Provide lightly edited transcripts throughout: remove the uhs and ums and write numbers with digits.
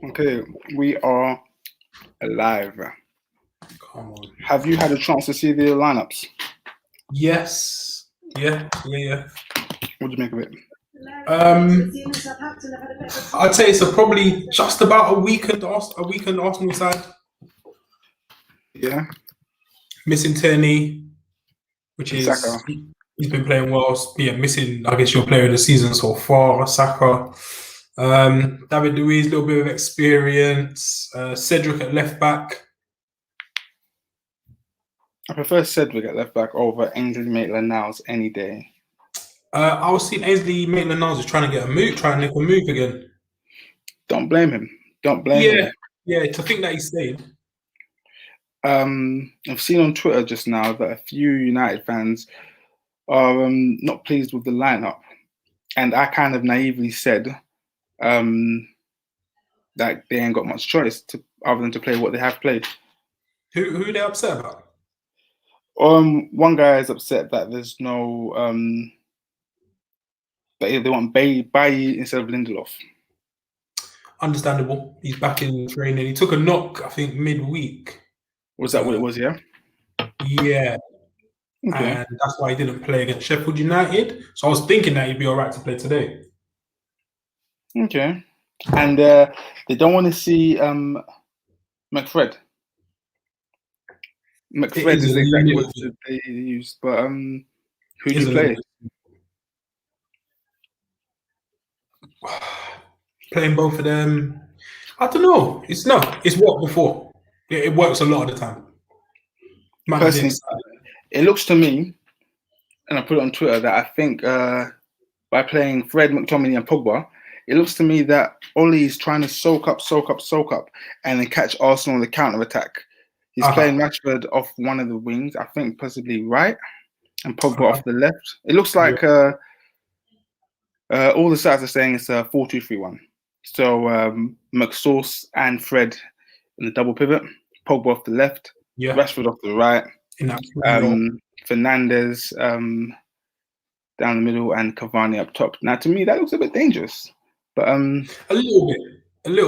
Okay, we are alive. Come on. Have you had a chance to see the lineups? Yes. Yeah. What do you make of it? I'd say it's probably just about a weakened Arsenal side. Yeah. Missing Tierney, which is Saka. he's been playing well. Yeah, missing, I guess, your player of the season so far, Saka. David Luiz, a little bit of experience. Cedric at left back. I prefer Cedric at left back over Ainsley Maitland-Niles any day. I was seeing Ainsley Maitland-Niles trying to make a move again. Don't blame him. Him. Yeah, to think that he stayed. I've seen on Twitter just now that a few United fans are not pleased with the lineup, and I kind of naively said that they ain't got much choice other than to play what they have played. Who are they upset about? One guy is upset that there's no that they want Bailly instead of Lindelof. Understandable. He's back in training. He took a knock, I think, midweek. Was that what it was? Yeah. Yeah. Okay. And that's why he didn't play against Sheffield United. So I was thinking that he'd be all right to play today. Okay. And they don't want to see McFred. McFred is exactly what they used. But who do you play? Playing both of them, I don't know. It's what before. It works a lot of the time. Personally, it looks to me, and I put it on Twitter, that I think by playing Fred, McTominay, and Pogba, it looks to me that Oli is trying to soak up, and then catch Arsenal on the counter-attack. He's playing Rashford off one of the wings, I think possibly right, and Pogba off the left. It looks like all the sides are saying it's a 4-2-3-1. So McSauce and Fred in the double pivot, Pogba off the left, Rashford off the right, Fernandes down the middle, and Cavani up top. Now, to me, that looks a bit dangerous. But a little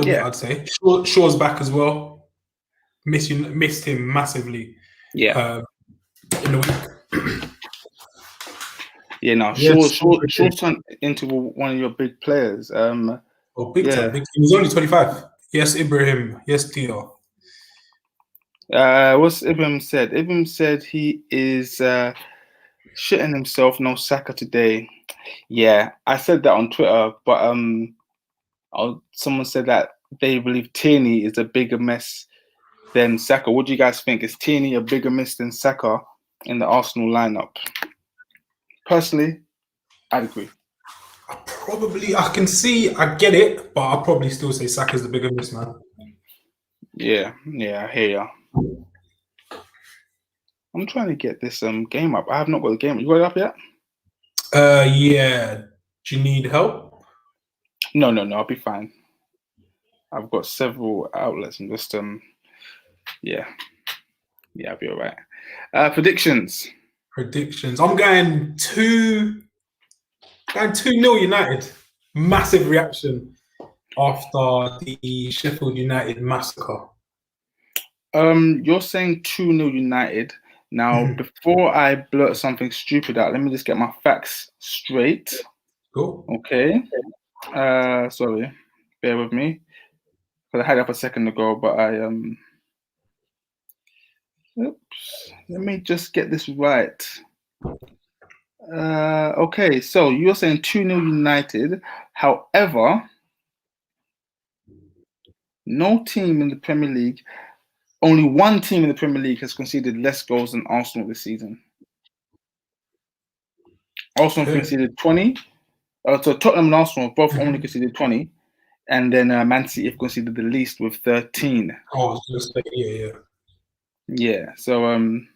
bit, I'd say. Shaw's back as well. Missed him massively. Yeah. In the week. Shaw's turned into one of your big players. Big time. He was only 25. Yes, Ibrahim. Yes, Theo. What's Ibrahim said? Ibrahim said he is shitting himself. No Saka today. Yeah, I said that on Twitter, but someone said that they believe Tierney is a bigger mess than Saka. What do you guys think? Is Tierney a bigger mess than Saka in the Arsenal lineup? Personally, I'd agree. I get it, but I'll probably still say Saka's the bigger miss, man. Yeah, I hear ya. I'm trying to get this game up. I have not got the game. You got it up yet? Yeah. Do you need help? No, I'll be fine. I've got several outlets and just I'll be all right. Predictions. I'm going 2-0 United. Massive reaction after the Sheffield United massacre. You're saying 2-0 United. Now, before I blurt something stupid out, let me just get my facts straight. Cool. Okay. Sorry. Bear with me. Because I had it up a second ago, but oops. Let me just get this right. Okay, so you're saying 2-0 United. However, no team in the Premier League, only one team in the Premier League has conceded less goals than Arsenal this season. Arsenal conceded 20. So Tottenham and Arsenal both only conceded 20. And then Man City have conceded the least with 13. Oh, just yeah. Yeah, so in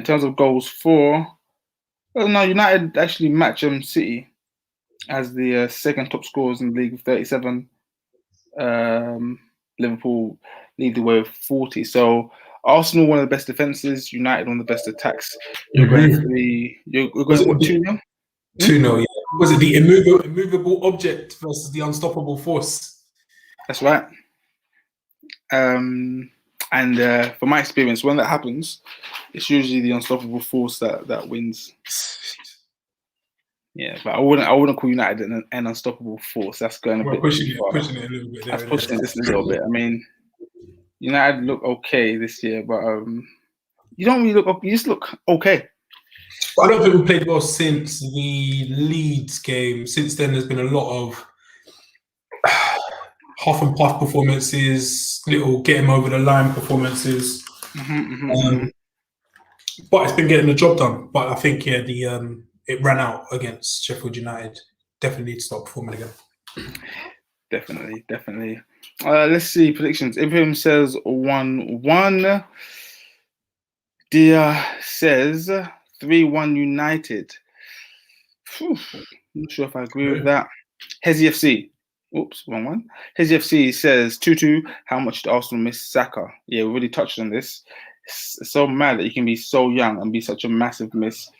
terms of goals for... no, United actually match City as the second top scorers in the league with 37. Liverpool lead the way with 40. So Arsenal, one of the best defenses. United, one of the best attacks. You're going for what, 2-0? 2-0, yeah. Was it the immovable object versus the unstoppable force? That's right. And from my experience, when that happens, it's usually the unstoppable force that wins. Yeah, but I wouldn't call United an unstoppable force. That's going a bit pushing it a little bit. That's pushing it just a little bit. I mean, United look okay this year, but you don't really look. You just look okay. I don't think we played well since the Leeds game. Since then, there's been a lot of half and puff performances, little get him over the line performances. But it's been getting the job done. But I think it ran out against Sheffield United. Definitely need to start performing again. Definitely. Let's see predictions. Ibrahim says 1-1. Dia says 3-1 United. I'm not sure if I agree with that. Hezi FC. Oops, wrong one. Hezi FC says 2-2. How much did Arsenal miss Saka? Yeah, we already touched on this. It's so mad that you can be so young and be such a massive miss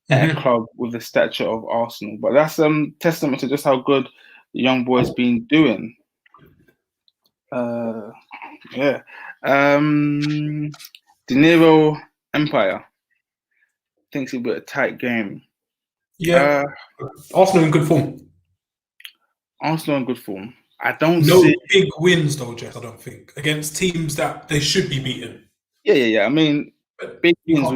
at a club with the stature of Arsenal. But that's testament to just how good the young boy's been doing. Yeah. De Niro Empire thinks it'll be a tight game. Yeah. Arsenal in good form. Arsenal in good form. I don't see big wins though, Jeff. I don't think against teams that they should be beaten. Yeah. I mean, big wins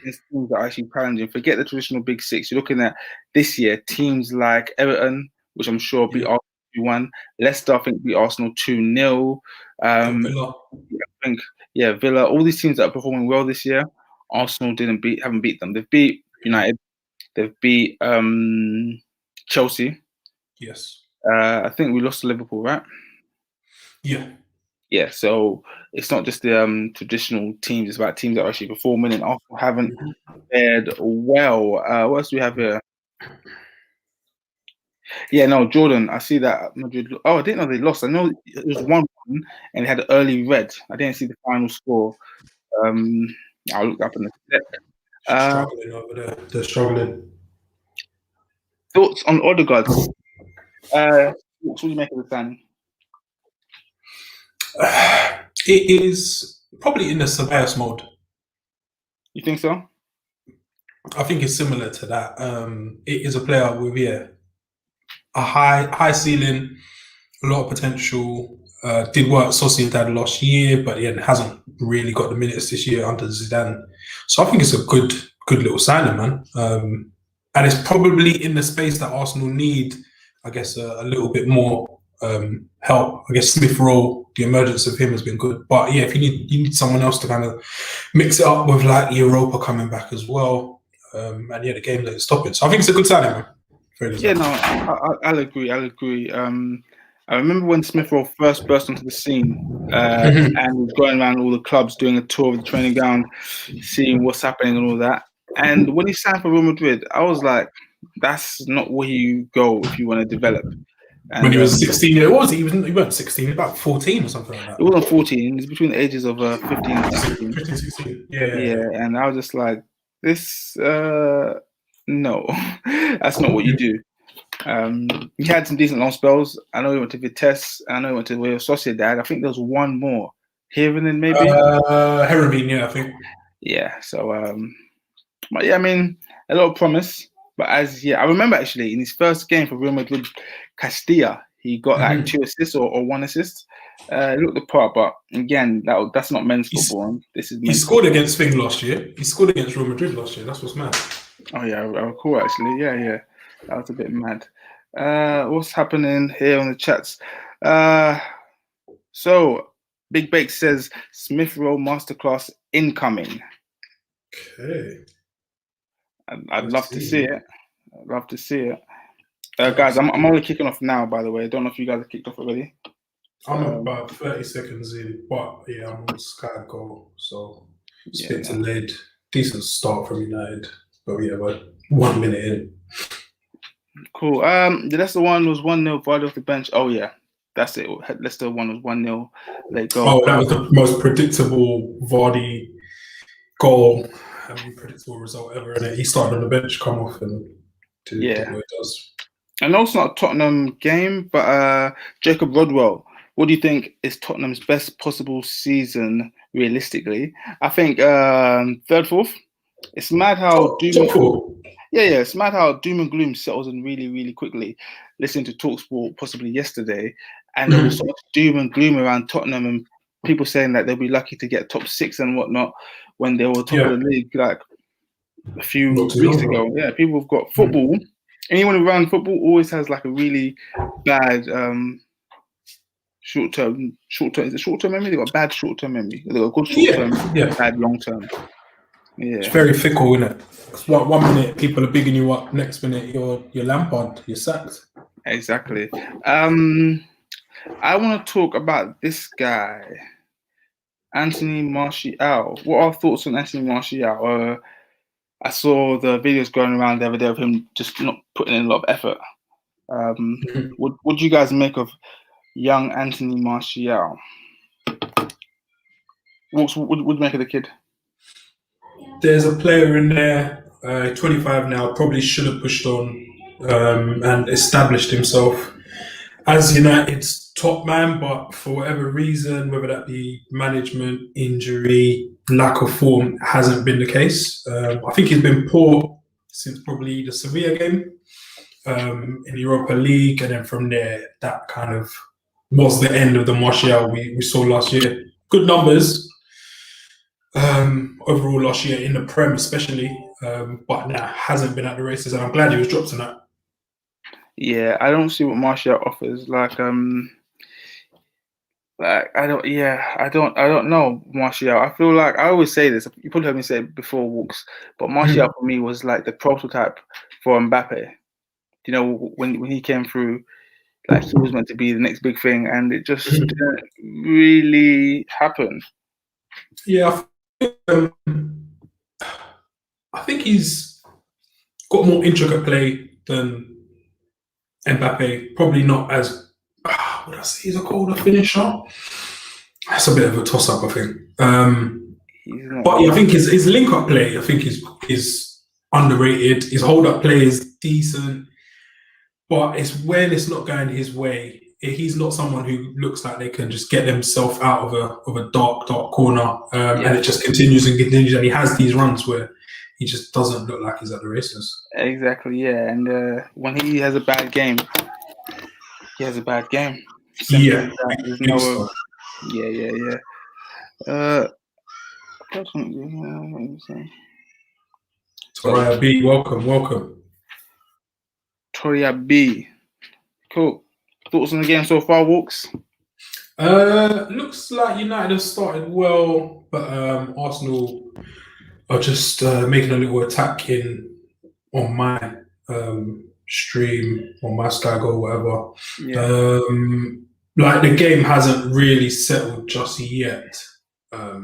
against teams that are actually challenging. Forget the traditional big six. You're looking at this year teams like Everton, which I'm sure beat Arsenal 2-1. Leicester, I think, beat Arsenal 2-0. Villa. All these teams that are performing well this year, Arsenal haven't beat them. They've beat United. They've beat Chelsea. Yes. I think we lost to Liverpool, right? Yeah. So it's not just the traditional teams; it's about teams that are actually performing, and Arsenal haven't fared well. What else do we have here? Yeah, no, Jordan. I see that Madrid. Oh, I didn't know they lost. I know it was 1-1, and they had an early red. I didn't see the final score. I'll look up in the sec. Struggling over there. They're struggling. Thoughts on Odegaard? What do you make of the signing? It is probably in the Ceballos mode. You think so? I think it's similar to that. It is a player with a high ceiling, a lot of potential. Did work at Sociedad last year, but hasn't really got the minutes this year under Zidane. So I think it's a good little signing, man. And it's probably in the space that Arsenal need, I guess, a little bit more help. I guess Smith Rowe, the emergence of him has been good. But yeah, if you need someone else to kind of mix it up with like Europa coming back as well. And the game that is stopping. So I think it's a good signing, man. I'll agree. I remember when Smith Rowe first burst onto the scene and was going around all the clubs doing a tour of the training ground, seeing what's happening and all that. And when he signed for Real Madrid, I was like, that's not where you go if you want to develop. And when he was 16, he wasn't 16, about 14 or something like that. It wasn't 14. It was between the ages of 15 and 16. 15, 16. Yeah. And I was just like, this, no, that's not what you do. He had some decent long spells. I know he went to Vitesse. I know he went to Real Sociedad. I think there was one more. Heerenveen, maybe? Heerenveen, I think. Yeah, so, but yeah, I mean, a lot of promise. But I remember actually in his first game for Real Madrid Castilla, he got like 2 assists or 1 assist. Looked the part, but again, that's not men's football. This is. He scored against Thing last year. He scored against Real Madrid last year. That's what's mad. Oh yeah, I recall actually. Yeah, that was a bit mad. What's happening here on the chats? So Big Bake says Smith Rowe masterclass incoming. Okay. I'd love to see it. I'd love to see it. Guys, I'm only kicking off now, by the way. I don't know if you guys have kicked off already. I'm about 30 seconds in, but yeah, I'm on Sky Go, so spit to lead. Decent start from United, but yeah, but 1 minute in. Cool. The Leicester one was 1-0, Vardy off the bench. Oh yeah, that's it. Leicester one was 1-0. Let go. Oh, that was the most predictable Vardy goal. Predictable result ever, and he started on the bench, come off, and did what he does. I know it's not a Tottenham game, but Jacob Rodwell What do you think is Tottenham's best possible season realistically? I think third, fourth. It's mad how Top four. yeah, it's mad how doom and gloom settles in really, really quickly. Listening to Talksport possibly yesterday, and there was so much doom and gloom around Tottenham and people saying that they'll be lucky to get top 6 and whatnot when they were top of the league like a few weeks ago. Yeah, people have got football. Anyone around football always has like a really bad short-term. Is it short-term memory? They got bad short-term memory. They got good short-term, bad long-term. Yeah, it's very fickle, isn't it? One minute people are bigging you up, next minute you're Lampard, you're sacked. Exactly. I want to talk about this guy, Anthony Martial. What are our thoughts on Anthony Martial? I saw the videos going around the other day of him just not putting in a lot of effort. What do you guys make of young Anthony Martial? What do you make of the kid? There's a player in there, 25 now, probably should have pushed on and established himself as United's top man, but for whatever reason, whether that be management, injury, lack of form, hasn't been the case. I think he's been poor since probably the Sevilla game in the Europa League, and then from there, that kind of was the end of the Martial we saw last year. Good numbers overall last year in the Prem especially, but hasn't been at the races, and I'm glad he was dropped tonight. Yeah, I don't see what Martial offers. I don't know Martial. I feel like I always say this. You probably heard me say it before, Walks, but Martial for me was like the prototype for Mbappe. You know, when he came through, like he was meant to be the next big thing, and it just didn't really happen. Yeah, I think he's got more intricate play than Mbappe. Probably not as would I say he's a colder finisher. That's a bit of a toss-up, I think. But yeah, I think his link-up play, I think is underrated. His hold-up play is decent, but it's when it's not going his way. He's not someone who looks like they can just get themselves out of a dark corner, and it just continues, and he has these runs where he just doesn't look like he's at the races. Exactly, yeah. And when he has a bad game, he has a bad game. Yeah. Toria B, welcome. Toria B, cool. Thoughts on the game so far, Walks? Looks like United have started well, but Arsenal are just making a little attack on my stream, on my Sky Go, whatever. Yeah. Like the game hasn't really settled just yet, but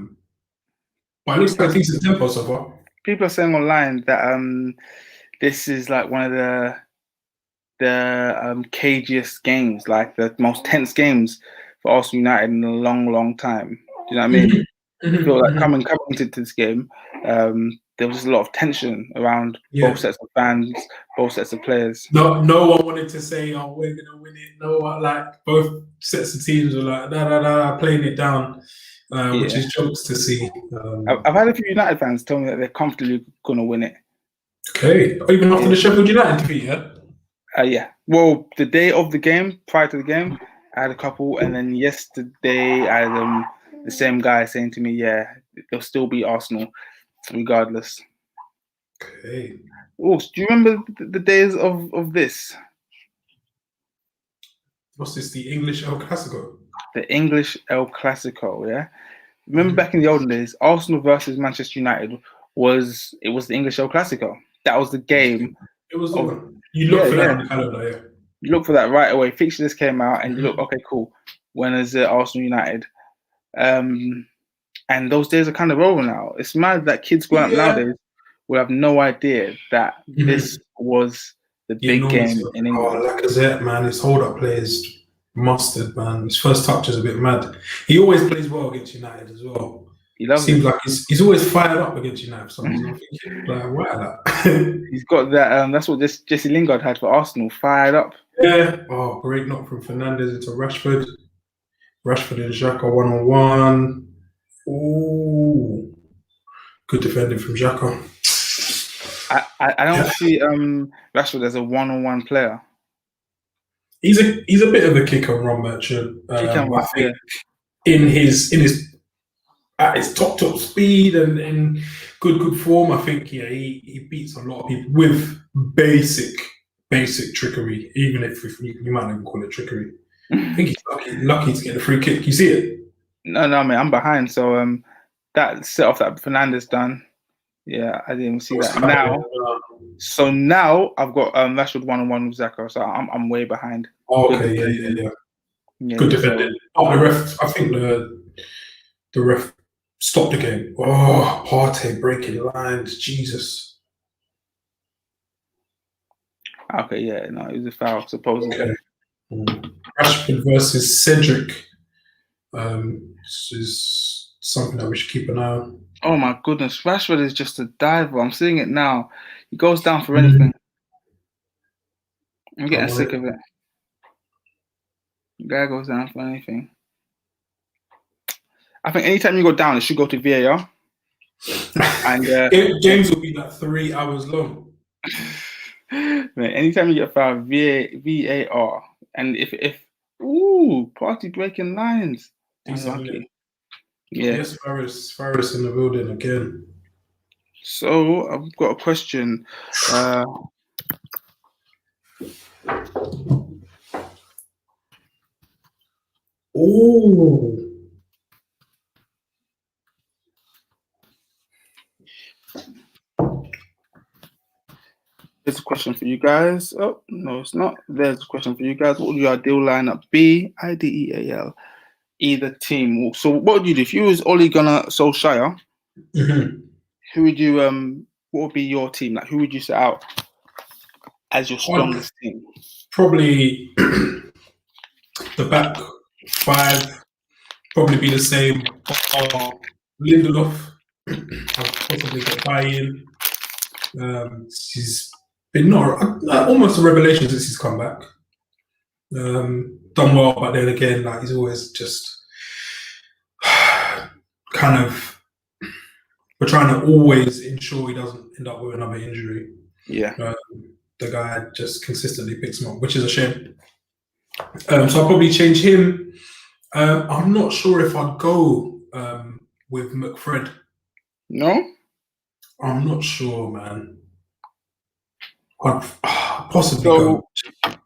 it looks like a decent tempo so far. People are saying online that this is like one of the cagiest games, like the most tense games for Arsenal United in a long time. Do you know what I mean? I feel like coming into this game, there was just a lot of tension around both sets of fans, both sets of players. No one wanted to say, "Oh, we're gonna win it." No one, like both sets of teams were like, "Nah," playing it down, which is jokes to see. I've had a few United fans tell me that they're comfortably gonna win it. Okay, even after the Sheffield United defeat, yeah. Well, the day of the game, prior to the game, I had a couple, and then yesterday I had the same guy saying to me, "Yeah, they'll still beat Arsenal, regardless." Okay. Oh, do you remember the days of this? What's this? The English El Clasico. The English El Clasico, yeah. Remember back in the olden days, Arsenal versus Manchester United was the English El Clasico. That was the game. It was the one. You look for that in the calendar, You look for that right away. Fixture list came out, and you look, okay, cool. When is it Arsenal United? And those days are kind of over now. It's mad that kids growing up nowadays will have no idea that this was the big game in England. Oh, Lacazette, man, his hold-up play is mustard, man. His first touch is a bit mad. He always plays well against United as well. Seems like he's always fired up against United for some reason. I'm thinking, like, wow, that. He's got that. That's what Jesse Lingard had for Arsenal, fired up. Yeah. Oh, great knock from Fernandes into Rashford. Rashford and Xhaka 1-on-1. Ooh, good defending from Xhaka. I don't see Rashford as a one-on-one player. He's a bit of a kick and run merchant. I think in his at his top speed and in good form, I think he beats a lot of people with basic trickery. Even if you might not even call it trickery. I think he's lucky to get the free kick. You see it? No, man, I'm behind. So that set off that Fernandes done. Yeah, I didn't even see that. Now I've got Rashford 1-on-1 with Xhaka, so I'm way behind. Oh, okay, yeah. Good defending. The ref, I think the ref stopped the game. Oh, Partey breaking lines, Jesus. Okay, yeah, no, it was a foul, supposedly. Okay. Rashford versus Cedric. This is something that we should keep an eye on. Oh my goodness, Rashford is just a diver. I'm seeing it now. He goes down for anything. I'm getting sick of it. The guy goes down for anything. I think anytime you go down, it should go to VAR. And games will be like 3 hours long. Man, anytime you get foul, VAR. And if party breaking lines. Unlucky. Yeah. Yes, Faris in the building again. So I've got a question. Oh. There's a question for you guys. Oh, no, it's not. There's a question for you guys. What would your ideal lineup be? IDEAL. Either team. So what would you do if you was Ole Gunnar Solskjaer? Who would you what would be your team? Like, who would you set out as your strongest team? Probably the back five. Probably be the same. Lindelof. I'll possibly get buy-in. He's been almost a revelation since he's come back. Done well, but then again, like he's always just kind of. We're trying to always ensure he doesn't end up with another injury. Yeah. The guy just consistently picks him up, which is a shame. So I'll probably change him. I'm not sure if I'd go with McFred. No? I'm not sure, man. I'd possibly go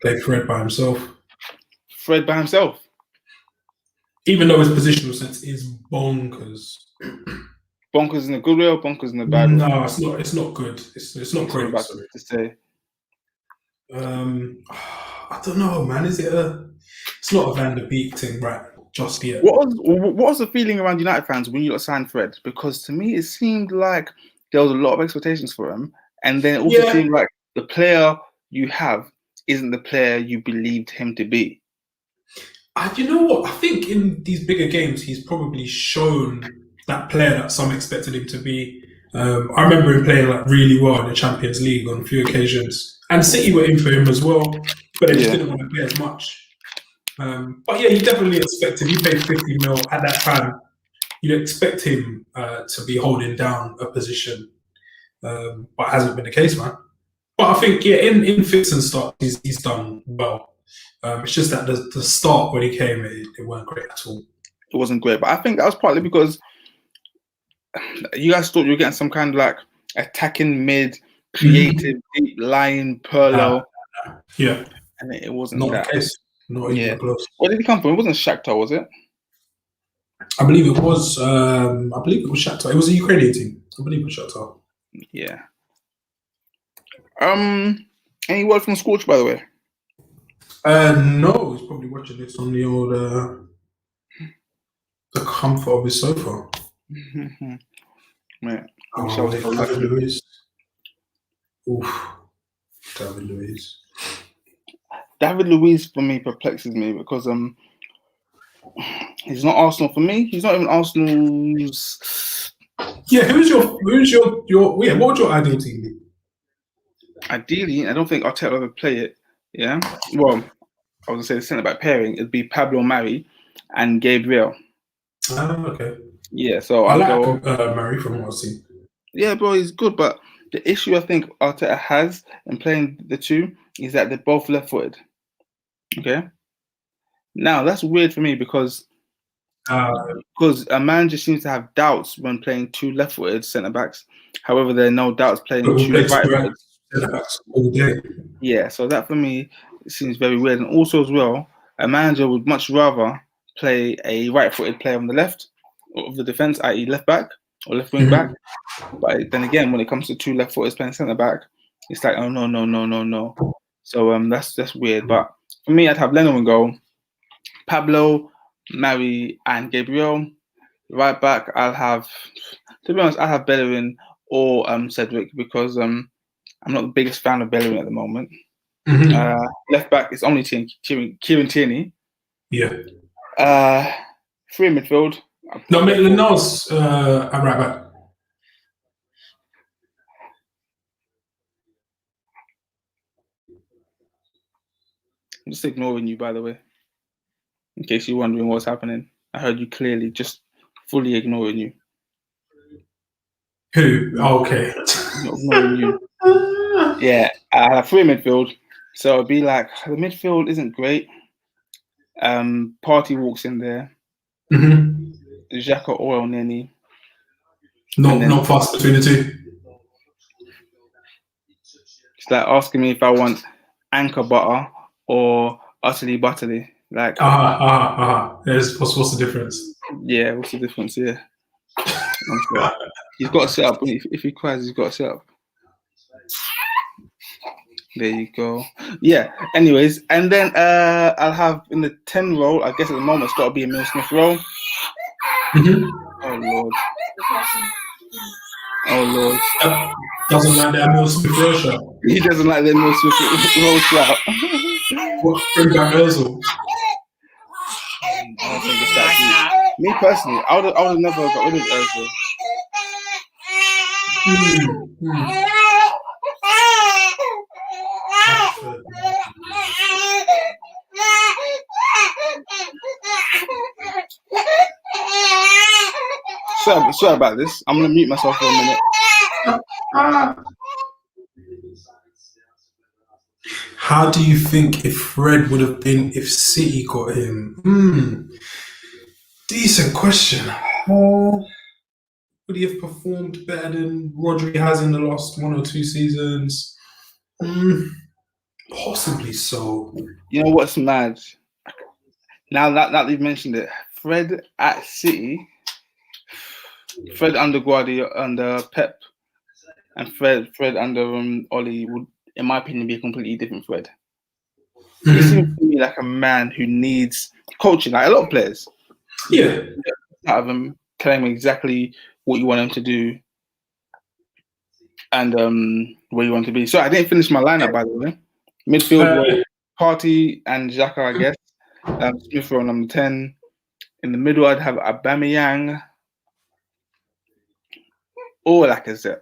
play Fred by himself. Fred by himself? Even though his positional sense is bonkers. Bonkers in a good way or bonkers in a bad way? No, it's not good. It's not great. To say. I don't know, man. It's not a Van der Beek thing, right? Just yet. What was the feeling around United fans when you signed Fred? Because to me, it seemed like there was a lot of expectations for him, and then it also seemed like the player you have isn't the player you believed him to be. You know what? I think in these bigger games, he's probably shown that player that some expected him to be. I remember him playing like really well in the Champions League on a few occasions, and City were in for him as well, but they just didn't want to play as much. But yeah, you definitely expect him. He paid 50 mil at that time. You'd expect him to be holding down a position, but it hasn't been the case, man. But I think in fits and starts, he's done well. It's just that the start when he came, it weren't great at all. It wasn't great, but I think that was partly because you guys thought you were getting some kind of like attacking mid, creative, deep line, Perlo. Yeah. And it wasn't not that. The case. Not even close. Where did he come from? It wasn't Shakhtar, was it? I believe it was Shakhtar. It was a Ukrainian team. I believe it was Shakhtar. Yeah. Any word from Scorch, by the way? No, he's probably watching this on the old the comfort of his sofa. Man, David Luiz. Oof, David Luiz. David Luiz for me perplexes me because he's not Arsenal for me. He's not even Arsenal's. Yeah, who's your what would your ideal team be? Ideally, I don't think Arteta will ever play it. Yeah. Well, I was gonna say the centre back pairing. It'd be Pablo Mari and Gabriel. Okay. Yeah, so I I'll like go. Murray from what I've seen. Yeah, bro, he's good, but the issue I think Arteta has in playing the two is that they're both left-footed. Okay. Now that's weird for me because a man just seems to have doubts when playing two left-footed centre backs. However, there are no doubts playing two right-footed centre backs all day. Yeah, so that for me seems very weird. And also as well, a manager would much rather play a right-footed player on the left of the defense, i.e., left back or left wing back. But then again, when it comes to two left-footers playing centre back, it's like, oh no. So that's weird. But for me, I'd have Leno in goal, Pablo, Mari, and Gabriel. Right back, to be honest, I'll have Bellerin or Cedric because I'm not the biggest fan of Bellerin at the moment. Left back is only Kieran Tierney. Yeah. 3 in midfield. No, Maitland-Niles at right back. I'm just ignoring you, by the way. In case you're wondering what's happening. I heard you clearly, just fully ignoring you. Who? Oh, okay. Not ignoring you. Yeah, I have 3 in midfield. So it'd be like, the midfield isn't great. Partey walks in there. Xhaka or El Neni. Not fast between the two. It's like asking me if I want Anchor Butter or Utterly Butterly. Like, What's the difference? Yeah, what's the difference? Yeah. He's got to set up. If he cries, he's got to set up. There you go. Yeah. Anyways, and then I'll have in the 10 role. I guess at the moment it's got to be a Emile Smith role. Oh Lord. Doesn't like that Emile Smith role shot. He doesn't like the Emile Smith role shot. Bring back Ozil. I don't think it's that deep. Me personally, I would have never got rid of Ozil. Sorry about this. I'm gonna mute myself for a minute. How do you think if Fred would have been if City got him? Decent question. Would he have performed better than Rodri has in the last 1 or 2 seasons? Possibly so. You know what's mad? Now that you've mentioned it, Fred at City, Fred under Guardiola, under Pep, and Fred under Oli would, in my opinion, be a completely different Fred. He seems to me like a man who needs coaching, like a lot of players. Yeah. Out of them telling him exactly what you want him to do and where you want to be. So I didn't finish my lineup, by the way. Midfield, Partey and Xhaka, I guess. Smith on number 10. In the middle, I'd have Aubameyang or Lacazette.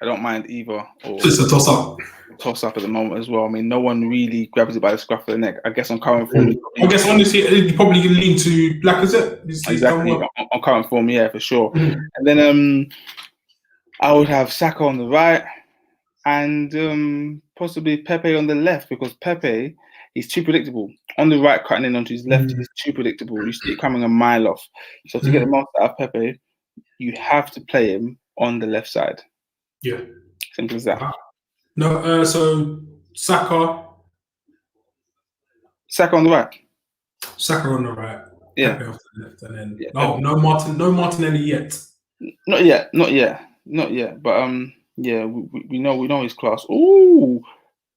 I don't mind either. It's a toss-up. Toss-up at the moment as well. I mean, no one really grabs it by the scruff of the neck. I guess on current form. I guess honestly, you probably can lean to Lacazette. Exactly. On current form, yeah, for sure. And then I would have Saka on the right and possibly Pepe on the left because Pepe, he's too predictable. On the right, cutting in onto his left, he's too predictable. You see it coming a mile off. So to get the most out of Pepe, you have to play him on the left side. Yeah. Simple as that. No, so Saka. Saka on the right. Saka on the right. Yeah. Pepe off the left, and then no Martinelli yet. Not yet. But yeah, we know his class. Ooh,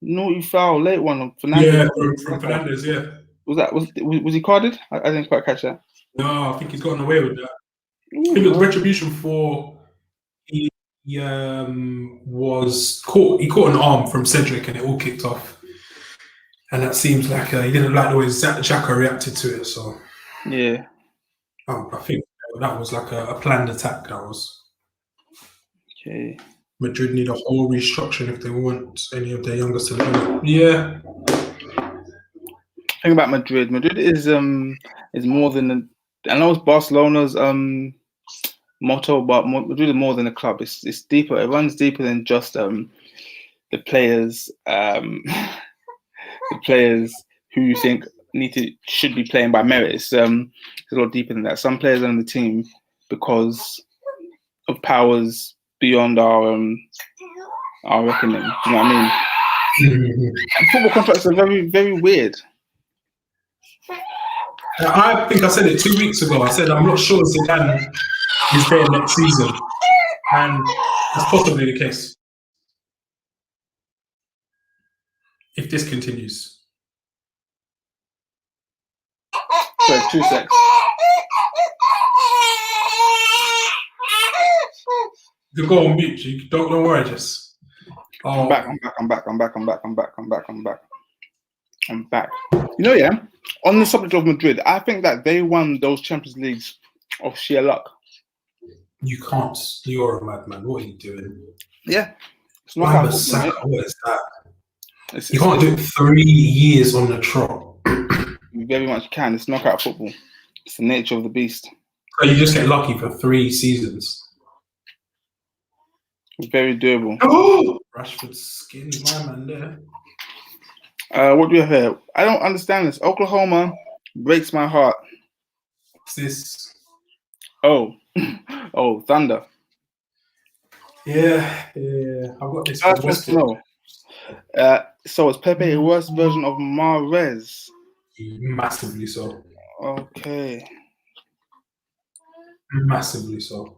naughty foul, late one on Fernandes. Yeah, from Fernandes. Yeah. Was he carded? I didn't quite catch that. No, I think he's gotten away with that. I think it was retribution for he was caught. He caught an arm from Cedric, and it all kicked off. And that seems like he didn't like the way Xhaka reacted to it. So yeah, I think that was like a planned attack. That was okay. Madrid need a whole restructuring if they want any of their youngest to develop. Yeah. Thing about Madrid. Madrid is more than I know it's Barcelona's motto, but Madrid is more than a club. It's deeper. It runs deeper than just the players the players who you think should be playing by merit. It's a lot deeper than that. Some players are on the team because of powers beyond our reckoning. Do you know what I mean? And football contracts are very, very weird. I think I said it 2 weeks ago. I said I'm not sure Zidane is there next season, and that's possibly the case if this continues. Sorry, 2 seconds. You go on mute. You don't worry, just. I'm back. You know, yeah. On the subject of Madrid, I think that they won those Champions Leagues of sheer luck. You can't. You're a madman. What are you doing? Yeah. It's not What is that? You can't do it 3 years on the trot. You very much can. It's knockout football. It's the nature of the beast. So you just get lucky for 3 seasons. It's very doable. Oh! Rashford skins my man there. What do we have here? I don't understand this. Oklahoma breaks my heart. What's this? Oh, Thunder. Yeah. I've got this. So is Pepe a worse version of Mahrez? Massively so. Okay. Massively so.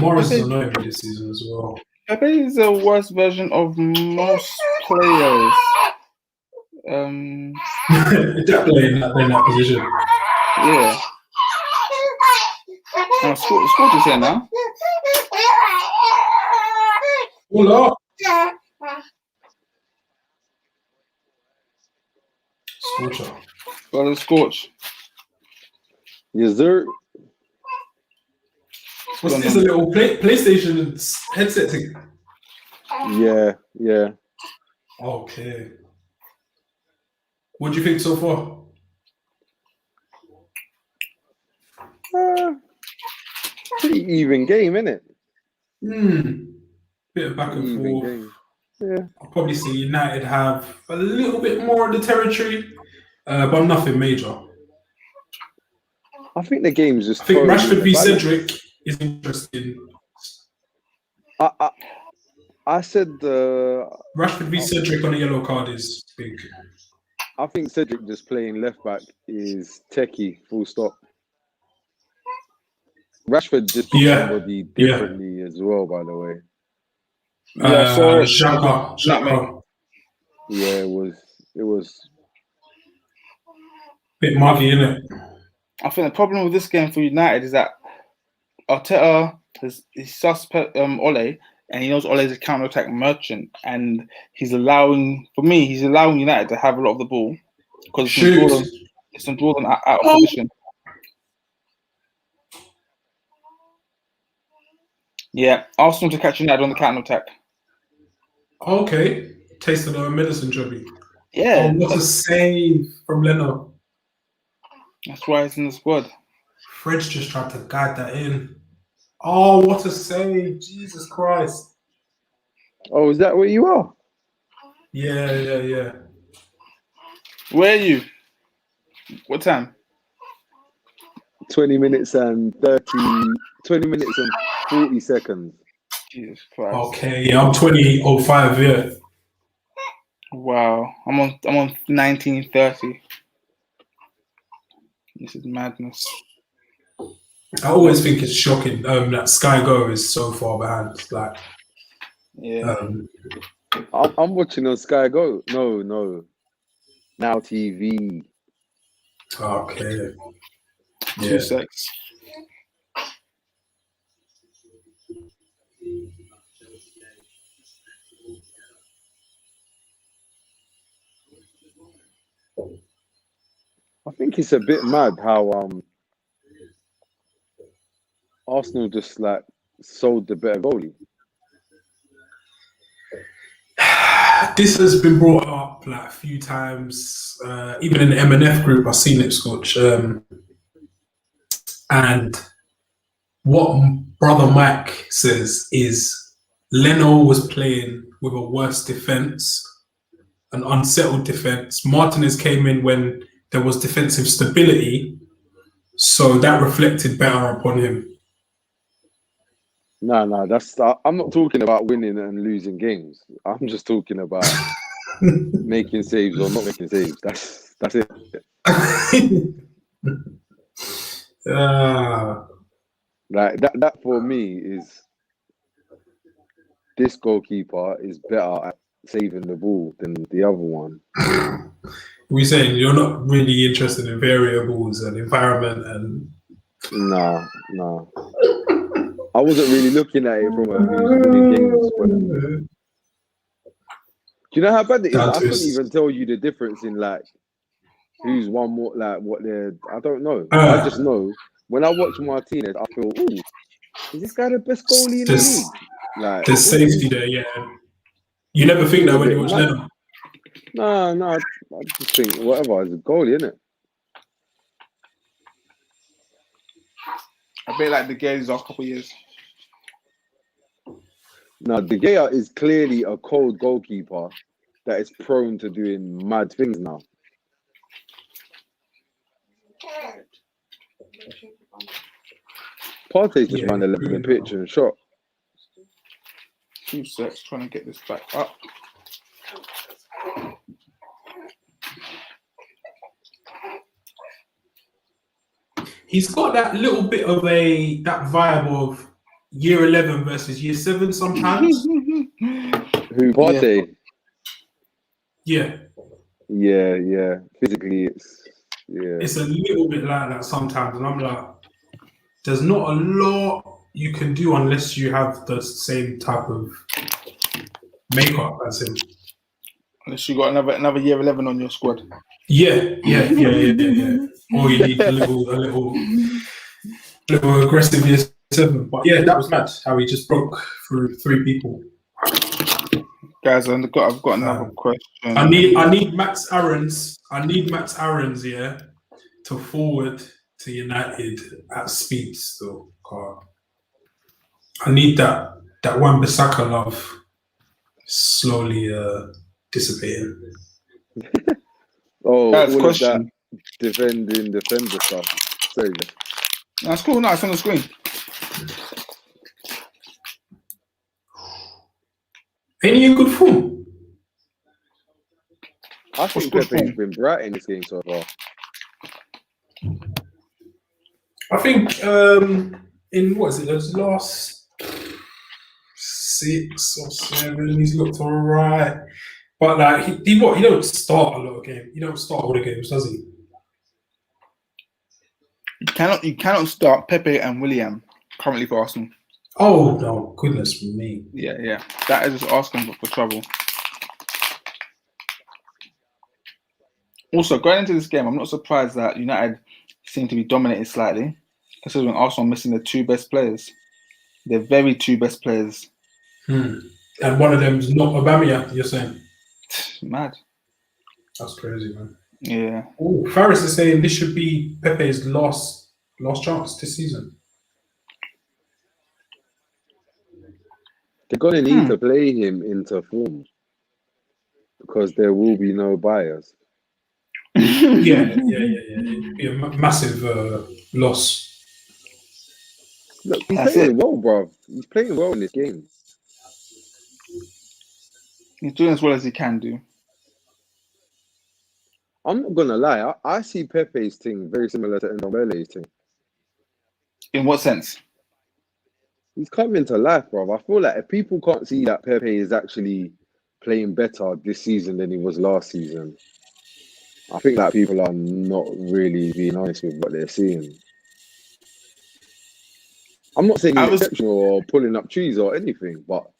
Morris is annoying me this season as well. Pepe is a worse version of most players. Definitely in that position. Yeah. Scorch is here now. Hola. Scorcher. Brother Scorch. Yes, sir. What's this? A little PlayStation headset thing? Yeah. Okay. What do you think so far? Pretty even game, innit? Bit of back and forth. Game. Yeah. I'll probably say United have a little bit more of the territory, but nothing major. I think the game's just. I think Rashford v Cedric is interesting. I said Rashford v Cedric on a yellow card is big. I think Cedric just playing left back is techie, full stop. Rashford just put somebody differently as well, by the way. Xhaka. Yeah, it was bit muggy, innit? I think the problem with this game for United is that Arteta he suspect Ole, and he knows Ole is a counter-attack merchant, and he's allowing United to have a lot of the ball because it's going to draw them out of position. Yeah, Arsenal to catch United on the counter-attack. Okay, tasted of a medicine, Chubby. Yeah. Oh, what a save from Leno. That's why it's in the squad. Fred's just tried to guide that in. Oh, what a save. Jesus Christ. Oh, is that where you are? Yeah. Where are you? What time? 20 minutes and 40 seconds. Jesus Christ. Okay, yeah, I'm 20:05, yeah. Wow. I'm on 19:30. This is madness. I always think it's shocking that Sky Go is so far behind. Like, I'm watching on Sky Go. No. Now TV. Okay. 2 seconds. I think it's a bit mad how Arsenal just like sold the better goalie. This has been brought up like a few times, even in the M&F group. I've seen it, Scotch. And what brother Mike says is Leno was playing with a worse defense, an unsettled defense. Martinez came in when there was defensive stability, so that reflected better upon him. No, I'm not talking about winning and losing games. I'm just talking about making saves or not making saves. That's it. Like that for me is this goalkeeper is better at saving the ball than the other one. We're saying you're not really interested in variables and environment and No. I wasn't really looking at it from a who's winning games point of view. Do you know how bad it is? I couldn't even tell you the difference in like who's won more, like what they're. I don't know. I just know when I watch Martinez, I feel, ooh, is this guy the best goalie in the league? Like there's safety there, yeah. You never think that when you watch Leno. No, I just think whatever, it's a goalie, isn't it? A bit like the Gay's last couple of years. Now, De Gea is clearly a cold goalkeeper that is prone to doing mad things now. Partey's just ran the left of the pitch and shot. 2 sets, trying to get this back up. He's got that little bit of that vibe of year 11 versus year 7 sometimes. Who, Partey? Yeah. Yeah. Physically, it's a little bit like that sometimes, and I'm like, there's not a lot you can do unless you have the same type of makeup as him. Unless you got another year 11 on your squad. Yeah. Or you need a little aggressive year 7. But yeah, that was mad how he just broke through 3 people. Guys, I've got another question. I need Max Aarons. Yeah, to forward to United at speed still. I need that Wan-Bissaka love slowly dissipating. All question. of that defender stuff. Sorry. That's cool. No, it's on the screen. Ain't he in good form? I think Pepe's been bright in this game so far. I think in what is it? Those last 6 or 7, he's looked alright. But like he don't start a lot of games. He don't start all the games, does he? You cannot start Pepe and William currently for Arsenal. Oh no, goodness me. Yeah. That is just asking for trouble. Also, going into this game, I'm not surprised that United seem to be dominating slightly, considering Arsenal are missing their 2 best players. Their very 2 best players. And one of them is not Aubameyang, you're saying? Mad. That's crazy, man. Yeah. Oh, Faris is saying this should be Pepe's last chance this season. They're going to need to play him into form because there will be no buyers. Yeah. It'd be a massive loss. Look, he's playing well, bro. He's playing well in this game. He's doing as well as he can do. I'm not going to lie. I see Pepe's thing very similar to Ndombele's thing. In what sense? He's coming to life, bro. I feel like if people can't see that Pepe is actually playing better this season than he was last season, I think that people are not really being honest with what they're seeing. I'm not saying he's exceptional or pulling up trees or anything, but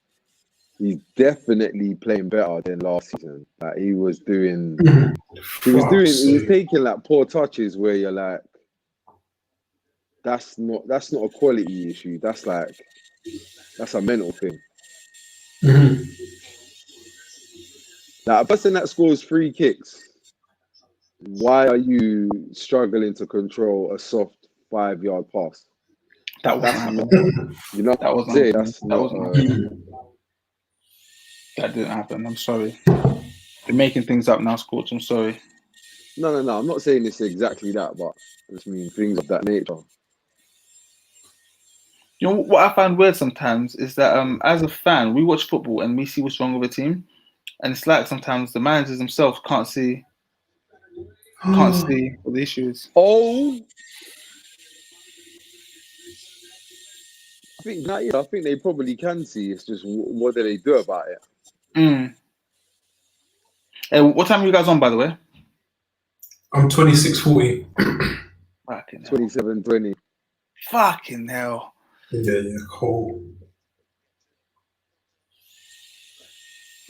he's definitely playing better than last season. Like he was taking like poor touches where you're like, that's not a quality issue. That's a mental thing. Now, a person that scores free kicks, why are you struggling to control a soft 5-yard pass? That wasn't That's happening. not, you know, That wasn't say happening. that's That not. wasn't happening. That didn't happen. I'm sorry. You're making things up now, Scorch. I'm sorry. No. I'm not saying it's exactly that, but I just mean things of that nature. You know what I find weird sometimes is that as a fan, we watch football and we see what's wrong with a team, and it's like sometimes the managers themselves can't see what the issue is. Oh, I think they probably can see. It's just what do they do about it? Hey, what time are you guys on, by the way? I'm 26:40. Fucking hell. 27-20. Fucking hell. Yeah, cool.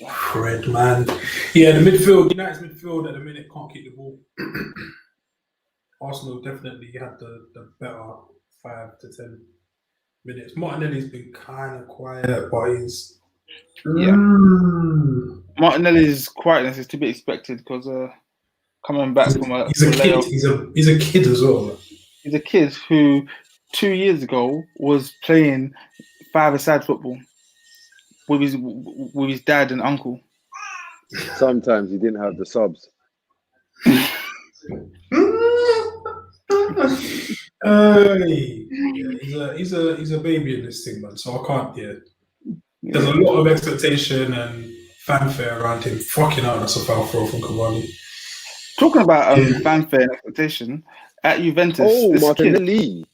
Fred, man. Yeah, the midfield, United's midfield at the minute can't keep the ball. Arsenal definitely had the better 5 to 10 minutes. Martinelli's been kind of quiet, but he's... Yeah. Martinelli's quietness is to be expected because coming back from a he's a kid. He's a kid as well. He's a kid who 2 years ago was playing 5-a-side football with his dad and uncle. Sometimes he didn't have the subs. He's a baby in this thing, man. So I can't. Yeah, there's a lot of expectation and fanfare around him. Fucking out, that's a foul throw from Cavani. Talking about fanfare and expectation at Juventus. Oh, this Martinelli. Kid,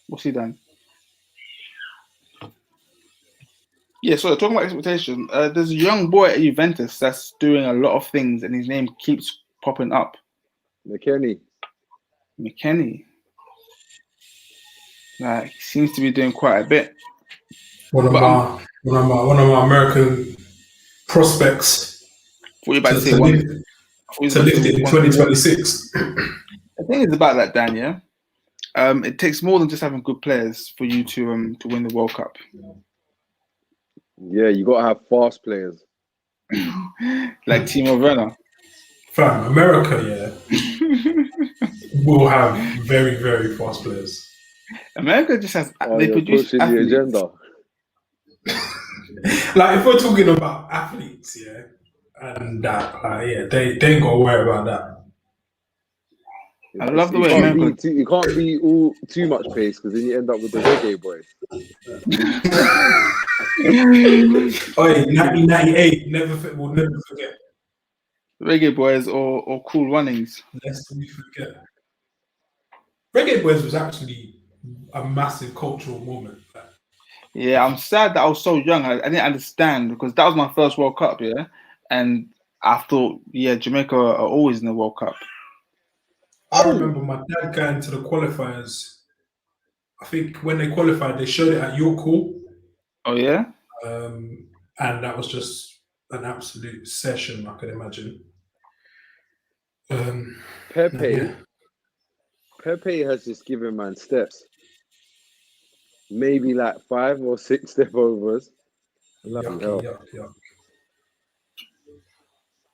what's he done? Yeah, so talking about expectation, there's a young boy at Juventus that's doing a lot of things, and his name keeps popping up. McKennie. Like, he seems to be doing quite a bit. One of my American prospects. What you about to say? To lift it in 2026. The thing is about that, Dan. Yeah, it takes more than just having good players for you to win the World Cup. Yeah, you gotta have fast players. Like Timo Werner. Fam, America, yeah, will have very, very fast players. America just has they produce pushing athletes. the agenda. Like if we're talking about athletes, yeah, and that, they ain't got to worry about that. I love the way America. You can't be all too much pace because then you end up with the reggae boys. Oh, 1998, we'll never forget. Reggae boys or cool runnings. Lest we forget. Reggae boys was actually a massive cultural moment. Yeah, I'm sad that I was so young. I didn't understand because that was my first World Cup, yeah, and I thought, Jamaica are always in the World Cup. I remember my dad going to the qualifiers. I think when they qualified, they showed it at York Hall. Oh yeah, and that was just an absolute session, I could imagine. Pepe has just given man steps. Maybe like 5 or 6 step overs. Yuck.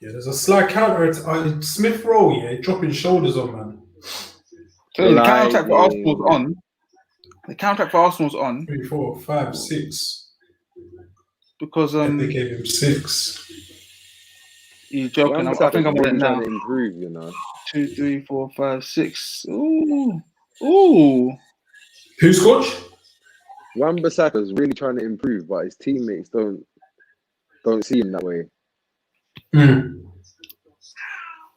Yeah, there's a slight counter. Smith Rowe, dropping shoulders on, man. So the counter for Arsenal's on. The counter for Arsenal's on. 3, 4, 5, 6. Because they gave him 6. You're joking. I think I'm on it now. To improve, you know. 2, 3, 4, 5, 6. Ooh. Who scored? Wan-Bissaka's really trying to improve, but his teammates don't see him that way.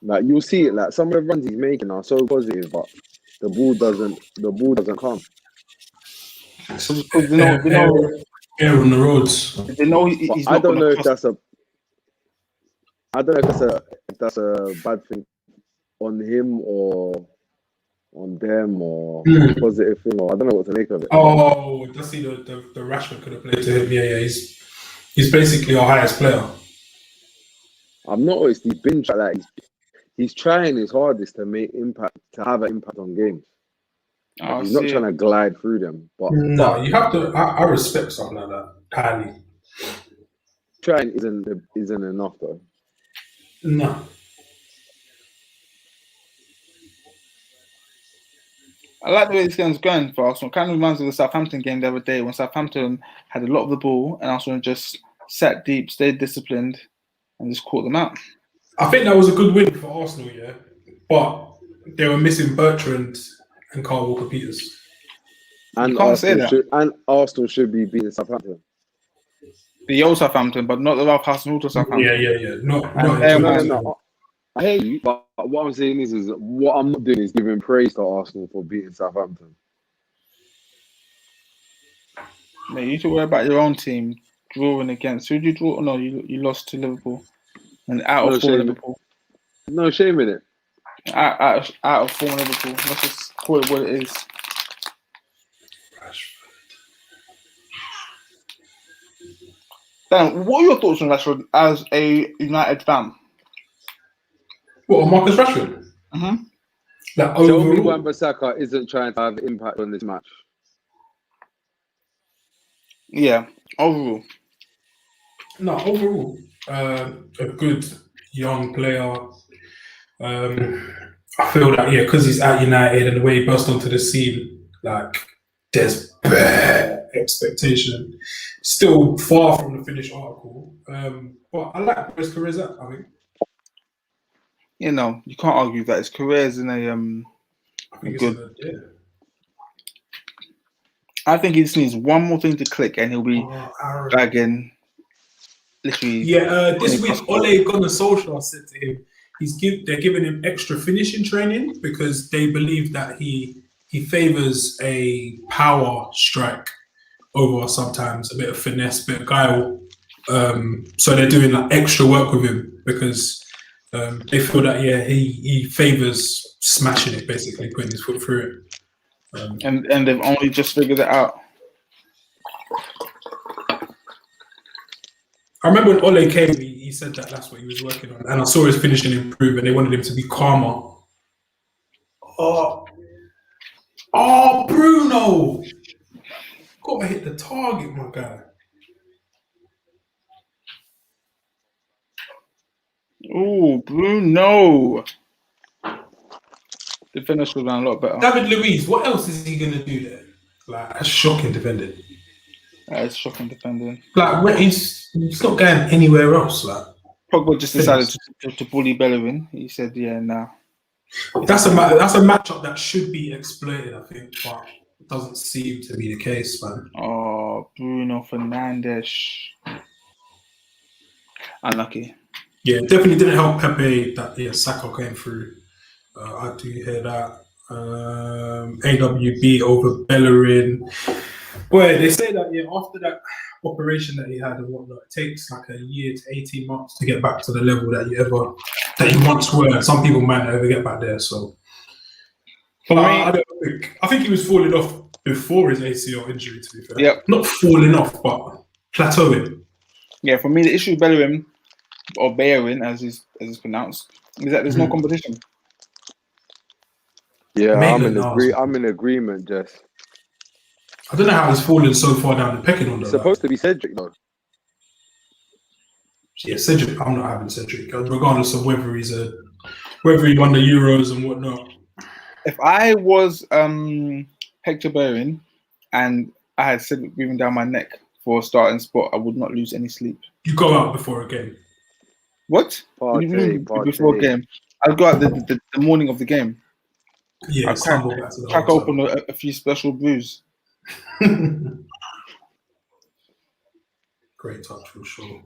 Like you'll see it, like some of the runs he's making are so positive, but the ball doesn't come. They know air on the roads. They know he's I don't know if that's a bad thing on him or on them or a positive thing, or I don't know what to make of it. Oh, does see the Rashford could have played to him? Yeah. He's basically our highest player. I've noticed he's been like he's trying his hardest to have an impact on games. He's not trying to glide through them. But no, you have to. I respect something like that highly. trying isn't enough though. No. I like the way this game's going for Arsenal. Kind of reminds me of the Southampton game the other day when Southampton had a lot of the ball and Arsenal just sat deep, stayed disciplined, and just caught them out. I think that was a good win for Arsenal, yeah. But they were missing Bertrand and Carl Walker-Peters. And You can't say that. Arsenal should be beating Southampton. The old Southampton, but not the Ralph Hasenhuttl Southampton. Yeah. No. I hate you, but what I'm saying is what I'm not doing is giving praise to Arsenal for beating Southampton. Mate, you need to worry about your own team drawing against. Who did you draw? No, you lost to Liverpool. And out of form Liverpool. No shame in it. Out of form Liverpool. Let's just call it what it is. Dan, what are your thoughts on Rashford as a United fan? What, on Marcus Rashford? Mm-hmm. Like, Tell me overall, Wan-Bissaka isn't trying to have impact on this match. Yeah, overall. No, overall, a good young player. I feel that, because he's at United and the way he burst onto the scene, like, there's bare expectation. Still far from the finished article. But I like where his career's at, I think. You know, you can't argue that his career is in a I think good. it's I think he just needs one more thing to click, and he'll be dragging. Literally. Yeah, this week Ole Gunnar Solskjaer said to him, they're giving him extra finishing training because they believe that he favours a power strike over sometimes a bit of finesse, bit of guile. So they're doing like extra work with him because they feel that he favours smashing it, basically putting his foot through it. And they've only just figured it out. I remember when Ole came, he said that that's what he was working on, and I saw his finishing improve, and they wanted him to be calmer. Oh, Bruno! Gotta hit the target, my guy. Oh, Bruno! The finish was a lot better. David Luiz, what else is he gonna do there? Like, that's shocking defending. That is shocking defending. Like, he's not going anywhere else. Like, Pogba just decided to bully Bellerin. He said, "Yeah, nah." That's a matchup that should be exploited, I think, but it doesn't seem to be the case, man. Oh, Bruno Fernandes. Unlucky. Yeah, definitely didn't help Pepe that Saka came through. I do hear that. AWB over Bellerin. Boy, they say that after that operation that he had and whatnot, it takes like a year to 18 months to get back to the level that you once were. Some people might never get back there. So, but I think he was falling off before his ACL injury. To be fair, not falling off, but plateauing. Yeah, for me, the issue with Bellerin or Bellerin, as it's pronounced, is that there's no competition. Yeah, I'm in agreement, Jess. I don't know how he's fallen so far down the pecking order. It's supposed to be Cedric, though. Yeah, Cedric. I'm not having Cedric, regardless of whether he won the Euros and whatnot. If I was Hector Bellerin and I had Cedric breathing down my neck for a starting spot, I would not lose any sleep. You go out before a game. What? Before a game, I'd go out the morning of the game. Yeah, I'd crack open a few special brews. Great touch for sure.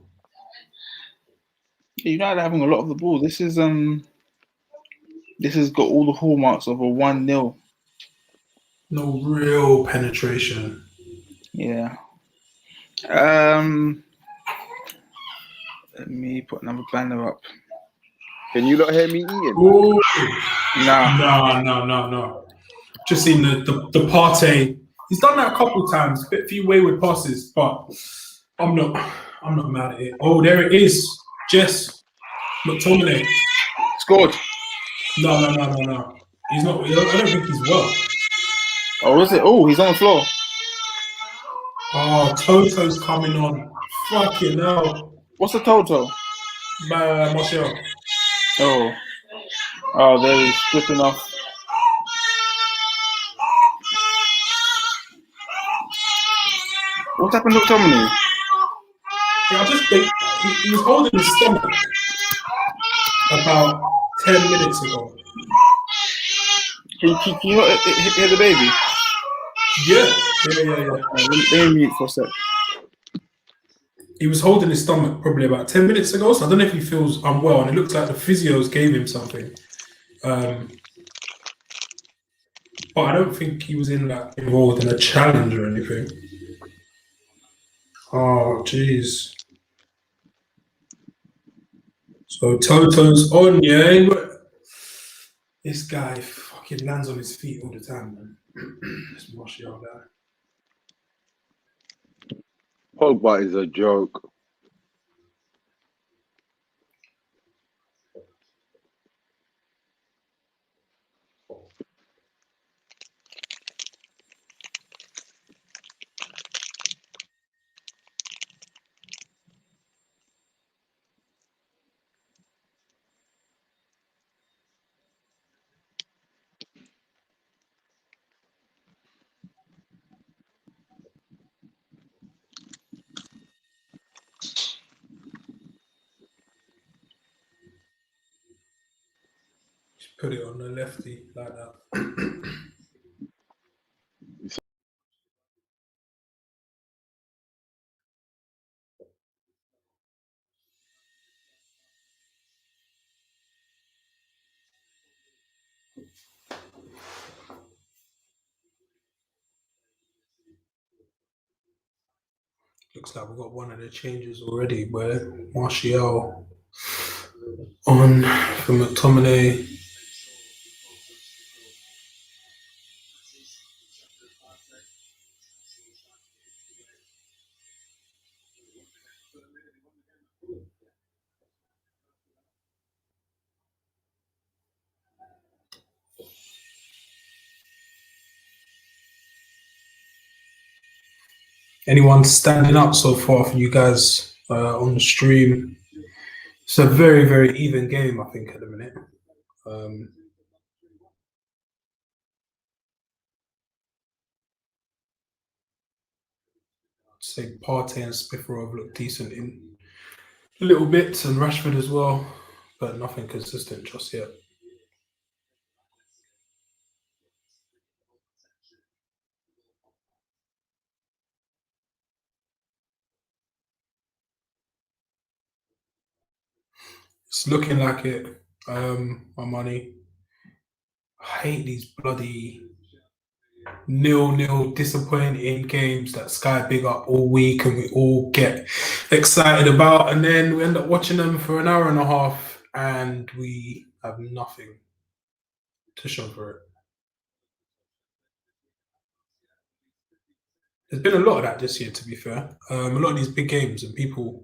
United having a lot of the ball. This has got all the hallmarks of a 1-0. No real penetration. Yeah. Let me put another banner up. Can you not hear me eating? Ooh. No. No. Just seen the Partey. He's done that a couple of times, a few wayward passes, but I'm not mad at it. Oh, there it is. Jess McTominay scored. No. He's not. I don't think he's well. Oh, is it? Oh, he's on the floor. Oh, Toto's coming on. Fucking hell. What's the total? Martial. Oh, there he's stripping off. What happened to McTominay? Yeah, he was holding his stomach about 10 minutes ago. Can you not hear the baby? Yeah. Let me mute for a sec. He was holding his stomach probably about 10 minutes ago, so I don't know if he feels unwell, and it looks like the physios gave him something. But I don't think he was involved in a challenge or anything. Oh, jeez. So Toto's on, yeah. This guy fucking lands on his feet all the time, man. This Martial guy. Pogba is a joke. Put it on the lefty like that. Looks like we've got one of the changes already where Martial on for McTominay. Anyone standing up so far for you guys on the stream? It's a very, very even game, I think, at the minute. I'd say Partey and Smith-Rowe have looked decent in little bits, and Rashford as well, but nothing consistent just yet. It's looking like it. My money. I hate these bloody 0-0 disappointing games that Sky big up all week and we all get excited about, and then we end up watching them for an hour and a half and we have nothing to show for it. There's been a lot of that this year, to be fair. A lot of these big games and people.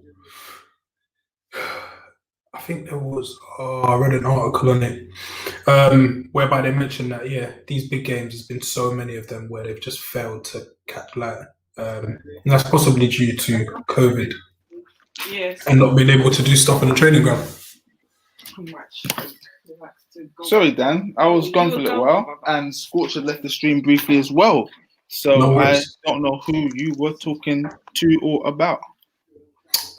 I think there was, I read an article on it whereby they mentioned that, these big games, there's been so many of them where they've just failed to catch light. And that's possibly due to COVID and not being able to do stuff on the training ground. Sorry, Dan. I was gone for a little while and Scorch had left the stream briefly as well. So I don't know who you were talking to or about.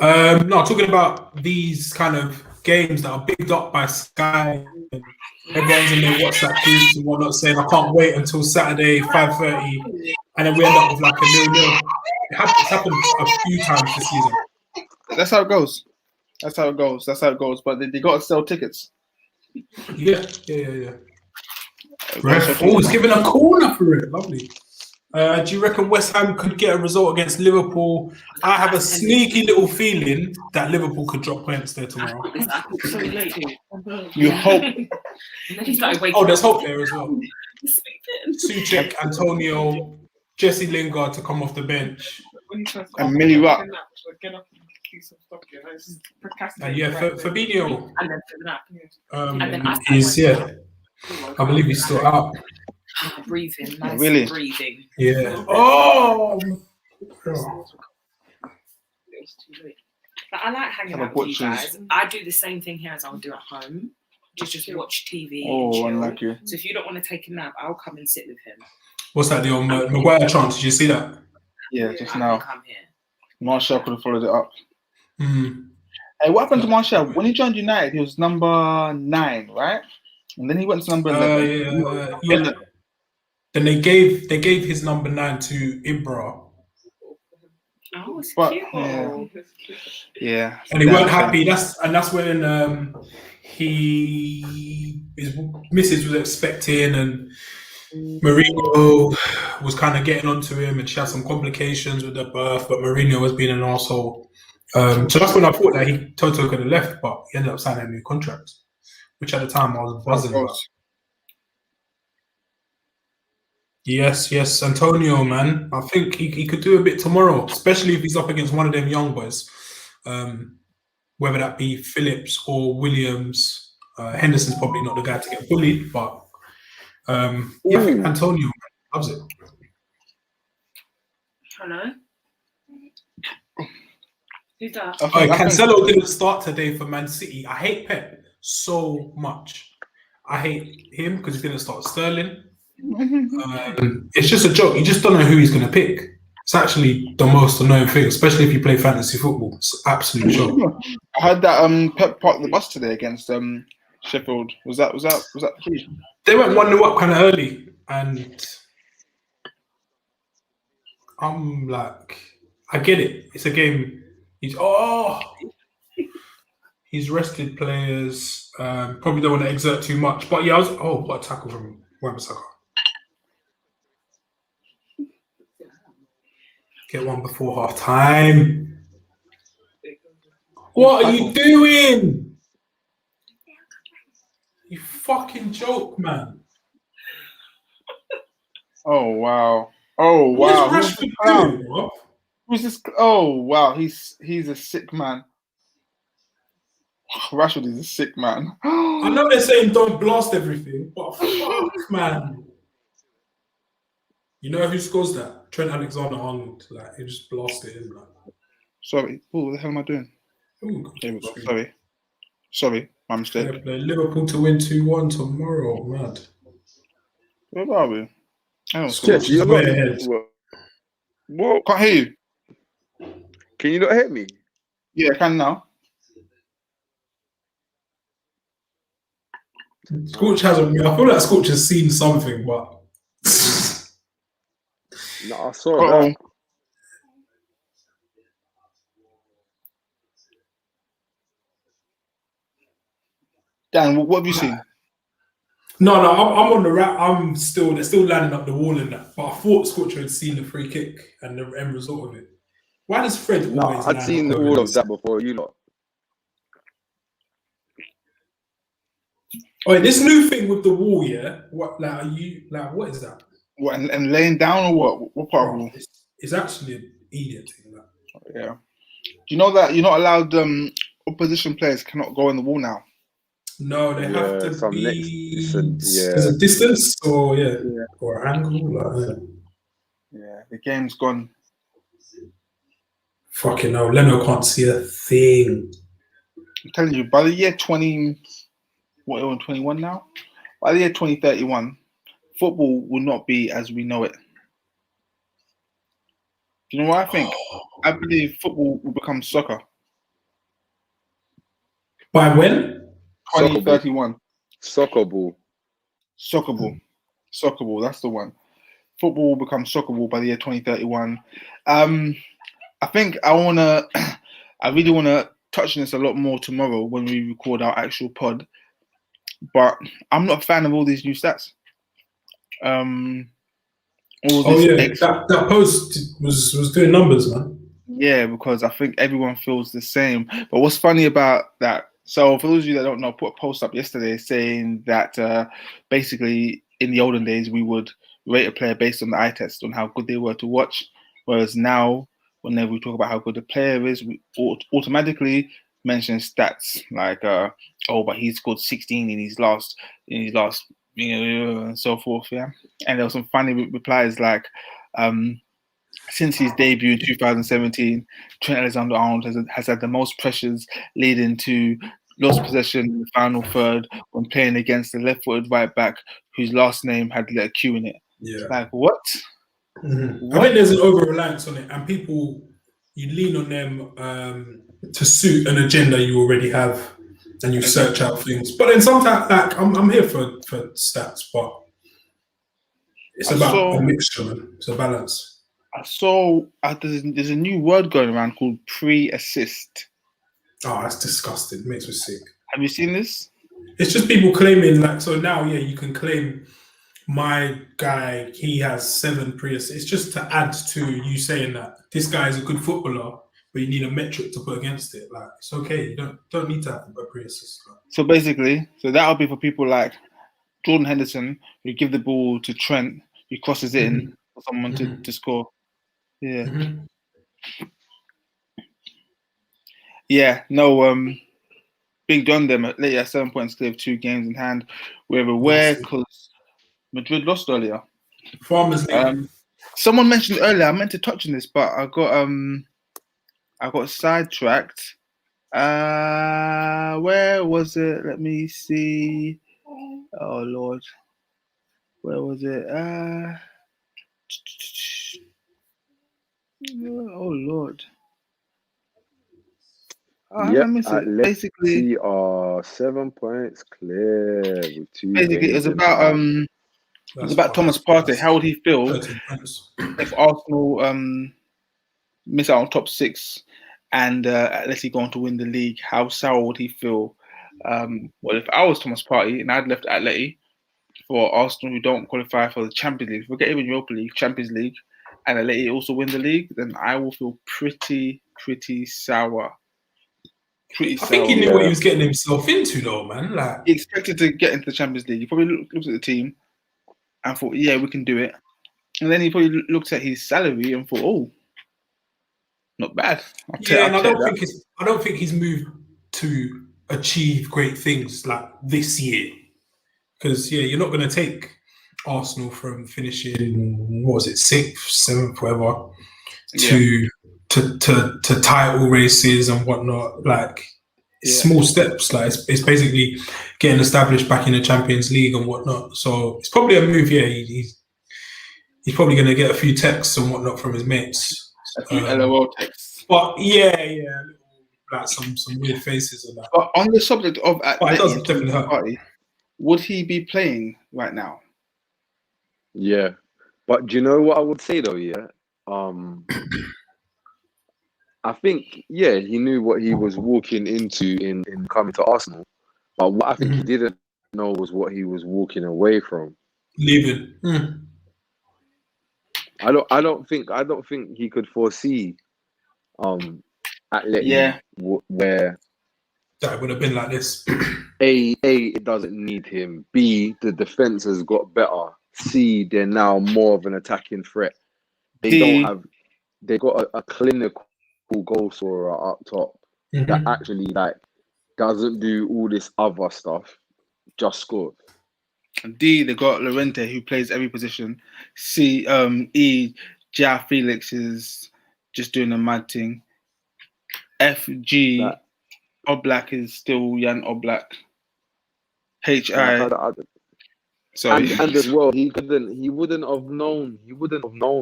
No, talking about these kind of games that are bigged up by Sky. And everyone's in their WhatsApp groups and whatnot saying, I can't wait until Saturday, 5:30. And then we end up with like a 0-0. It's happened a few times this season. That's how it goes. But they got to sell tickets. Yeah. Ref, he's giving a corner for it. Lovely. Do you reckon West Ham could get a result against Liverpool? I have a sneaky little feeling that Liverpool could drop points there tomorrow. You hope. Oh, there's hope there as well. Souček, Antonio, Jesse Lingard to come off the bench. And Millie Rock. And Fabinho is, I believe he's still out. Breathing, nice really? Breathing. Yeah. Oh! It's too late. Like, I like hanging out with you guys. I do the same thing here as I would do at home. Just watch TV and chill. Unlucky. So if you don't want to take a nap, I'll come and sit with him. What's that, the Maguire chance? Did you see that? Yeah, just now. Come here. Martial could have followed it up. Mm. Hey, what happened to Martial? When he joined United, he was number 9, right? And then he went to number 11. Yeah. Then they gave his number 9 to Ibra. Oh, it's cute. Yeah. And he weren't happy. That's when his missus was expecting, and Mourinho was kind of getting onto him, and she had some complications with the birth, but Mourinho was being an arsehole. So that's when I thought that Toto could have left, but he ended up signing a new contract, which at the time I was buzzing about. Yes, Antonio, man. I think he could do a bit tomorrow, especially if he's up against one of them young boys, whether that be Phillips or Williams. Henderson's probably not the guy to get bullied, but I think Antonio loves it. Hello? Who's that? Cancelo didn't start today for Man City. I hate Pep so much. I hate him because he didn't start Sterling. It's just a joke. You just don't know who he's going to pick. It's actually the most annoying thing, especially if you play fantasy football. It's an absolute joke. I heard that Pep parked the bus today against Sheffield. Was that the key? They went 1-0 up kind of early, and I'm like, I get it. It's a game. He's rested players. Probably don't want to exert too much. But yeah, what a tackle from Wan-Bissaka. Get one before half time. What are you doing? You fucking joke, man. Oh wow. What is Rashford doing, bro? Who's this? Oh wow, he's a sick man. Rashford is a sick man. I know they're saying don't blast everything, but fuck, man. You know who scores that? Trent Alexander-Arnold. Like, he just blasted in. Like. Sorry. Oh, what the hell am I doing? Ooh, there we go. Sorry, my mistake. Play Liverpool to win 2-1 tomorrow, mad. Where are we? Jeff, you're not ahead. What? Can't hear you. Can you not hear me? Yeah, I can now. Scorch hasn't. I feel like Scorch has seen something, but. No, I saw that. Dan, what have you seen? No, I'm on the wrap. They're still lining up the wall in that. But I thought Scorcher had seen the free kick and the end result of it. Why does Fred always? I'd seen all of that before you lot. Oh, this new thing with the wall, yeah. What what is that? What and laying down or what? What part of the wall? It's actually an idiot thing. That. Yeah. Do you know that you're not allowed? Opposition players cannot go on the wall now. No, they have to be. There's a distance, or or an angle. Yeah, the game's gone. Fucking hell, Leno can't see a thing. I'm telling you, by the year 21 now? By the year 2031, football will not be as we know it. Do you know what I think? I believe football will become soccer. By when? 2031. Soccer ball. That's the one. Football will become soccer ball by the year 2031. I think I really want to touch on this a lot more tomorrow when we record our actual pod. But I'm not a fan of all these new stats. That post was doing numbers, man. Yeah, because I think everyone feels the same. But what's funny about that? So for those of you that don't know, I put a post up yesterday saying that basically in the olden days we would rate a player based on the eye test, on how good they were to watch. Whereas now, whenever we talk about how good the player is, we automatically mention stats like, but he scored 16 in his last, and so forth. Yeah, and there was some funny replies like, Since his debut in 2017, Trent Alexander-Arnold has had the most pressures, leading to lost possession in the final third when playing against the left-footed right-back whose last name had the letter Q in it. Yeah. Like, what? Mm-hmm. I think there's an over-reliance on it, and people, you lean on them to suit an agenda you already have, and you search out things. But then sometimes, like, I'm here for stats, but it's about a mixture, man. It's a balance. I saw there's a new word going around called pre-assist. Oh, that's disgusting. It makes me sick. Have you seen this? It's just people claiming, like, so now, yeah, you can claim my guy, he has 7 pre-assists. It's just to add to you saying that this guy is a good footballer, but you need a metric to put against it. Like, it's okay. You don't need to have a pre-assist. So basically, that'll be for people like Jordan Henderson, who give the ball to Trent, who crosses it in for someone to score. Yeah. Mm-hmm. Yeah, no, Big John them later 7 points clear of 2 games in hand. We're aware because Madrid lost earlier. Farmers League. Someone mentioned earlier, I meant to touch on this, but I got sidetracked. Where was it? Let me see. Oh Lord. Where was it? Oh Lord. Basically, are 7 points clear with 2. Basically, it's about Thomas Partey. How would he feel if Arsenal miss out on top 6 and let's say go on to win the league? How sour would he feel? Well, if I was Thomas Partey and I'd left Atleti for Arsenal who don't qualify for the Champions League, forget even Europa League, Champions League, and Atleti also win the league, then I will feel pretty sour. I think he knew what he was getting himself into, though, man. Like, he expected to get into the Champions League. He probably looked at the team and thought, "Yeah, we can do it." And then he probably looked at his salary and thought, "Oh, not bad." And I don't think he's moved to achieve great things like this year, because you're not going to take Arsenal from finishing 6th, 7th, whatever, to title races and whatnot. Like, small steps. Like, it's basically getting established back in the Champions League and whatnot. So it's probably a move. Yeah, he's probably going to get a few texts and whatnot from his mates. A few LOL texts. But like some weird faces and that. But on the subject of it does definitely hurt. Party, would he be playing right now? Yeah, but do you know what I would say though? Yeah, I think he knew what he was walking into in coming to Arsenal, but what I think he didn't know was what he was walking away from. Leaving. I don't think he could foresee Atleti where that would have been like this. A, it doesn't need him. B, the defense has got better. C, they're now more of an attacking threat. They got a clinical goal scorer up top that actually like doesn't do all this other stuff, just scored. D, they got Llorente who plays every position. C, E, Ja Felix is just doing a mad thing. F, G, Oblak is still Jan Oblak. H, I. Sorry. And as well, he wouldn't have known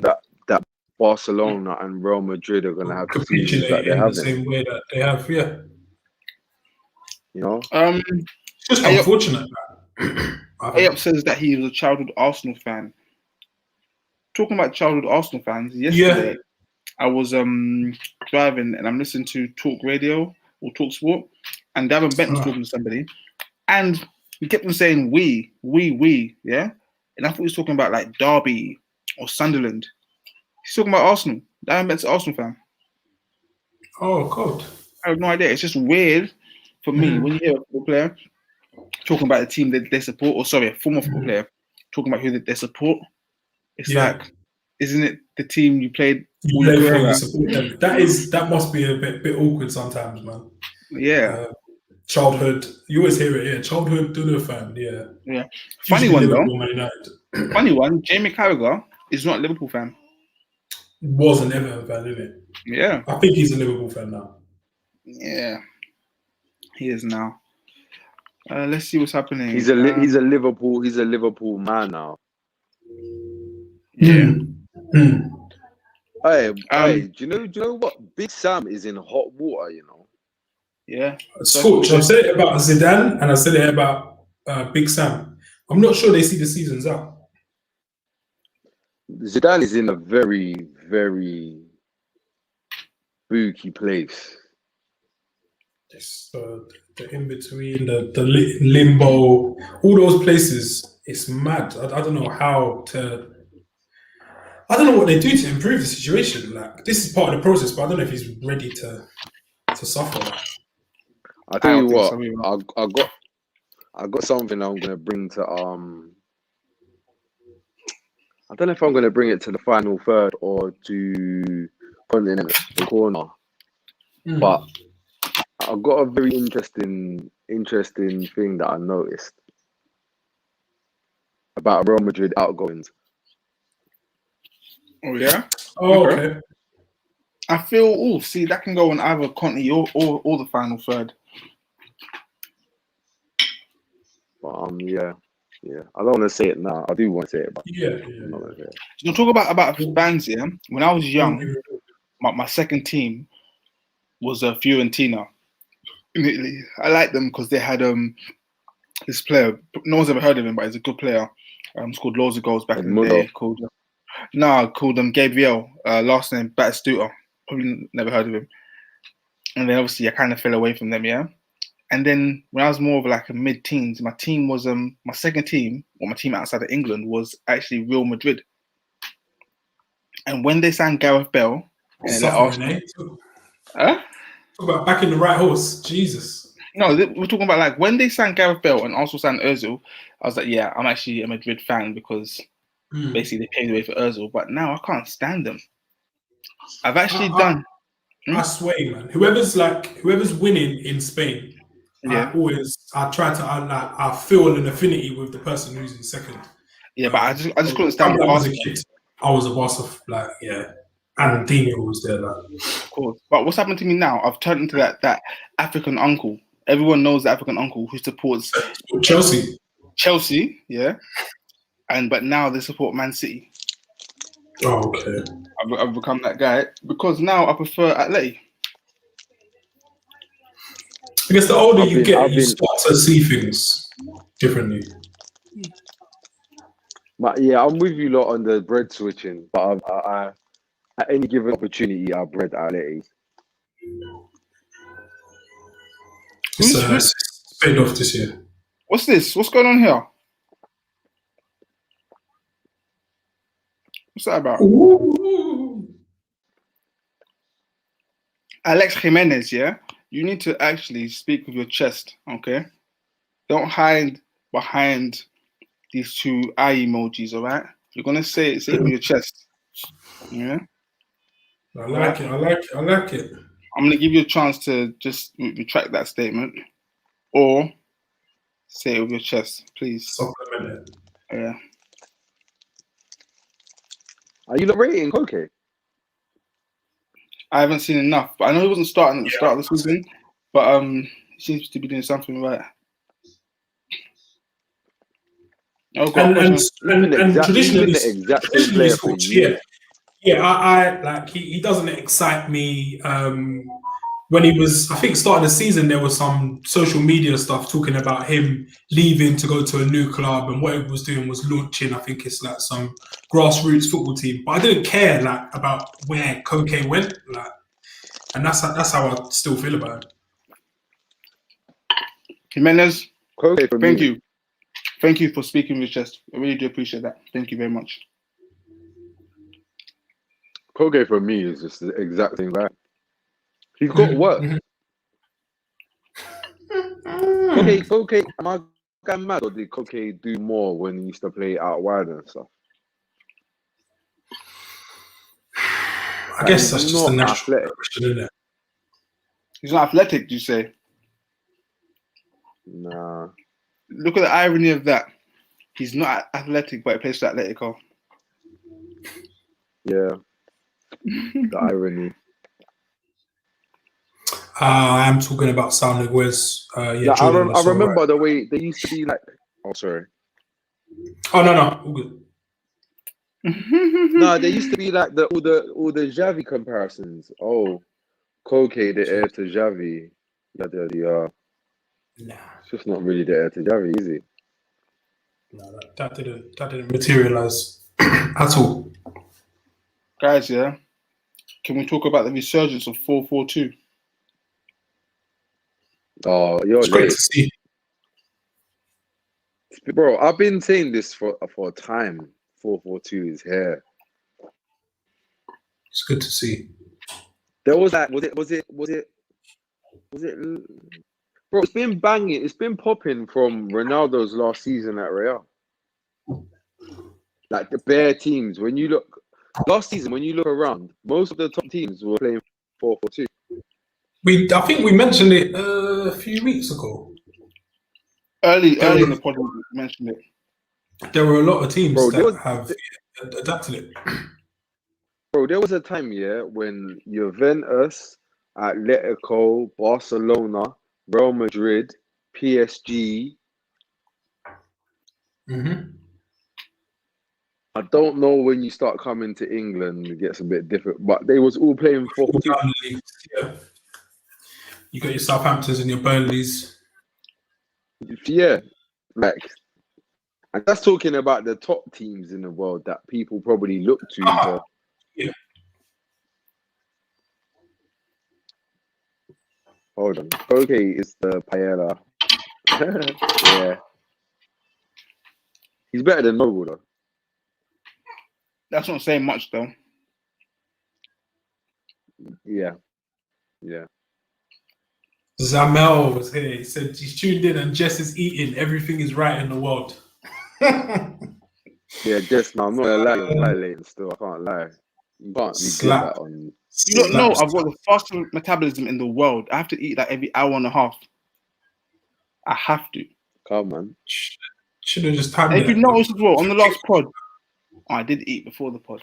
that Barcelona and Real Madrid are going to have the seasons that they're having. The same way that they have, You know? It's just unfortunate. Ayop says that he was a childhood Arsenal fan. Talking about childhood Arsenal fans, yesterday I was driving and I'm listening to Talk Radio or Talk Sport, and Davin Benton was talking to somebody, and he kept on saying we, yeah? And I thought he was talking about like Derby or Sunderland. He's talking about Arsenal. Davin Benton's an Arsenal fan. Oh, God. I have no idea. It's just weird for me when you hear a football player talking about the team that they support, or sorry, a former football player talking about who they support. It's like, isn't it the team you played? You support them. That must be a bit awkward sometimes, man. Yeah. Childhood, you always hear it. Yeah, childhood Dunno fan. Yeah. Funny one though. Funny one. Jamie Carragher is not a Liverpool fan. was an Everton fan, isn't it? Yeah. I think he's a Liverpool fan now. Yeah. He is now. Let's see what's happening. He's a Liverpool man now. Yeah. Hey, do you know what? Big Sam is in hot water, you know. Yeah. Scorch. I've said it about Zidane and I said it about Big Sam. I'm not sure they see the seasons out. Zidane is in a very, very spooky place. It's the in between, the limbo, all those places. It's mad. I don't know how to. I don't know what they do to improve the situation. Like, this is part of the process, but I don't know if he's ready to suffer. I tell you what, I got something I'm gonna bring to I don't know if I'm gonna bring it to the final third or to continent the corner, but I've got a very interesting thing that I noticed about Real Madrid outgoings. Oh yeah. Oh, okay. I feel. See, that can go on either Conti or the final third. But yeah. I don't want to say it now. I do want to say it, but I'm not gonna say it. You talk about fans. Yeah. When I was young, my second team was Fiorentina in Italy. I liked them because they had this player. No one's ever heard of him, but he's a good player. Scored loads of goals back in the day. Called Gabriel. Last name Batistuta. Probably never heard of him. And then obviously I kind of fell away from them. Yeah. And then when I was more of like a mid-teens, my team was my second team, or my team outside of England, was actually Real Madrid. And when they signed Gareth Bale, Talk about backing the right horse, Jesus. No, we're talking about like when they signed Gareth Bale and also signed Özil. I was like, yeah, I'm actually a Madrid fan because basically they paved the way for Özil. But now I can't stand them. I've actually done. I swear, man. Whoever's winning in Spain. Yeah. I feel an affinity with the person who's in second. Yeah, but I just couldn't stand when I was a kid. I was a boss of and Dino was there. Of course. But what's happened to me now? I've turned into that African uncle. Everyone knows the African uncle who supports Chelsea. Chelsea, yeah. But now they support Man City. Oh, okay. I've become that guy because now I prefer Atleti. I guess the older you get, you start to see things differently. But yeah, I'm with you lot on the bread switching. But I at any given opportunity, I'll bread Atleti. It's paid off this year. What's this? What's going on here? What's that about? Ooh. Alex Jimenez, yeah? You need to actually speak with your chest, okay? Don't hide behind these two eye emojis, all right? You're going to say it with your chest. Yeah? I like it. I'm going to give you a chance to just retract that statement or say it with your chest, please. Supplement it. Yeah. Are you not rating Koke? I haven't seen enough, but I know he wasn't starting at the start of the season, but he seems to be doing something right. And traditionally, I like he doesn't excite me. When he was, I think, starting the season, there was some social media stuff talking about him leaving to go to a new club, and what he was doing was launching, I think it's like some grassroots football team. But I didn't care about where Koke went, and that's how I still feel about it. Jimenez, thank you. Thank you for speaking with your chest. I really do appreciate that. Thank you very much. Koke for me is just the exact same guy. He's got work. Koke, am I going mad, or did Koke do more when he used to play out wide and stuff? I guess that's just a natural question, isn't it? He's not athletic, do you say? Nah. Look at the irony of that. He's not athletic, but he plays for Atletico. Yeah. The irony. I'm talking about Sal Niguez. I remember the way they used to be like. Oh, sorry. Oh no, all good. No, they used to be like all the Xavi comparisons. Oh, Koke, the heir to Xavi. Yeah. Nah, it's just not really the heir to Xavi, is he? No, that didn't materialize at all. Guys, yeah. Can we talk about the resurgence of 4-4-2? Oh, you're It's great late. to see. Bro, I've been saying this for a time. 4-4-2 is here. It's good to see. There was that. Was it? Bro, it's been banging. It's been popping from Ronaldo's last season at Real. Like the bare teams. When you look last season, when you look around, most of the top teams were playing 4-4-2. I think we mentioned it a few weeks ago. Early in the pod, we mentioned it. There were a lot of teams Bro, that have adapted it. Bro, there was a time, when Juventus, Atletico, Barcelona, Real Madrid, PSG. Mm-hmm. I don't know when you start coming to England, it gets a bit different, but they was all playing 4-4-2. Yeah. You got your Southamptons and your Burnleys. Yeah, like, and that's talking about the top teams in the world that people probably look to. Yeah. Hold on. Okay, is the paella. Yeah. He's better than Noble, though. That's not saying much, though. Yeah. Zamel was here. He said he's tuned in and Jess is eating. Everything is right in the world. Yeah, Jess, no, I'm not gonna lie, you're violating still. I can't lie. You can't do that on. You don't know I've got the fastest metabolism in the world. I have to eat like every hour and a half. I have to. Come on. Should have just timed And it. if you notice as well, on the last pod, I did eat before the pod.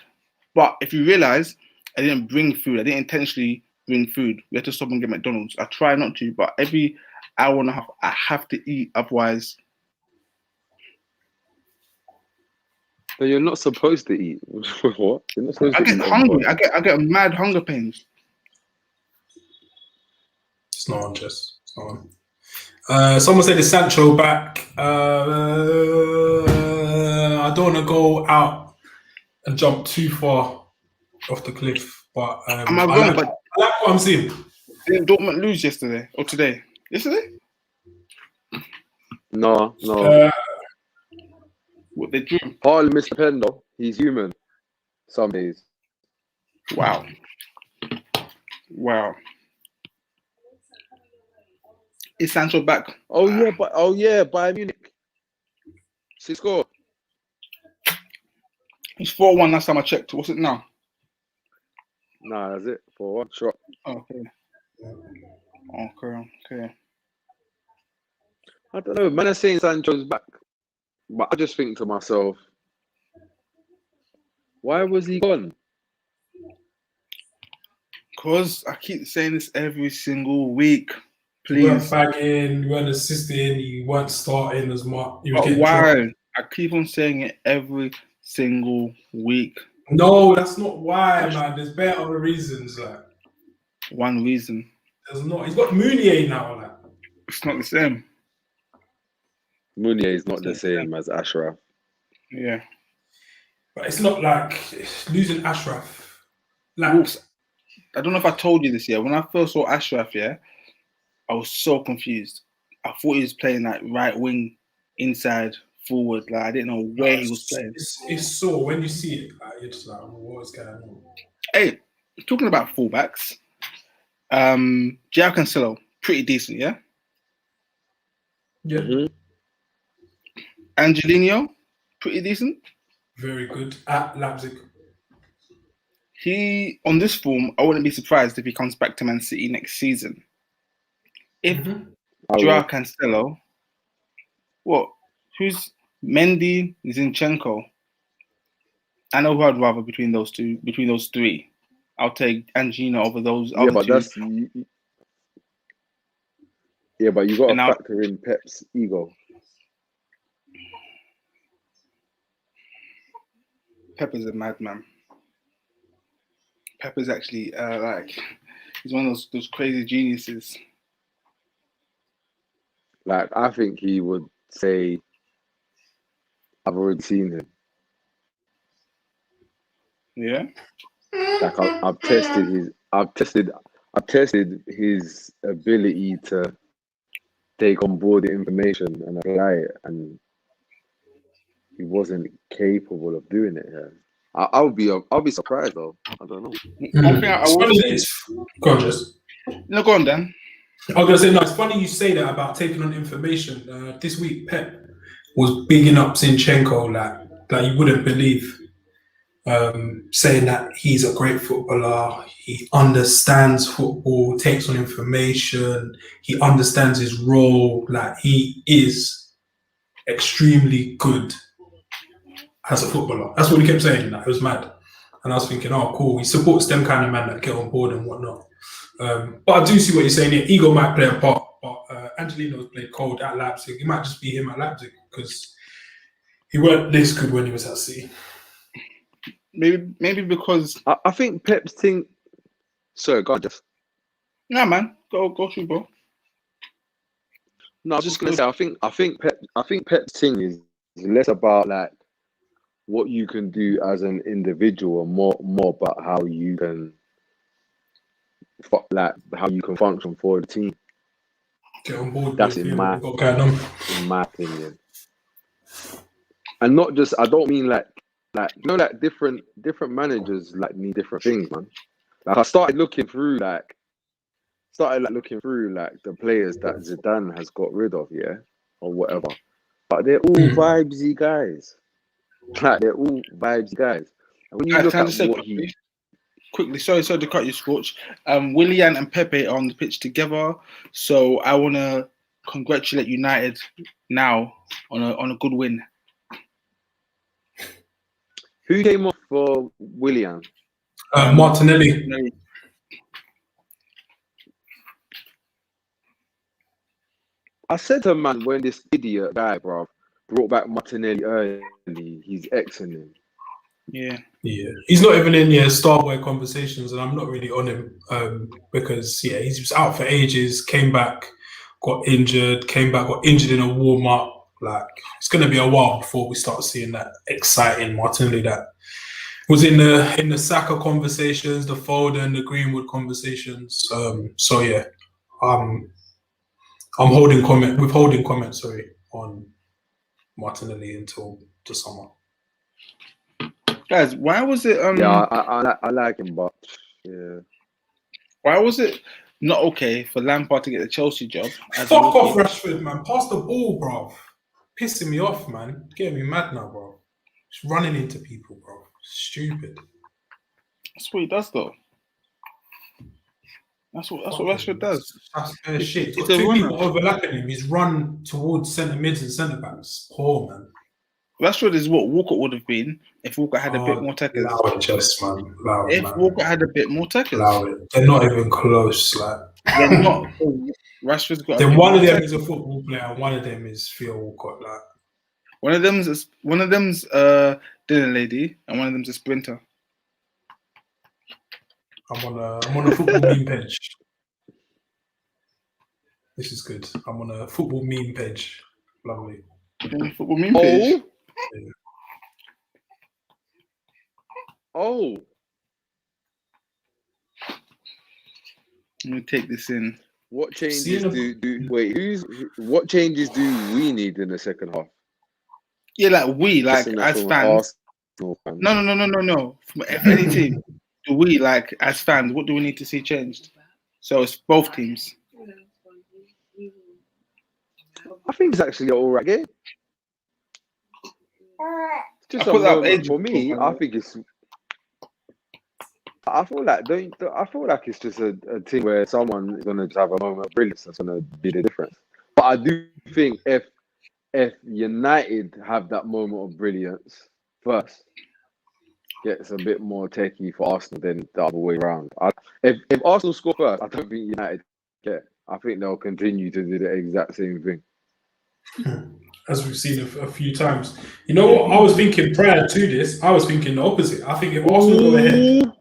But if you realize, I didn't bring food. I didn't intentionally bring food. We had to stop and get McDonald's. I try not to, but every hour and a half, I have to eat. Otherwise, But you're not supposed to eat. What? You're not supposed I to get eat hungry. I get mad hunger pains. It's not on, Jess. It's not on. Someone said it's Sancho back. I don't want to go out and jump too far off the cliff, but Am I wrong? I like what I'm seeing. Didn't Dortmund lose yesterday or today? Yesterday? No. What they drew? Hardly Mr. Pendo. He's human. Some days. Wow. Is Sancho back? Oh yeah, Bayern Munich. 6 score. It's 4-1 last time I checked. What's it now? Nah, that's it. 4-1 shot. Okay. I don't know. Man, I'm saying Sancho's back, but I just think to myself, why was he gone? Because I keep saying this every single week. You weren't Please. bagging, you weren't assisting, you weren't starting as much. But why? I keep on saying it every single week. No, that's not why, man. There's better other reasons. Like, one reason. There's not. He's got Meunier now. Like. It's not the same. Meunier is not the same as Ashraf. Yeah. But it's not like losing Ashraf. Like, Wolves, I don't know if I told you this yet. When I first saw Ashraf, I was so confused. I thought he was playing like right wing, inside, forward. Like I didn't know where he was playing. It's so when you see it, like, you're just like, what is going on? Hey, talking about fullbacks, João Cancelo, pretty decent, yeah? Yeah. Mm-hmm. Angelino, pretty decent. Very good at Leipzig. He, on this form, I wouldn't be surprised if he comes back to Man City next season. If João Cancelo, who's Mendy, Zinchenko? I know who I'd rather between those three. I'll take Angelino over those Yeah, other but two. that's yeah, but you got to And now- factor in Pep's ego. Pepe's a madman. Pepe's actually like he's one of those crazy geniuses. Like, I think he would say, "I've already seen him." Yeah. Like, I've tested his ability to take on board the information and apply it, and he wasn't capable of doing it. Yeah, I'll be surprised though. I don't know. One thing I will say. Go on, just. No, go on, Dan. I was gonna say, no, it's funny you say that about taking on information. This week, Pep was bigging up Zinchenko like you wouldn't believe. Saying that he's a great footballer, he understands football, takes on information, he understands his role. Like, he is extremely good as a footballer. That's what he kept saying. Like, it was mad. And I was thinking, oh, cool. He supports them kind of men that get on board and whatnot. But I do see what you're saying here. Ego might play a part, but Angelino's played cold at Leipzig. It might just be him at Leipzig because he weren't this good when he was at City. Maybe because I think Pep's thing. Sorry, God, just. Nah, man, go through, bro. No, I was just gonna say. I think Pep's thing is less about like what you can do as an individual, and more about how you can, how you can function for the team. Get on board. That's in my opinion. And not just. I don't mean like different managers like need different things, man. Like, I started looking through the players that Zidane has got rid of, yeah, or whatever. But they're all vibesy guys. Like, they're all vibesy guys. And when you look at what quickly, sorry to cut you, Scorch. Willian and Pepe are on the pitch together, so I want to congratulate United now on a good win. Who came off for Willian? Martinelli. I said to him, man, when this idiot guy, bro, brought back Martinelli early, he's Xing him. Yeah. He's not even in Starboy conversations, and I'm not really on him because he was out for ages, came back, got injured, got injured in a warm up. Like, it's going to be a while before we start seeing that exciting Martinelli that was in the Saka conversations, the Foden, the Greenwood conversations. So yeah, I'm withholding comment. Sorry, on Martinelli until the summer. Guys, why was it? Yeah, I like him, but yeah. Why was it not okay for Lampard to get the Chelsea job? Fuck off, Rashford, man. Pass the ball, bro. Pissing me off, man. Getting me mad now, bro. Just running into people, bro. Stupid. That's what he does, though. That's what Rashford does. That's shit. He's got two people overlapping him. He's run towards centre mids and centre backs. Poor, man. Rashford is what Walker would have been if Walker had a bit more tackles. Allow it, just, man. Walker had a bit more tackles. Allow it. They're not even close. Like, they're not. Rashford's got. Then one of them is a football player, and one of them is Theo Walcott. Like, one of them's dinner lady, and one of them's a sprinter. I'm on a football meme page. This is good. I'm on a football meme page. Lovely. Football meme page. Yeah. Oh. Let me take this in. What changes what changes do we need in the second half? Yeah, as fans. No. From any team, do we as fans? What do we need to see changed? So it's both teams. I think it's actually an alright game. It's just a moment for me. I think it's. I feel like it's just a thing where someone is gonna just have a moment of brilliance that's gonna be the difference. But I do think if United have that moment of brilliance first, gets a bit more techie for Arsenal than the other way around. If Arsenal score first, I don't think United care. I think they'll continue to do the exact same thing. As we've seen a few times. You know what? I was thinking prior to this, I was thinking the opposite. I think if Arsenal go ahead.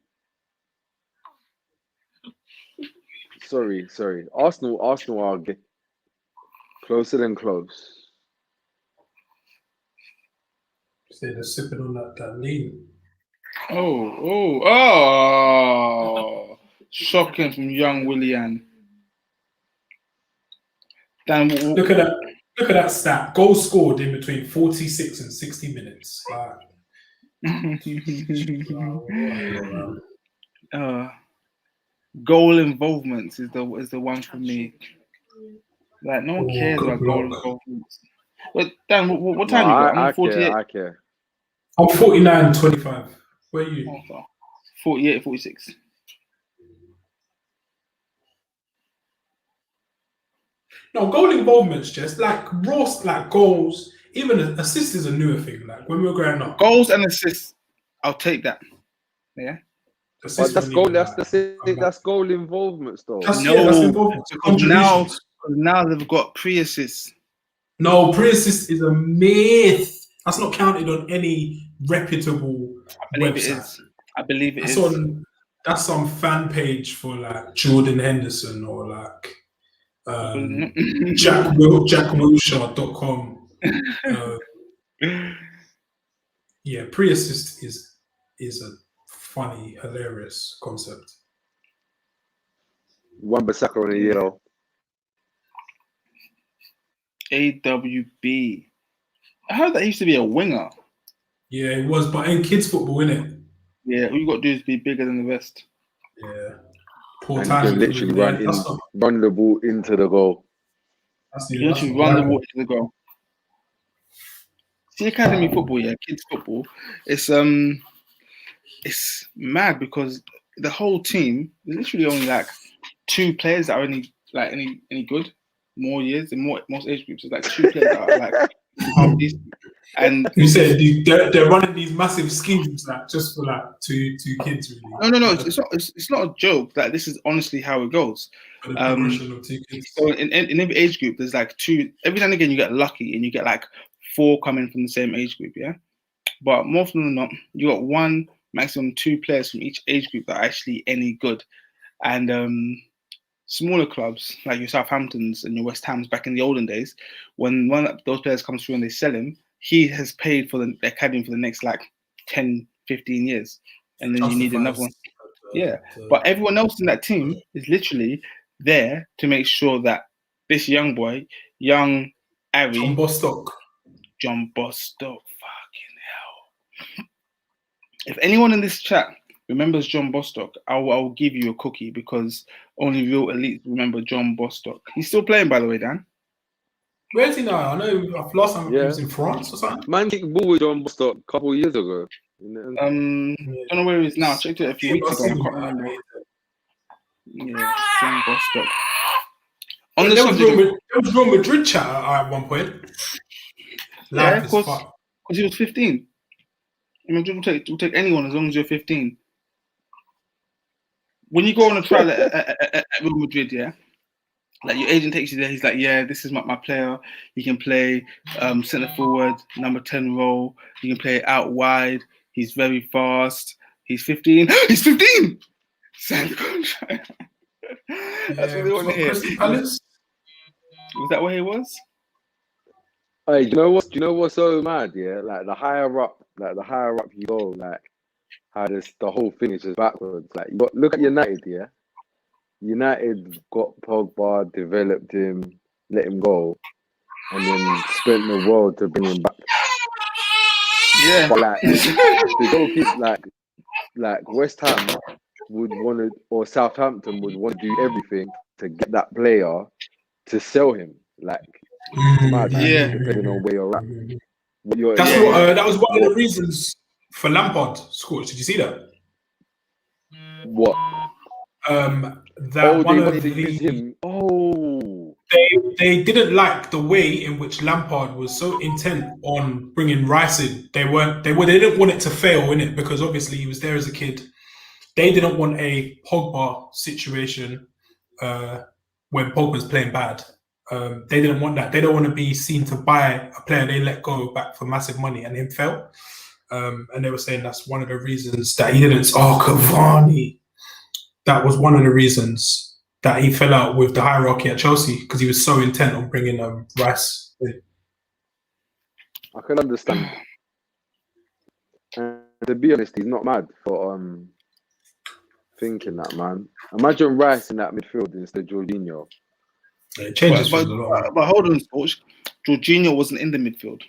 Sorry. Arsenal are closer than close. They're sipping on that lean. Oh! Shocking from young Willian. Dan, Look at that stat. Goals scored in between 46 and 60 minutes. Goal involvements is the one for me. Like no one cares about goal involvements. But Dan, what time you got? I'm 48. I care. I'm 49-25. Where are you? 48, 46. No, goal involvements, just like Ross, like goals, even assists is a newer thing. Like when we were growing up, goals and assists, I'll take that. Yeah, but that's goal. That's goal involvements, though. That's involvement. Now they've got pre-assists. No, pre-assist is a myth. That's not counted on any reputable website. I believe it is. That's some fan page for like Jordan Henderson or like. JackWilshaw.com. Yeah, pre-assist is a funny, hilarious concept. Wan-Bissaka on a yellow. AWB. I heard that he used to be a winger. Yeah, it was, but in kids football, innit? Yeah, all you got to do is be bigger than the rest. Yeah. And you can literally run the ball into the goal. Literally run the ball into the goal. See, academy football, kids football. It's mad because the whole team is literally only like 2 players that are any good. More years in most age groups, it's like 2 players that are like half decent. And you said they're running these massive schemes like just for like two kids really. No, it's not a joke. Like this is honestly how it goes. For the progression of 2 kids. So in every age group, there's like 2. Every now and again, you get lucky and you get like 4 coming from the same age group, yeah. But more often than not, you got 1 maximum 2 players from each age group that are actually any good. And smaller clubs like your Southamptons and your West Hams back in the olden days, when one of those players comes through and they sell him, he has paid for the academy for the next like 10, 15 years. And then you need another one. Yeah. But everyone else in that team is literally there to make sure that this young boy, young Ari, John Bostock, fucking hell. If anyone in this chat remembers John Bostock, I will give you a cookie because only real elites remember John Bostock. He's still playing, by the way, Dan. Where is he now? I know last time he was in France or something. Man kicked ball with John Bostock a couple of years ago. Don't know where he is now. I checked it a few weeks ago. I can't remember. Yeah, John Bostock. There was Real Madrid chat at one point. Yeah, of course, because he was 15. Madrid will take anyone as long as you're 15. When you go on a trial at Real Madrid, yeah, like your agent takes you there, he's like, yeah, this is my player. He can play centre forward, number 10 role. He can play out wide. He's very fast. He's 15. He's 15! Sign the contract. That's what they want to hear. Was that where he was? Hey, do you know what's so mad? Yeah, like the higher up you go, like how the whole thing is just backwards. Like look at United, yeah. United got Pogba, developed him, let him go, and then spent the world to bring him back. Yeah, but like the goalkeeper, like West Ham would want to, or Southampton would want to do everything to get that player to sell him. Like, depending on where you're at. That was one of the reasons for Lampard scored. Did you see that? What? That one of the they didn't like the way in which Lampard was so intent on bringing Rice in. They didn't want it to fail in it because obviously he was there as a kid. They didn't want a Pogba situation when Pogba's playing bad. They didn't want that. They don't want to be seen to buy a player they let go back for massive money and him fail. And they were saying that's one of the reasons that he didn't. Oh, Cavani. That was one of the reasons that he fell out with the hierarchy at Chelsea because he was so intent on bringing Rice in. I can understand. And to be honest, he's not mad for thinking that, man. Imagine Rice in that midfield instead of Jorginho. It changes but hold on, Sports. Jorginho wasn't in the midfield.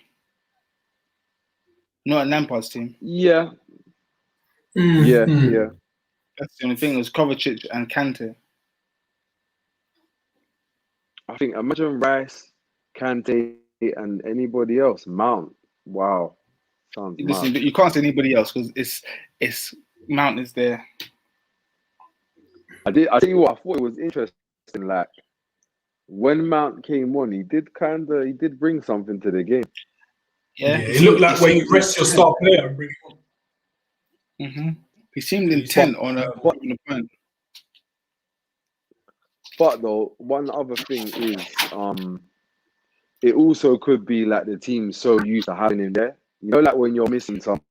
Not at Lampard's team. Yeah. Yeah. That's the only thing. It was Kovacic and Kante. I think imagine Rice, Kante, and anybody else. Mount. Wow. Sounds Listen, mad. you can't say anybody else because it's Mount is there. I tell you what, I thought it was interesting. Like when Mount came on, he did bring something to the game. Yeah, it looked like when you press your star player and bring it on. Mm-hmm. He seemed intent on a point. But though, one other thing is, it also could be like the team's so used to having him there. You know, like when you're missing something,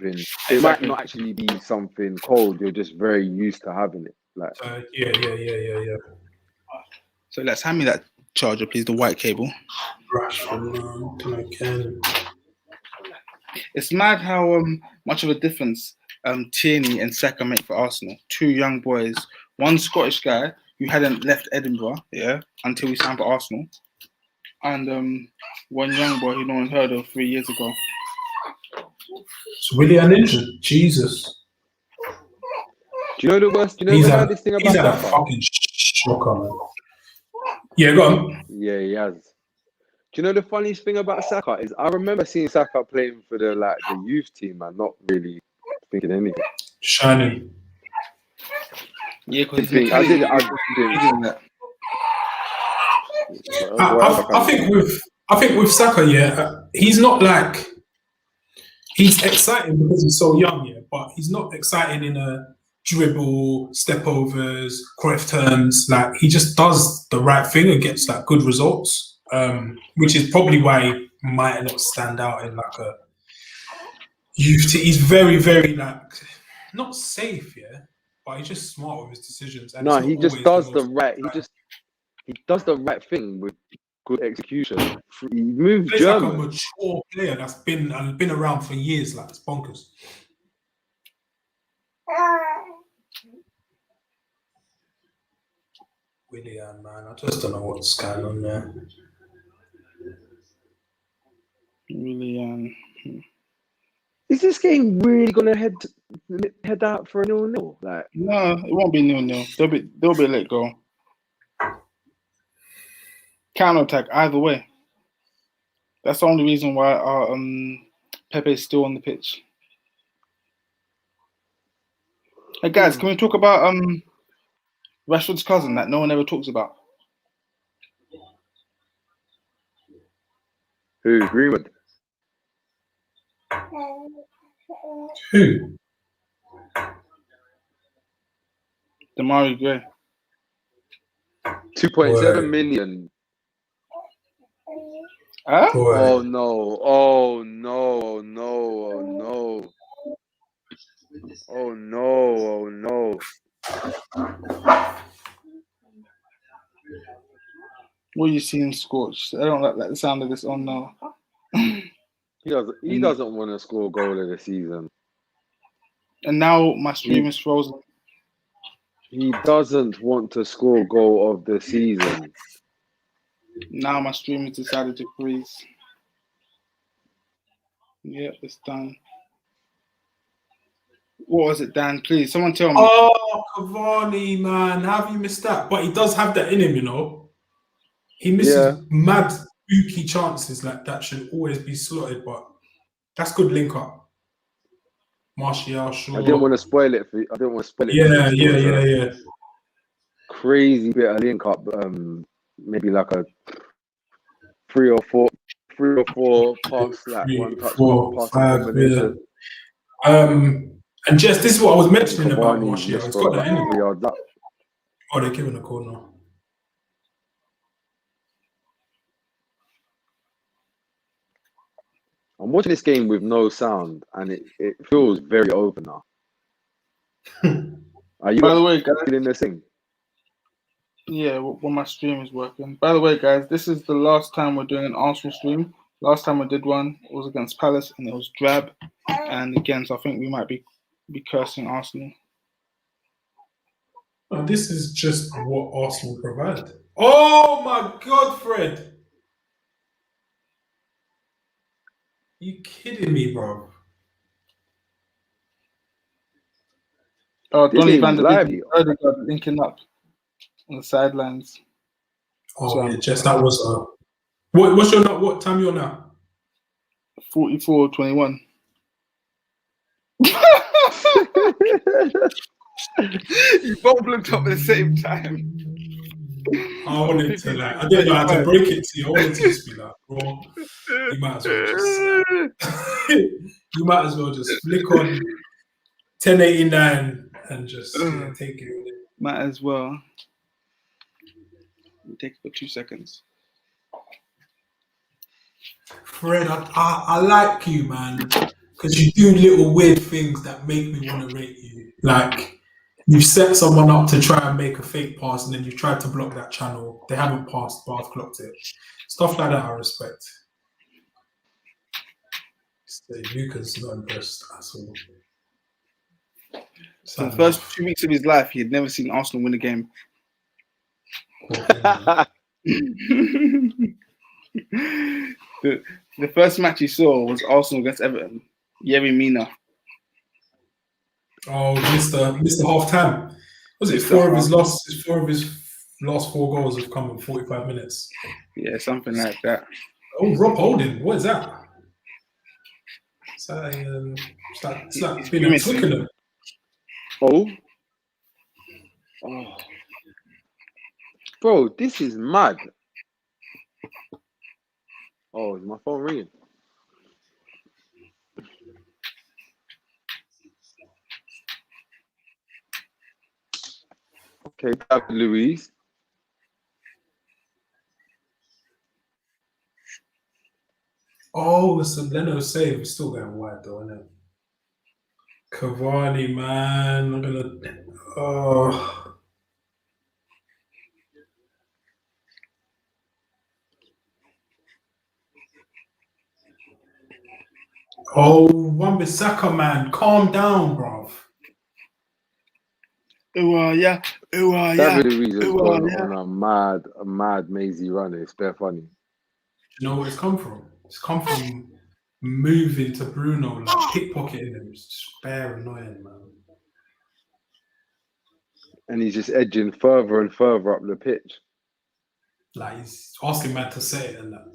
it might not actually be something cold. You're just very used to having it. Like, yeah. So let's hand me that charger, please. The white cable. It's mad how much of a difference Tierney and Saka make for Arsenal. Two young boys, one Scottish guy who hadn't left Edinburgh, until he signed for Arsenal, and one young boy who no one heard of 3 years ago. It's really an injured. Jesus. Do you know the worst? Do you know the hardest thing about Saka? He's Saka? had a fucking shocker, man. Yeah, go on. Yeah, he has. Do you know the funniest thing about Saka is I remember seeing Saka playing for the youth team and not really thinking anything. Shining. Yeah, because I did. I think with Saka, he's not like he's exciting because he's so young, but he's not exciting in a dribble, step overs, Cruyff terms. Like he just does the right thing and gets like good results, which is probably why he might not stand out in like a youth. He's very, very like not safe, but he's just smart with his decisions. And no, he just does the right. He does the right thing with good execution. He moves German. Like a mature player that's been around for years. Like it's bonkers. Willian, man, I just don't know what's going on there. Willian. Is this game really gonna head out for a 0-0? Like, no, it won't be 0-0. They'll be let go. Counter attack either way. That's the only reason why our Pepe is still on the pitch. Hey guys, can we talk about Rashford's cousin that no one ever talks about? who? Greenwood. Who? Damari Gray. 2.7 million. Huh? Oh no! Oh no! Oh no! Oh no! Oh no! Oh no! What are you seeing, Scorch? I don't like the sound of this on now. He doesn't want to score a goal of the season. And now my stream is frozen. He doesn't want to score a goal of the season. Now my stream has decided to freeze. Yep, it's done. What was it, Dan? Please, someone tell me. Oh, Cavani, man. How have you missed that? But he does have that in him, you know. He misses mad, spooky chances like that should always be slotted, but that's good link up. Martial, sure. I didn't want to spoil it for you. Yeah. Crazy bit of link up. Maybe like a three or four pass, like 3, one touch 4, pass 5, combination. And just this is what I was mentioning about Cavani's Martial. just It's from got that about in it. 3 yards up. Oh, they're giving a corner. I'm watching this game with no sound, and it feels very open now. Are you By the way, guys, feeling the same? yeah, when my stream is working. By the way, guys, this is the last time we're doing an Arsenal stream. Last time I did one was against Palace, and it was drab. And again, so I think we might be cursing Arsenal. Oh, this is just what Arsenal provide. Oh my God, Fred! You kidding me, bro? Oh, This Donny game's van der lively. Beek linking up on the sidelines. Oh, So yeah, just that was what's your what time you're now? 44-21. You both looked up at the same time. I wanted to I didn't know how to break it to you. I wanted to just be like, bro, you might as well just flick on 1089 and just take it. Might as well. Take it for 2 seconds. Fred, I like you, man, because you do little weird things that make me want to rate you. Like, you set someone up to try and make a fake pass, and then you tried to block that channel. They haven't passed, but I've clocked it. Stuff like that I respect. Luca's not impressed at all. So the first 2 weeks of his life, he had never seen Arsenal win a game. The first match he saw was Arsenal against Everton. Yerry Mina. Oh, Mr. Half Time. Was it four of his last 4 goals have come in 45 minutes? Yeah, something like that. Oh, Rob Holding, what is that? It's like being a Twickenham. Oh, bro, this is mad. Oh, is my phone ringing? Okay, David Luiz. Oh, it's a Leno save. It's still going wide though, isn't it? Cavani, man. I'm gonna. Oh, Wan-Bissaka, man. Calm down, bruv. Yeah. David Luiz has gone on a mad mazy run. It's bare funny. You know where it's come from? It's come from moving to Bruno, like pickpocketing him. It's just bare annoying, man. And he's just edging further and further up the pitch. Like, he's asking man to say it and that.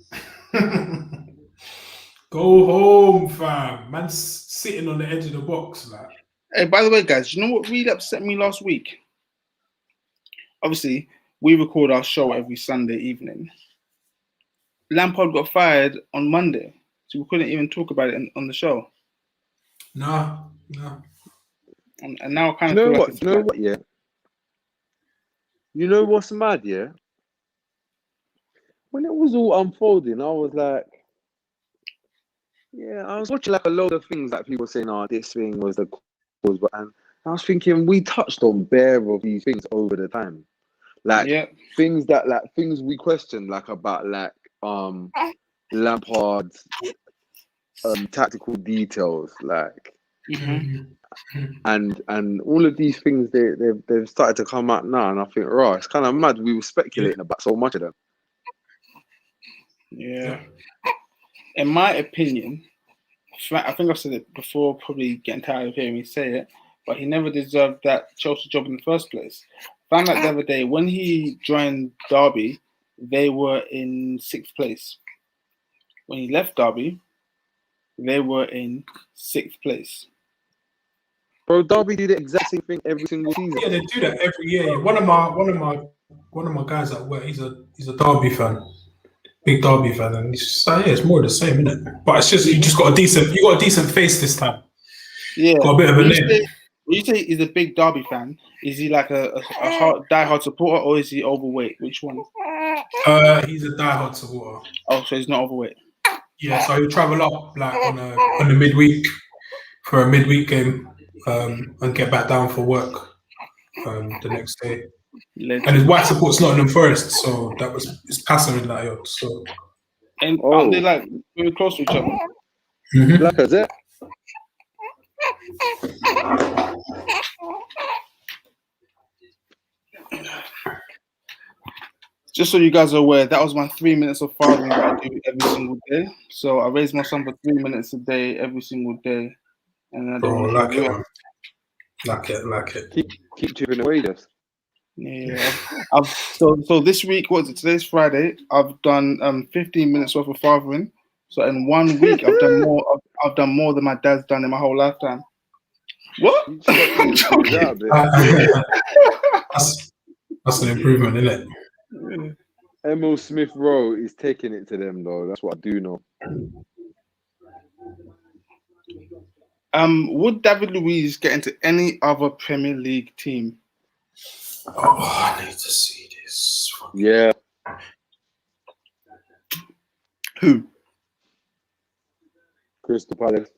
Go home, fam. Man's sitting on the edge of the box, like. Hey, by the way, guys, you know what really upset me last week? Obviously, we record our show every Sunday evening. Lampard got fired on Monday, so we couldn't even talk about it on the show. No. And now I kind of feel like you know what? Yeah. You know what's mad? Yeah. When it was all unfolding, I was like, yeah, I was watching like a load of things like people saying, "Oh, this thing was the cause," and I was thinking we touched on bare of these things over the time, like things we questioned, like about like Lampard's tactical details, like, and all of these things they've started to come out now, and I think, right, it's kind of mad. We were speculating about so much of them. Yeah. In my opinion, I think I've said it before, probably getting tired of hearing me say it, but he never deserved that Chelsea job in the first place. Found out the other day, when he joined Derby, they were in 6th place. When he left Derby, they were in 6th place. Bro, Derby do the exact same thing every single season. Yeah, they do that every year. One of my guys at work, he's a Derby fan. big Derby fan, and it's just like, yeah, it's more of the same, isn't it? But it's just you got a decent face this time. Yeah, got a bit of a name. When you say he's a big Derby fan, is he like a die-hard supporter, or is he overweight? Which one? He's a die-hard supporter. Oh, so he's not overweight. Yeah, so he'll travel up like on the midweek for a midweek game, and get back down for work the next day. And his wife supports Nottingham Forest, so it's passive in that yard. So, and aren't they like very close to each other? Mm-hmm. Like is it? Just so you guys are aware, that was my 3 minutes of fathering that I do every single day. So I raise my son for 3 minutes a day, every single day. And I don't like it. Keep chipping away, just. Yeah. So this week, what is it? Today's Friday. I've done 15 minutes worth of fathering. So in 1 week, I've done more than my dad's done in my whole lifetime. What? I'm joking. That's an improvement, isn't it? Emil Smith Rowe is taking it to them, though. That's what I do know. Would David Luiz get into any other Premier League team? Oh, I need to see this. Yeah. Who? Crystal Palace.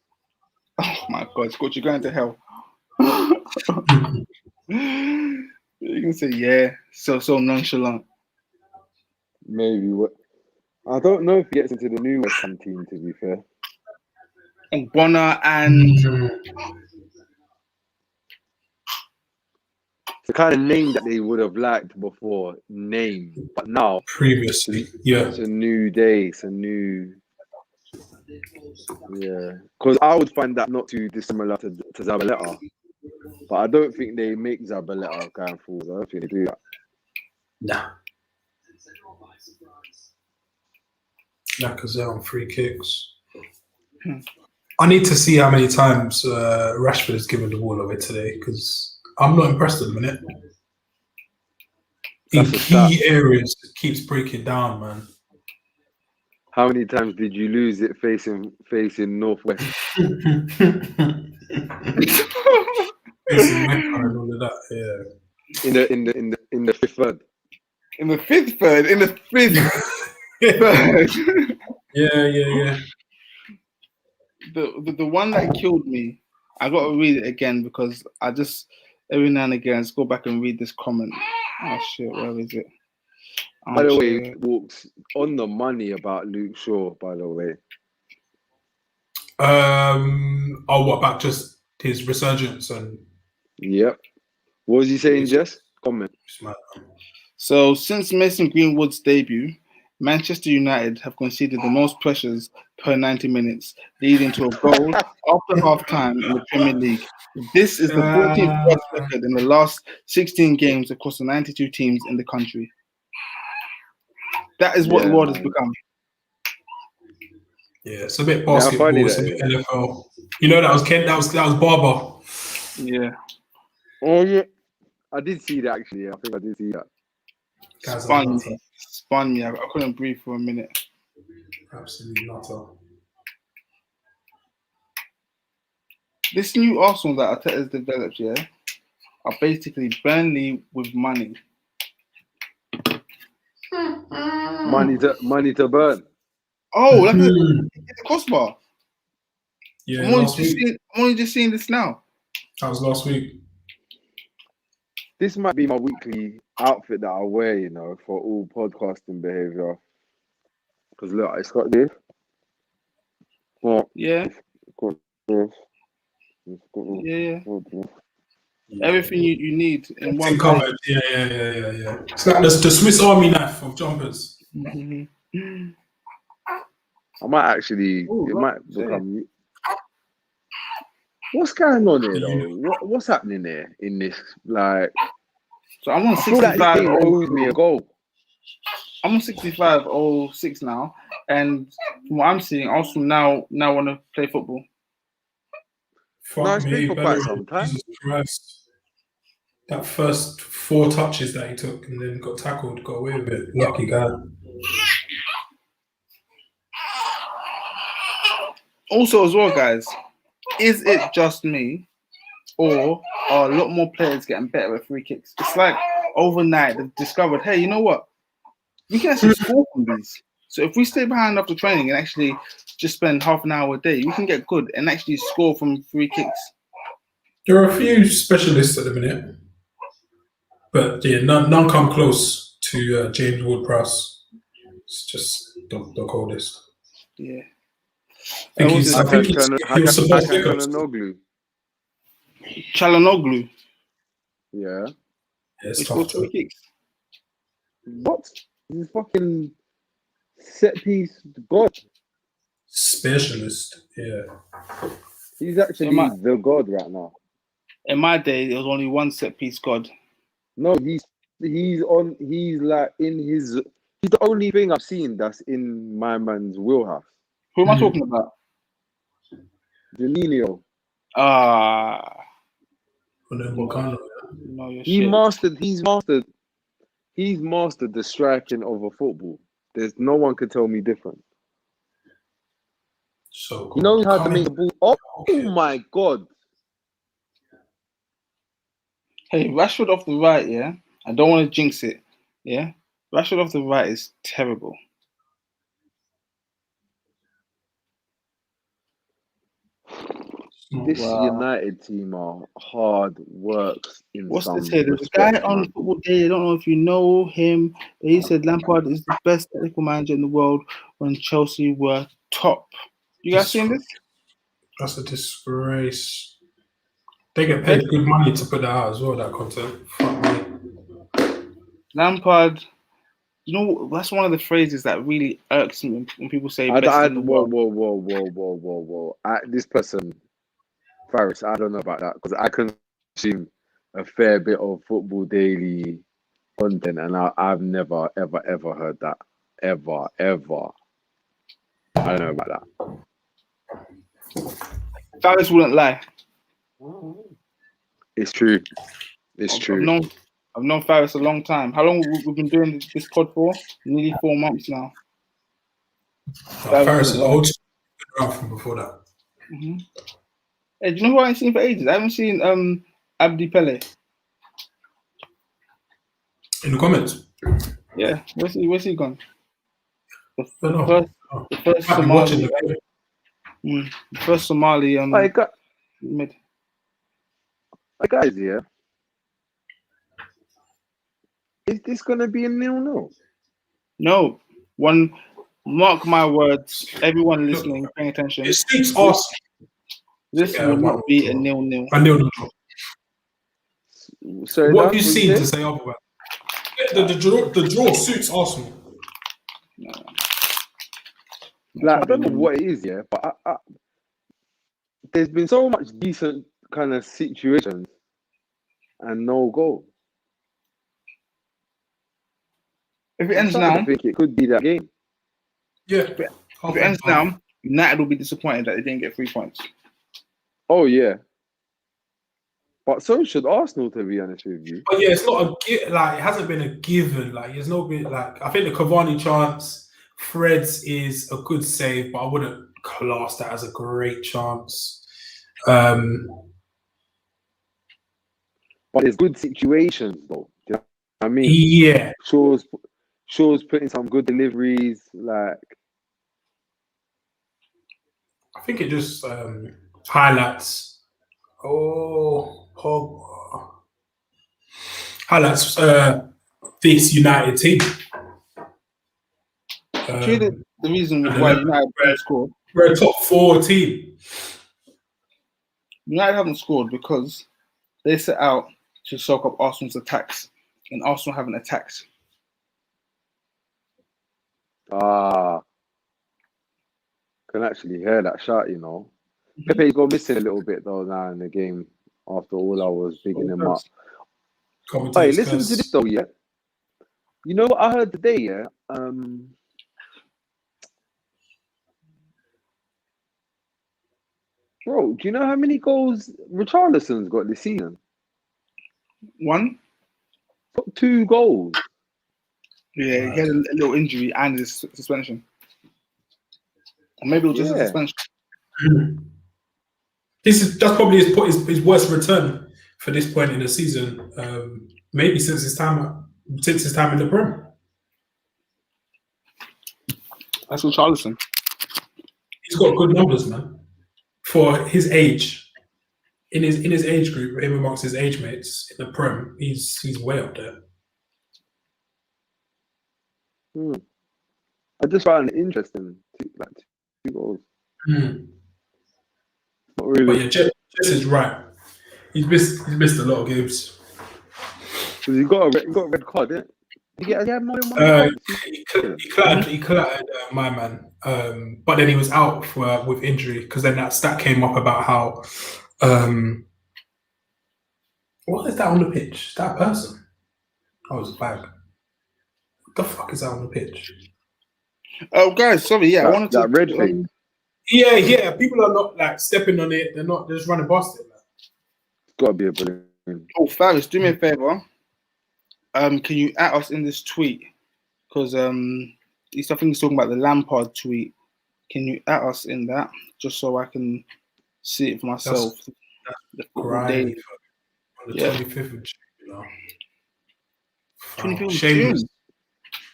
Oh my God, Scott, you're going to hell. You can say yeah, so nonchalant. Maybe what? I don't know if he gets into the new West Ham team. To be fair, And Bonner and the kind of name that they would have liked before, name, but now previously, yeah, it's a new day. It's a new, yeah. Because I would find that not too dissimilar to Zabaleta, but I don't think they make Zabaleta going forward. I don't think they do that. Nah. Lacazette on free kicks. I need to see how many times Rashford has given the ball away today, because I'm not impressed at the minute. In key areas, it keeps breaking down, man. How many times did you lose it facing Northwest? Facing Mecca and all of that, yeah. In the fifth third. in the fifth third. Yeah. The one that killed me, I got to read it again because I just every now and again just go back and read this comment. Oh shit, where is it? By the way, walks on the money about Luke Shaw. By the way, what about just his resurgence and? Yep. What was he saying? Jess? Comment. So since Mason Greenwood's debut, Manchester United have conceded the most pressures per 90 minutes, leading to a goal after half-time in the Premier League. This is the 14th worst record in the last 16 games across the 92 teams in the country. That is what the world has become. Yeah, it's a bit basketball, it's a bit NFL. You know, that was Kent, that was Barber. Yeah. Oh yeah, I did see that actually. Yeah, I think I did see that. Spun me. I couldn't breathe for a minute. Absolutely not. This new Arsenal that Arteta's developed, are basically Burnley with money. Money to burn. Oh, look at the crossbar. Yeah, I'm only just seeing this now. That was last week. This might be my weekly outfit that I wear, you know, for all podcasting behavior. Because look, it's got this. Yeah. It's got this. Yeah. Everything you need in one covered. Yeah. It's like the Swiss Army knife of jumpers. Mm-hmm. I might actually. It might become. What's going on here, though? What's happening there in this? Like, so I'm on 65. Owed me a goal. I'm on 65.06 now, and from what I'm seeing, also now want to play football. Fuck me, for quite some time. Jesus Christ. That first 4 touches that he took and then got tackled, got away with it. Lucky guy. Also, as well, guys, is it just me, or are a lot more players getting better at free kicks? It's like overnight they've discovered, hey, you know what? We can actually score from these. So if we stay behind after training and actually just spend half an hour a day, we can get good and actually score from free kicks. There are a few specialists at the minute, but yeah, none come close to James Ward-Prowse. It's just the coldest. Yeah. I think he was supposed to Calhanoglu. Calhanoglu. Yeah. It's He tough scored free kicks. What? He's fucking set piece god. Specialist. Yeah. He's actually the god right now. In my day, there was only one set piece god. No, he's like in his. He's the only thing I've seen that's in my man's wheelhouse. Who am I talking about? Janino. No, He's mastered the striking of a football. There's no one could tell me different. So he knows how to make the ball. Oh my god! Hey, Rashford off the right, yeah. I don't want to jinx it, yeah. Rashford off the right is terrible. This United team are hard works. What's this here? There's a guy on Football Day. I don't know if you know him, but he said Lampard is the best technical manager in the world when Chelsea were top. You guys seen this? That's a disgrace. They get paid good money to put that out as well, that content. Fuck me. Lampard, you know, that's one of the phrases that really irks me when people say best in the world. Whoa. This person, Faris, I don't know about that because I consume a fair bit of Football Daily content and I've never, ever heard that. Ever. I don't know about that. Faris wouldn't lie. It's true. It's true. I've known Faris a long time. How long have we been doing this pod for? Nearly 4 months now. Faris is old. Been around from before that. Mm-hmm. Hey, do you know who I ain't seen for ages? I haven't seen Abdi Pele. In the comments? Yeah. Where's he gone? The first Somali. The first Somali. Mid. Guys, yeah. Is this gonna be a 0-0? No. One. Mark my words. Everyone listening, paying attention. It suits us. This will not be a 0-0. A 0-0. Sorry, what have you seen to say up about it? The draw suits Arsenal. No. Like, I don't know what it is, yeah, but I there's been so much decent kind of situations and no goal. If it ends now, I think it could be that game. Yeah. If it ends now, United will be disappointed that they didn't get 3 points. Oh yeah. But so should Arsenal, to be honest with you. But yeah, it's not it hasn't been a given. Like, there's no bit I think the Cavani chance, Fred's is a good save, but I wouldn't class that as a great chance. But there's good situations though. Do you know what I mean? Yeah. Shaw's putting some good deliveries, like I think it just highlights this United team. The reason why United haven't scored. We're a top 4 team. United haven't scored because they set out to soak up Arsenal's attacks, and Arsenal haven't attacked. Can actually hear that shot, you know. Pepe's gone missing a little bit though now in the game after all I was bigging him up. Hey, listen to this though, yeah. You know what I heard today, yeah? Bro, do you know how many goals Richarlison's got this season? 1. Got 2 goals. Yeah, he had a little injury and his suspension. Or maybe it was just a suspension. That's probably his worst return for this point in the season. Maybe since his time in the Prem. That's Richarlison. He's got good numbers, man, for his age. In his age group, him amongst his age mates in the Prem, he's way up there. I just found it interesting. Like 2 goals. Mm. Not really. But yeah, Jess is right. He's missed a lot of games. Because he got a red card, didn't he? He had more than one card. He clattered my man, but then he was out with injury because then that stat came up about how what is that on the pitch? That person? Oh, it's a bag. What the fuck is that on the pitch? Oh, guys, sorry. Yeah, I wanted to. That red thing. Yeah. People are not like stepping on it. They're just running past it. Man. It's got to be a brilliant. Oh, Faris, do me a favor. Can you at us in this tweet? Because I think he's talking about the Lampard tweet. Can you at us in that just so I can see it for myself? That's right. On the 25th of June. 25th of Shameless. June.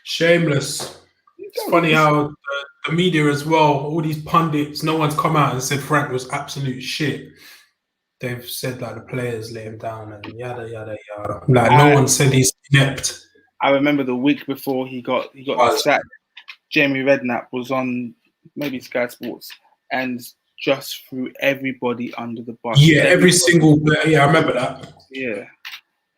Shameless. It's funny how the media as well, all these pundits, no one's come out and said Frank was absolute shit. They've said that the players let him down and yada yada yada. Like no one said he's inept. I remember the week before he got sacked. Jamie Redknapp was on maybe Sky Sports and just threw everybody under the bus. Yeah, every single player. Yeah, I remember that. Yeah,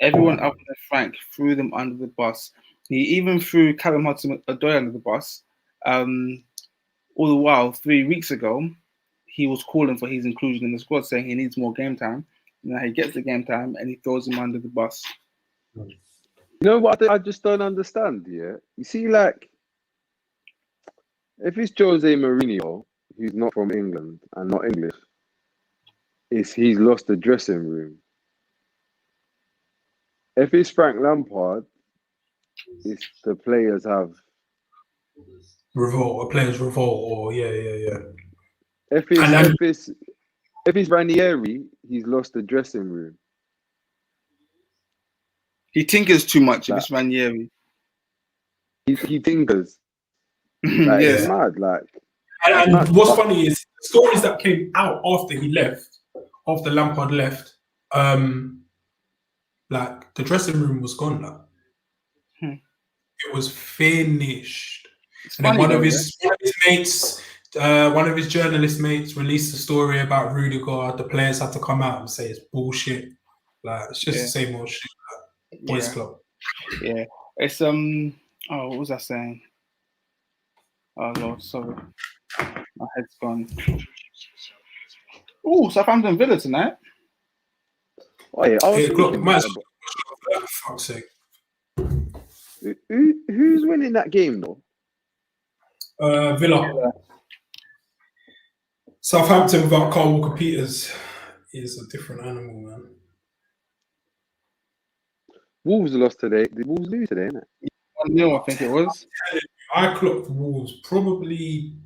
everyone up there, Frank threw them under the bus. He even threw Callum Hudson-Odoi under the bus. All the while, 3 weeks ago, he was calling for his inclusion in the squad, saying he needs more game time. Now he gets the game time and he throws him under the bus. You know what I just don't understand, yeah? You see, like, if it's Jose Mourinho, who's not from England and not English, he's lost the dressing room. If it's Frank Lampard, it's the players have... Revolt, a player's revolt, or yeah. If it's Ranieri, he's lost the dressing room. He tinkers too much if it's Ranieri. He tinkers. Like, yeah. It's mad. Like, and what's funny is stories that came out after he left, after Lampard left, like the dressing room was gone now. It was finished. And then one of his mates, one of his journalist mates released a story about Rudiger. The players had to come out and say it's bullshit. Like it's just the same old shit. Like, boys club. Yeah. It's oh, what was I saying? Oh Lord, sorry. My head's gone. Oh, Southampton Villa tonight. Oh yeah, fuck's sake. Who's winning that game though? Villa. Southampton without Carl Walker-Peters is a different animal, man. Wolves lost today. Did Wolves lose today, innit? 1-0, I think it was. I clocked Wolves probably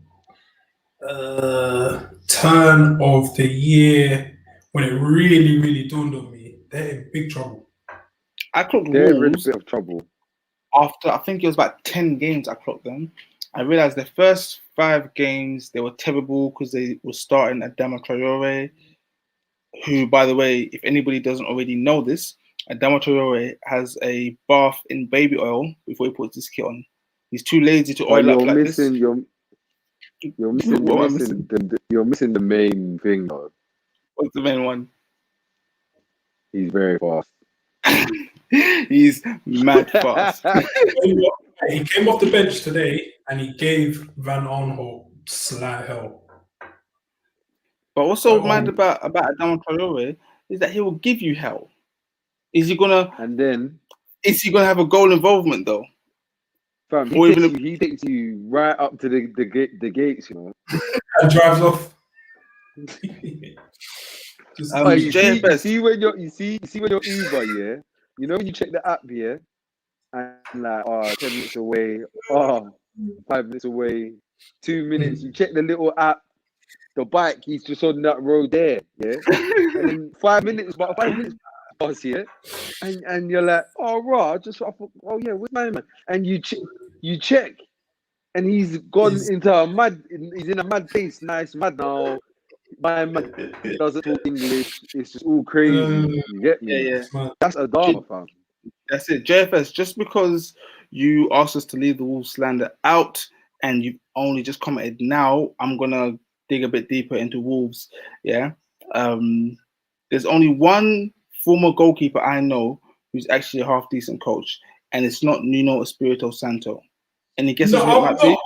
turn of the year when it really, really dawned on me. They're in big trouble. I clocked They're in a Wolves bit of trouble. after, I think it was about 10 games I clocked them. I realized the first 5 games, they were terrible because they were starting Adama Traore, who, by the way, if anybody doesn't already know this, Adama Traore has a bath in baby oil before he puts his kit on. He's too lazy to oil up like this. You're missing the main thing, though. What's the main one? He's very fast. He's mad fast. He came off the bench today and he gave Van Aanholt slight hell. But what's so mad about Adama Traore is that he will give you hell. Is he gonna have a goal involvement though? Fam, he takes you right up to the gates, you know. And drives off. See when you're Uber, yeah. You know when you check the app, yeah, and like 10 minutes away, 5 minutes away, 2 minutes. You check the little app, the bike, he's just on that road there, yeah. And then 5 minutes pass, yeah, and you're like, oh, right, I thought, oh yeah, where's my man? And you check, and he's gone into a mad. He's in a mad place. Nice mad now. My man doesn't talk English. It's just all crazy. You get me? Yeah. That's a drama, fam. That's it. JFS, just because you asked us to leave the Wolves slander out and you've only just commented now, I'm going to dig a bit deeper into Wolves. Yeah. There's only one former goalkeeper I know who's actually a half decent coach, and it's not Nuno Espirito Santo. Any guesses who it might be?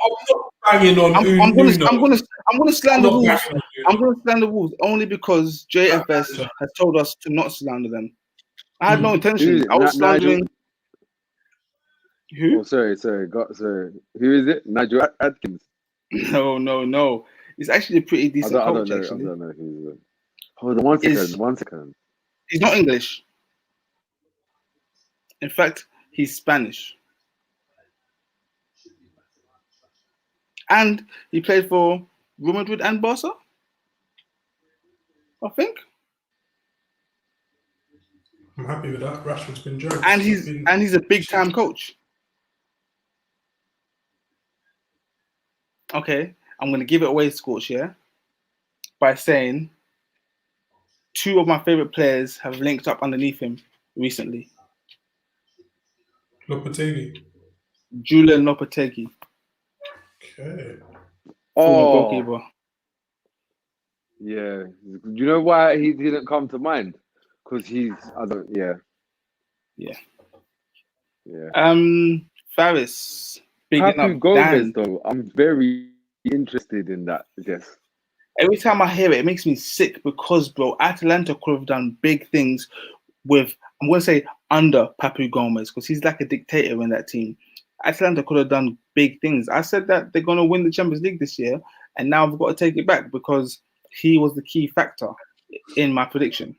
I'm gonna slander Wolves. I'm gonna slander Wolves only because JFS has told us to not slander them. I had no intention. I was slandering. Who? Oh, sorry. Who is it? Nigel Adkins. No. He's actually a pretty decent coach. I don't know who is it. Hold on, one second. He's not English. In fact, he's Spanish. And he played for Real Madrid and Barca, I think. I'm happy with that. Rashford's been jokes. And he's a big time coach. Okay, I'm gonna give it away, Scorch, yeah, by saying 2 of my favorite players have linked up underneath him recently. Lopetegui. Julian Lopetegui. Okay. Former goalkeeper. Yeah. Do you know why he didn't come to mind? Because Yeah. Faris. Bigging Papu up Gomez, Dan. though. I'm very interested in that, I guess. Every time I hear it, it makes me sick because, bro, Atalanta could have done big things with, I'm going to say, under Papu Gomez, because he's like a dictator in that team. Atalanta could have done big things. I said that they're going to win the Champions League this year, and now I've got to take it back because he was the key factor in my prediction.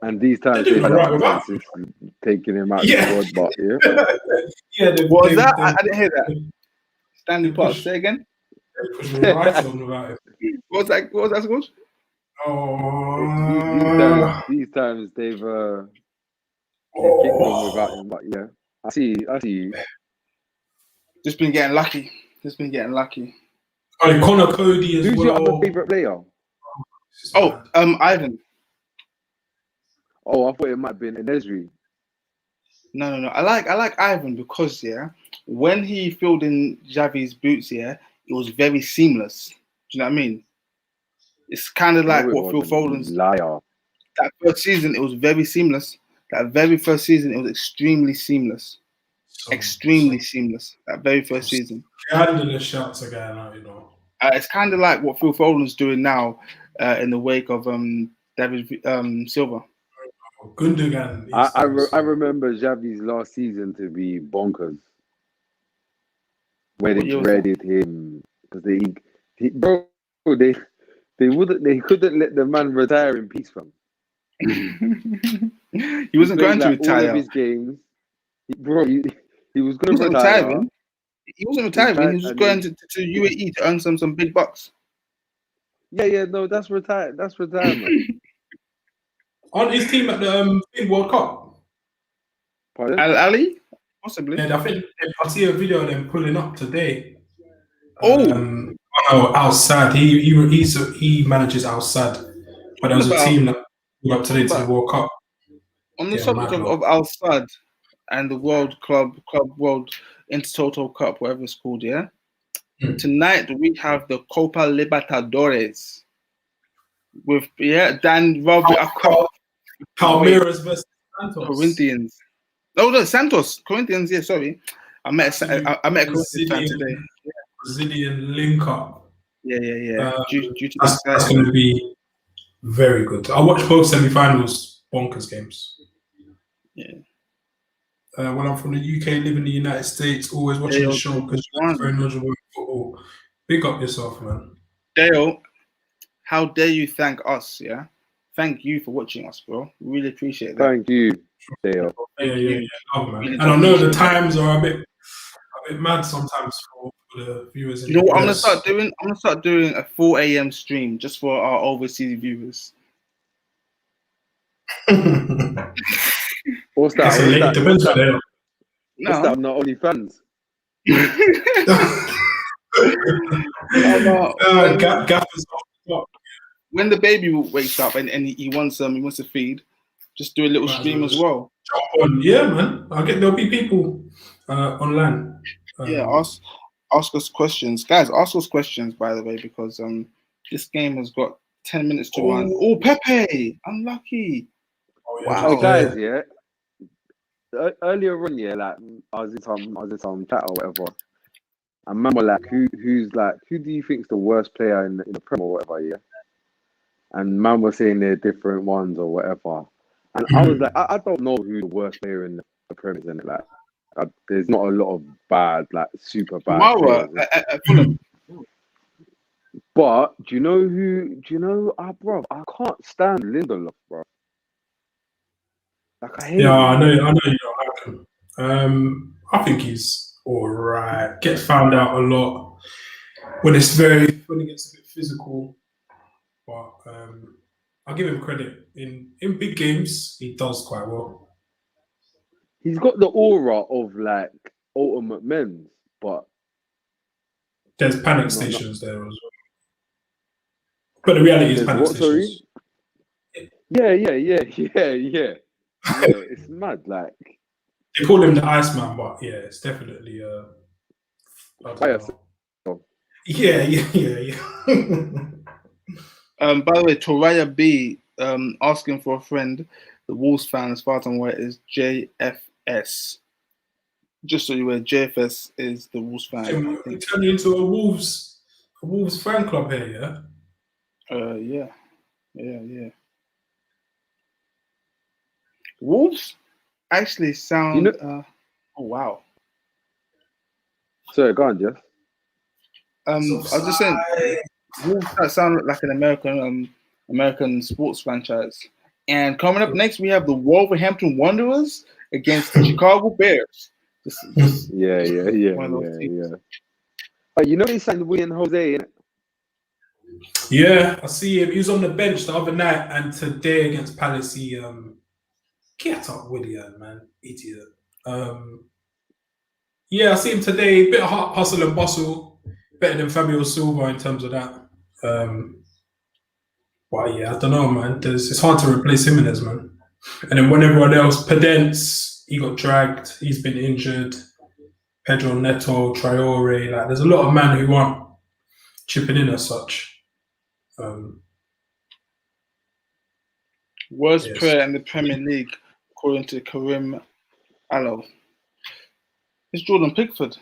And these times they've had taking him out of the squad, but yeah. What was that? I didn't hear that. Stanley Park, say again. About it. What was that, Scorch? These times they've kicked on without him, but yeah. I see. Just been getting lucky. Oh, Connor Cody as Who's well. your other favourite player? Ivan. Oh, I thought it might have been Enesri. No. I like Ivan because when he filled in Xavi's boots, it was very seamless. Do you know what I mean? It's kind of like what Phil Foden's liar. That first season, it was very seamless. That very first season, it was extremely seamless. Seamless. That very first season. Scandalous shots again, you know. It's kind of like what Phil Foden's doing now in the wake of David Silva. Gundogan. I remember Xavi's last season to be bonkers. When they dreaded him because they couldn't let the man retire in peace, fam. He wasn't going to retire. All of his games, he was going to retire. He wasn't retiring. He was just going to UAE to earn some big bucks. Yeah. No, that's retired. That's retirement. On his team at the World Cup. Pardon? Al Ali, possibly. And I think I see a video of them pulling up today. Oh, Al Sadd. He manages Al Sadd, but there was a team that pulled up today to the World Cup. On the subject of Al Sadd and the World World Intertoto Cup, whatever it's called, Tonight we have the Copa Libertadores with Dan Rivalry. Palmeiras versus Santos. Corinthians. No, Santos. Corinthians. Yeah, sorry. I met a Corinthians fan today. Brazilian link up. Yeah. Due to that's going to be very good. I watched both semi-finals, bonkers games. Yeah. When I'm from the UK, live in the United States, always watching the show because you're very knowledgeable in football. Big up yourself, man. Dale, how dare you thank us? Yeah. Thank you for watching us, bro. Really appreciate that. Thank you, Dale. Yeah. Love, man. And I know the times are a bit mad sometimes for for the viewers. You know what I'm gonna start doing? I'm gonna start doing a 4 a.m. stream just for our overseas viewers. What's that? It depends on them. What's that? Not only fans. When the baby wakes up and he wants to feed, just do a little stream as well. Yeah, man. There'll be people online. Yeah, ask us questions, guys. Ask us questions, by the way, because this game has got 10 minutes to run. Oh, Pepe, unlucky. Wow, oh, guys, yeah. Earlier on, yeah, like I was in some chat or whatever, and man were like, who do you think is the worst player in the Prem or whatever, yeah? And man was saying they're different ones or whatever, and I was like, I don't know who the worst player in the Prem is, in it. Like, there's not a lot of bad, like super bad players. But do you know, bro, I can't stand Lindelof, bro. Like, I hate him. I know you don't like him. I think he's alright. Gets found out a lot when it gets a bit physical. But I'll give him credit. In big games, he does quite well. He's got the aura of like ultimate men's, but there's panic stations there as well. But the reality is panic stations. Yeah. Yeah, it's mad. Like, they call him the Iceman, but yeah, it's definitely fire. Yeah. By the way, Toraya B asking for a friend. The Wolves fan, as far as I'm aware, is JFS. Just so you know, JFS is the Wolves fan. We turn you into a Wolves fan club here, yeah? Yeah. Wolves actually sound. Oh wow. Sorry, go on, Jeff. I was just saying, Wolves that sound like an American sports franchise. And coming up next, we have the Wolverhampton Wanderers against the Chicago Bears. Yeah. Oh, you know they signed William Jose, innit? Yeah, I see him. He was on the bench the other night, and today against Palace, he get up, William, man, idiot. Yeah, I see him today. Bit of hustle and bustle, better than Fabio Silva in terms of that. But yeah, I don't know, man. It's hard to replace Jimenez, man. And then when everyone else, Pedence, he got dragged. He's been injured. Pedro Neto, Traore, like there's a lot of men who aren't chipping in as such. Worst player in the Premier League, according to Karim Allo. It's Jordan Pickford.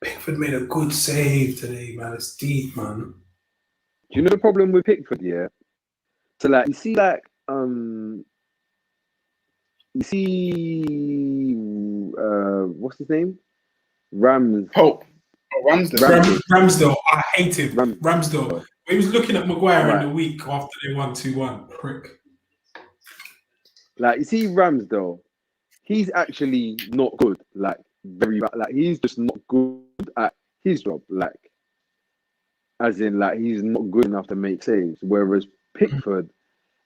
Pickford made a good save today, man. It's deep, man. Do you know the problem with Pickford, yeah? So like you see what's his name? Ramsdale. Ramsdale. I hate him. Ramsdale. He was looking at Maguire in the week after they won 2-1. Prick. Like you see Ramsdale, he's actually not good. Like very bad. Like he's just not good at his job. Like as in like he's not good enough to make saves. Whereas Pickford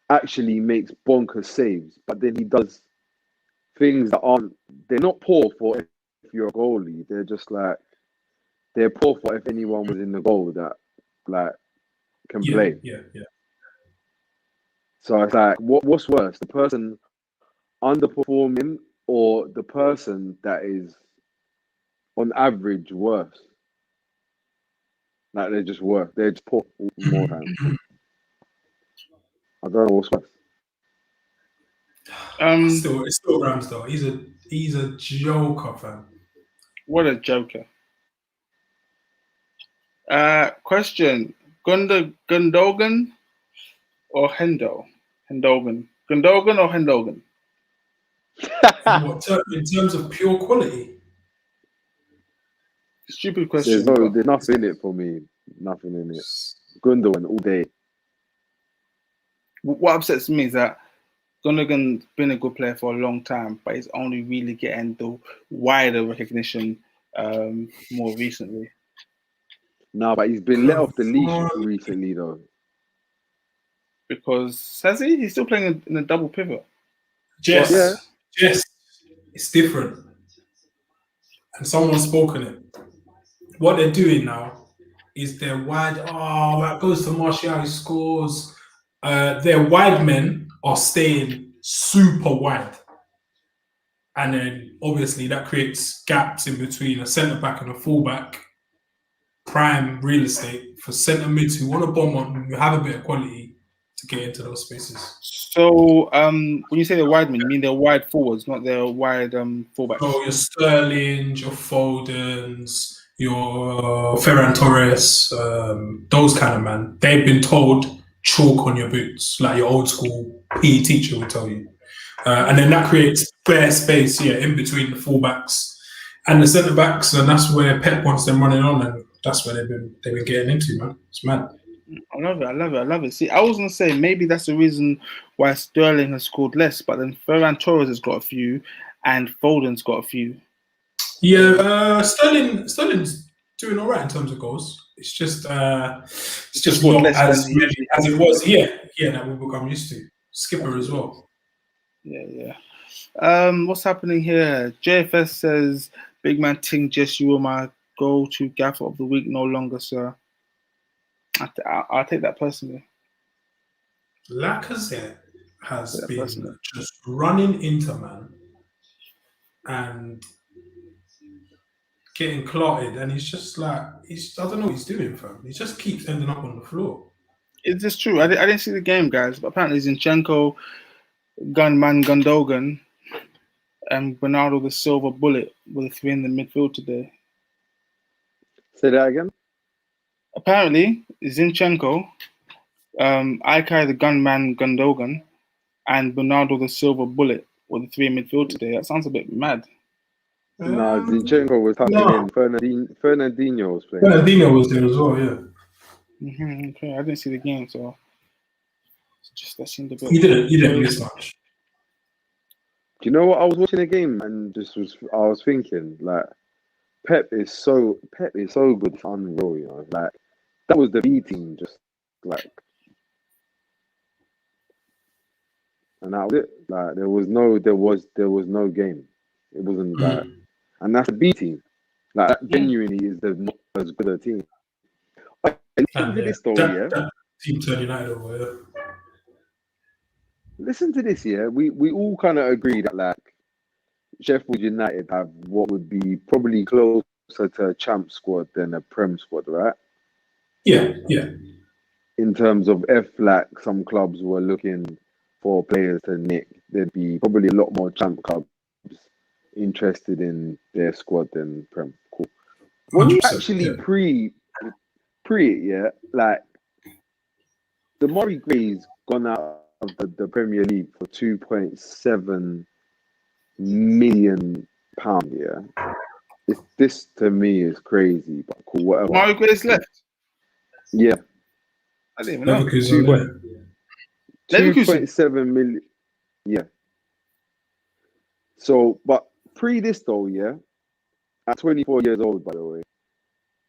actually makes bonkers saves, but then he does things that they're not poor for if you're a goalie. They're just like they're poor for if anyone was in the goal that like can play. Yeah. So it's like what's worse, the person underperforming or the person that is on average worse? Like they're just worse. They're just poor more times. I don't know what's worse. It's still Ramsdale. He's a joker, fam. What a joker. Question: Gundogan or Hendo? Gundogan or Hendogan? In terms of pure quality? Stupid question. There's nothing in it for me. Nothing in it. Gundogan all day. What upsets me is that Gundogan's been a good player for a long time, but he's only really getting the wider recognition more recently. No, but he's been let off the leash recently, though. Because has he? He's still playing in a double pivot. Jess, it's different. And someone's spoken it. What they're doing now is they're wide. Oh, that goes to Martial, he scores. Their wide men are staying super wide. And then obviously that creates gaps in between a centre back and a full back. Prime real estate for centre mids who want to bomb on, who have a bit of quality to get into those spaces. So when you say they're wide men, you mean they're wide forwards, not they're wide fullbacks? So your Sterling, your Fodens, your Ferran Torres, those kind of man, they've been told chalk on your boots, like your old school PE teacher would tell you. And then that creates bare space in between the fullbacks and the centre backs, and that's where Pep wants them running on, and that's where they've been getting into, man. It's mad. I love it. See, I was gonna say maybe that's the reason why Sterling has scored less, but then Ferran Torres has got a few, and Foden's got a few. Yeah, Sterling's doing all right in terms of goals. It's just not as many as it was. Yeah, that we've become used to. Skipper as well. Yeah. What's happening here? JFS says, "Big man Ting, just you are my go-to gaffer of the week. No longer, sir." I'll take that personally. Lacazette has been just running into man and getting clotted, and he's just like, I don't know what he's doing, fam. He just keeps ending up on the floor. Is this true? I didn't see the game, guys, but apparently Zinchenko, Gunman Gundogan, and Bernardo the Silver Bullet were the three in the midfield today. Say that again? Apparently, Zinchenko, Ilkay the Gunman Gundogan, and Bernardo the Silver Bullet were the three in midfield today. That sounds a bit mad. No, Zinchenko was tucking in. Fernandinho was playing. Fernandinho was there as well, yeah. Okay, I didn't see the game, so that seemed a bit. You didn't miss much. Do you know what? I was watching the game and I was thinking, like, Pep is so good, it's unreal, you know. Like, that was the B team, just like, and that was it. Like, there was no game. It wasn't that, and that's the B team. Like, that genuinely is not as good a team. Listen to this story, that team turned United over, yeah. Listen to this, yeah. We all kind of agree that, like, Sheffield United have what would be probably closer to a champ squad than a Prem squad, right? Yeah. In terms of if, like, some clubs were looking for players to nick, there'd be probably a lot more champ clubs interested in their squad than Prem. Cool. When you actually pre it, yeah, like, the Murray Gray's gone out of the Premier League for £2.7 million, yeah. This to me is crazy, but cool, whatever. Murray Gray's left? Yeah. I didn't even know. 2.7 million. Yeah. So, but pre this though, yeah, at 24 years old, by the way,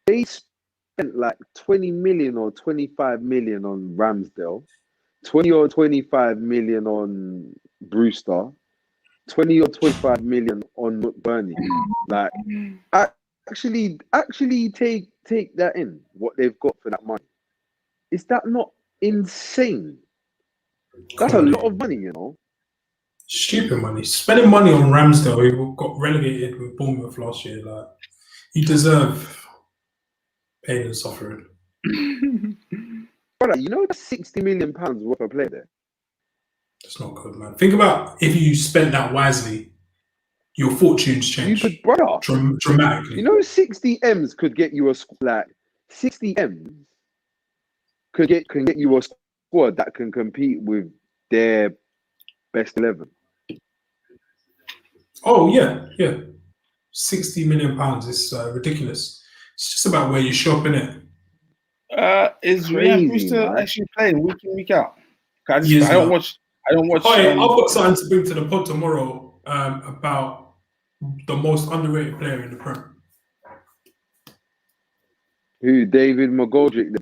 they spent like 20 million or 25 million on Ramsdale, 20 or 25 million on Brewster, 20 or 25 million on McBurney. Like, actually take that in, what they've got for that money. Is that not insane? That's a lot of money, you know. Stupid money. Spending money on Ramsdale, who got relegated with Bournemouth last year. Like, you deserve pain and suffering. Brother, you know that's £60 million worth of play there. That's not good, man. Think about if you spent that wisely, your fortunes change. You could, brother, dramatically. You know, 60 M's could get you 60 M's can get you a squad that can compete with their best 11. Oh yeah. £60 million is ridiculous. It's just about where you shop, innit? Is Ryan Brewster actually playing week in, week out? I don't watch. I've got something to bring to the pod tomorrow about the most underrated player in the Prem. Who? David McGoldrick,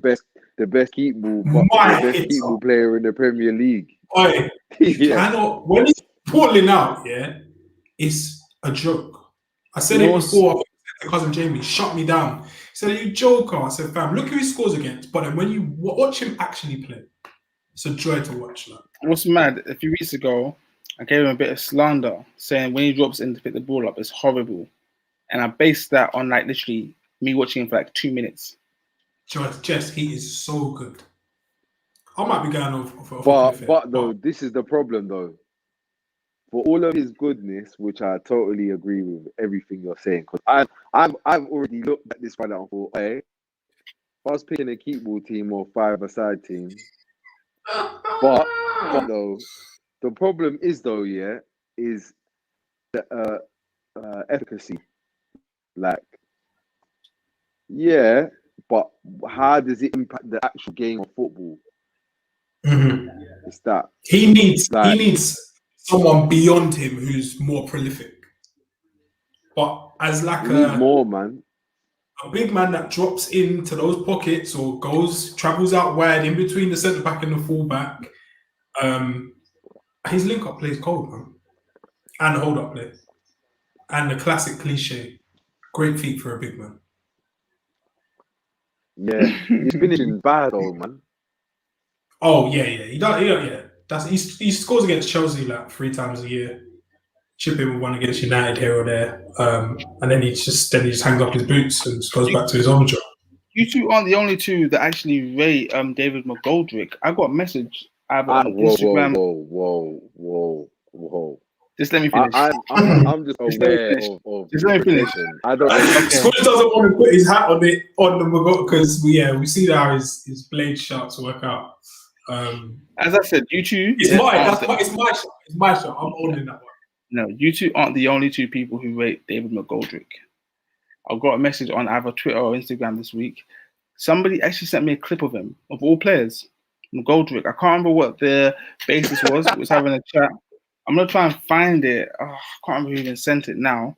the best keep ball player in the Premier League. Oi, you cannot. When he's balling out, it's a joke. I said it before. To cousin Jamie, shut me down. He said, "Are you joker?" I said, "Fam, look who he scores against." But then when you watch him actually play, it's a joy to watch. Like. What's mad? A few weeks ago, I gave him a bit of slander, saying when he drops in to pick the ball up, it's horrible. And I based that on like literally me watching him for like 2 minutes. Jess, he is so good. I might be going off. But though, this is the problem though. For all of his goodness, which I totally agree with everything you're saying, because I've already looked at this one and thought, hey, if I was picking a keep ball team or 5-a-side team, but though, the problem is though, is the efficacy. Like, but how does it impact the actual game of football? Mm-hmm. It's that he needs someone beyond him who's more prolific. But as like more man, a big man that drops into those pockets or travels out wide in between the centre back and the full back, his link up play is cold, man, and the hold up play, and the classic cliche, great feet for a big man. Yeah, he's finishing bad, old man. Oh yeah, he does. Yeah, he scores against Chelsea like 3 times a year. Chip in with one against United here or there, and then he just hangs up his boots and goes back to his own job. You two aren't the only two that actually rate David McGoldrick. I got a message either on Instagram. Whoa. Just let me finish. I'm just aware of. Just let me finish. I don't. Squidge doesn't want to put his hat on the McGoldrick because we see how his blade shots work out. As I said, you two. It's my shot. I'm owning that one. No, you two aren't the only two people who rate David McGoldrick. I got a message on either Twitter or Instagram this week. Somebody actually sent me a clip of him, of all players, McGoldrick. I can't remember what the basis was. It was having a chat. I'm going to try and find it. I can't remember who even sent it now.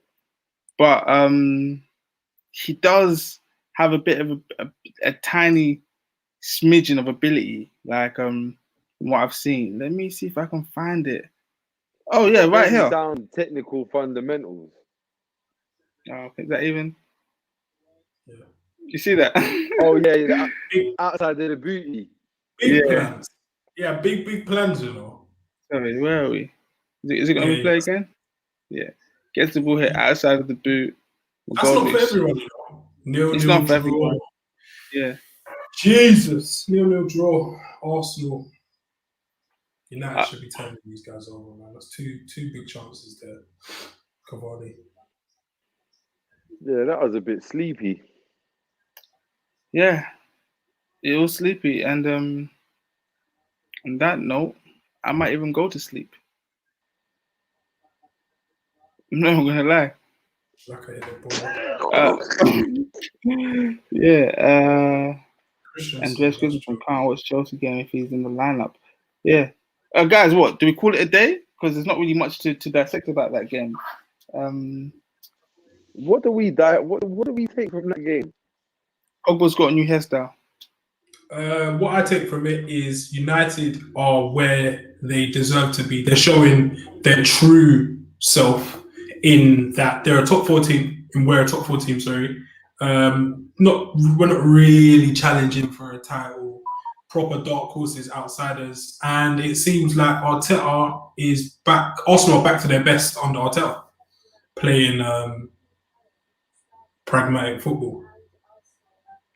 But he does have a bit of a tiny smidgen of ability, like from what I've seen. Let me see if I can find it. Oh yeah, right here. Down technical fundamentals. Oh, is that even? Yeah. You see that? Oh yeah, outside of the booty. Big plans. Yeah, big plans, you know. Sorry, where are we? Is it going to play again? Yeah. Gets the ball hit outside of the boot. That's not for everyone, you know. It's not for everyone. Yeah. Jesus. 0-0 draw. Arsenal. United should be turning these guys over, man. That's two big chances there. Cavani. Yeah, that was a bit sleepy. Yeah, it was sleepy, and on that note, I might even go to sleep. I'm not gonna lie. Andreas Christensen can't watch Chelsea game if he's in the lineup. Yeah. Guys, what do we call it a day? Because there's not really much to dissect about that game. What do we take from that game? Pogba's got a new hairstyle. What I take from it is United are where they deserve to be. They're showing their true self in that they're a top 4 team, and we're a top 4 team. Sorry, we're not really challenging for a title. Proper dark horses, outsiders, and it seems like Arteta is back. Arsenal are back to their best under Arteta, playing pragmatic football.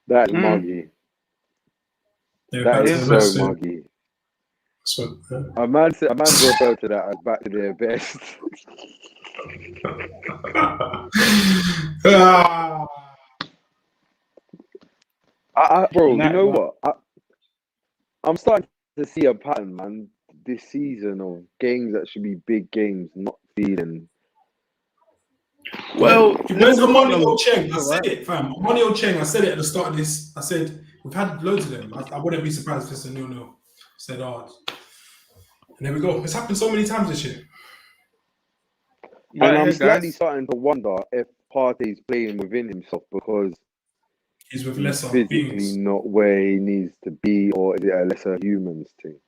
That's muggy. That is so muggy. A man referred to that as back to their best. Bro, you know what? I'm starting to see a pattern, man, this season of games that should be big games, not feeling. Well, there's a Money Cheng. I said it, fam. Money Cheng. I said it at the start of this. I said we've had loads of them. I wouldn't be surprised if it's a 0-0. I said and there we go. It's happened so many times this year. And I'm slightly starting to wonder if Partey's playing within himself because He's with lesser physically beings. not where he needs to be, or is it a lesser humans thing?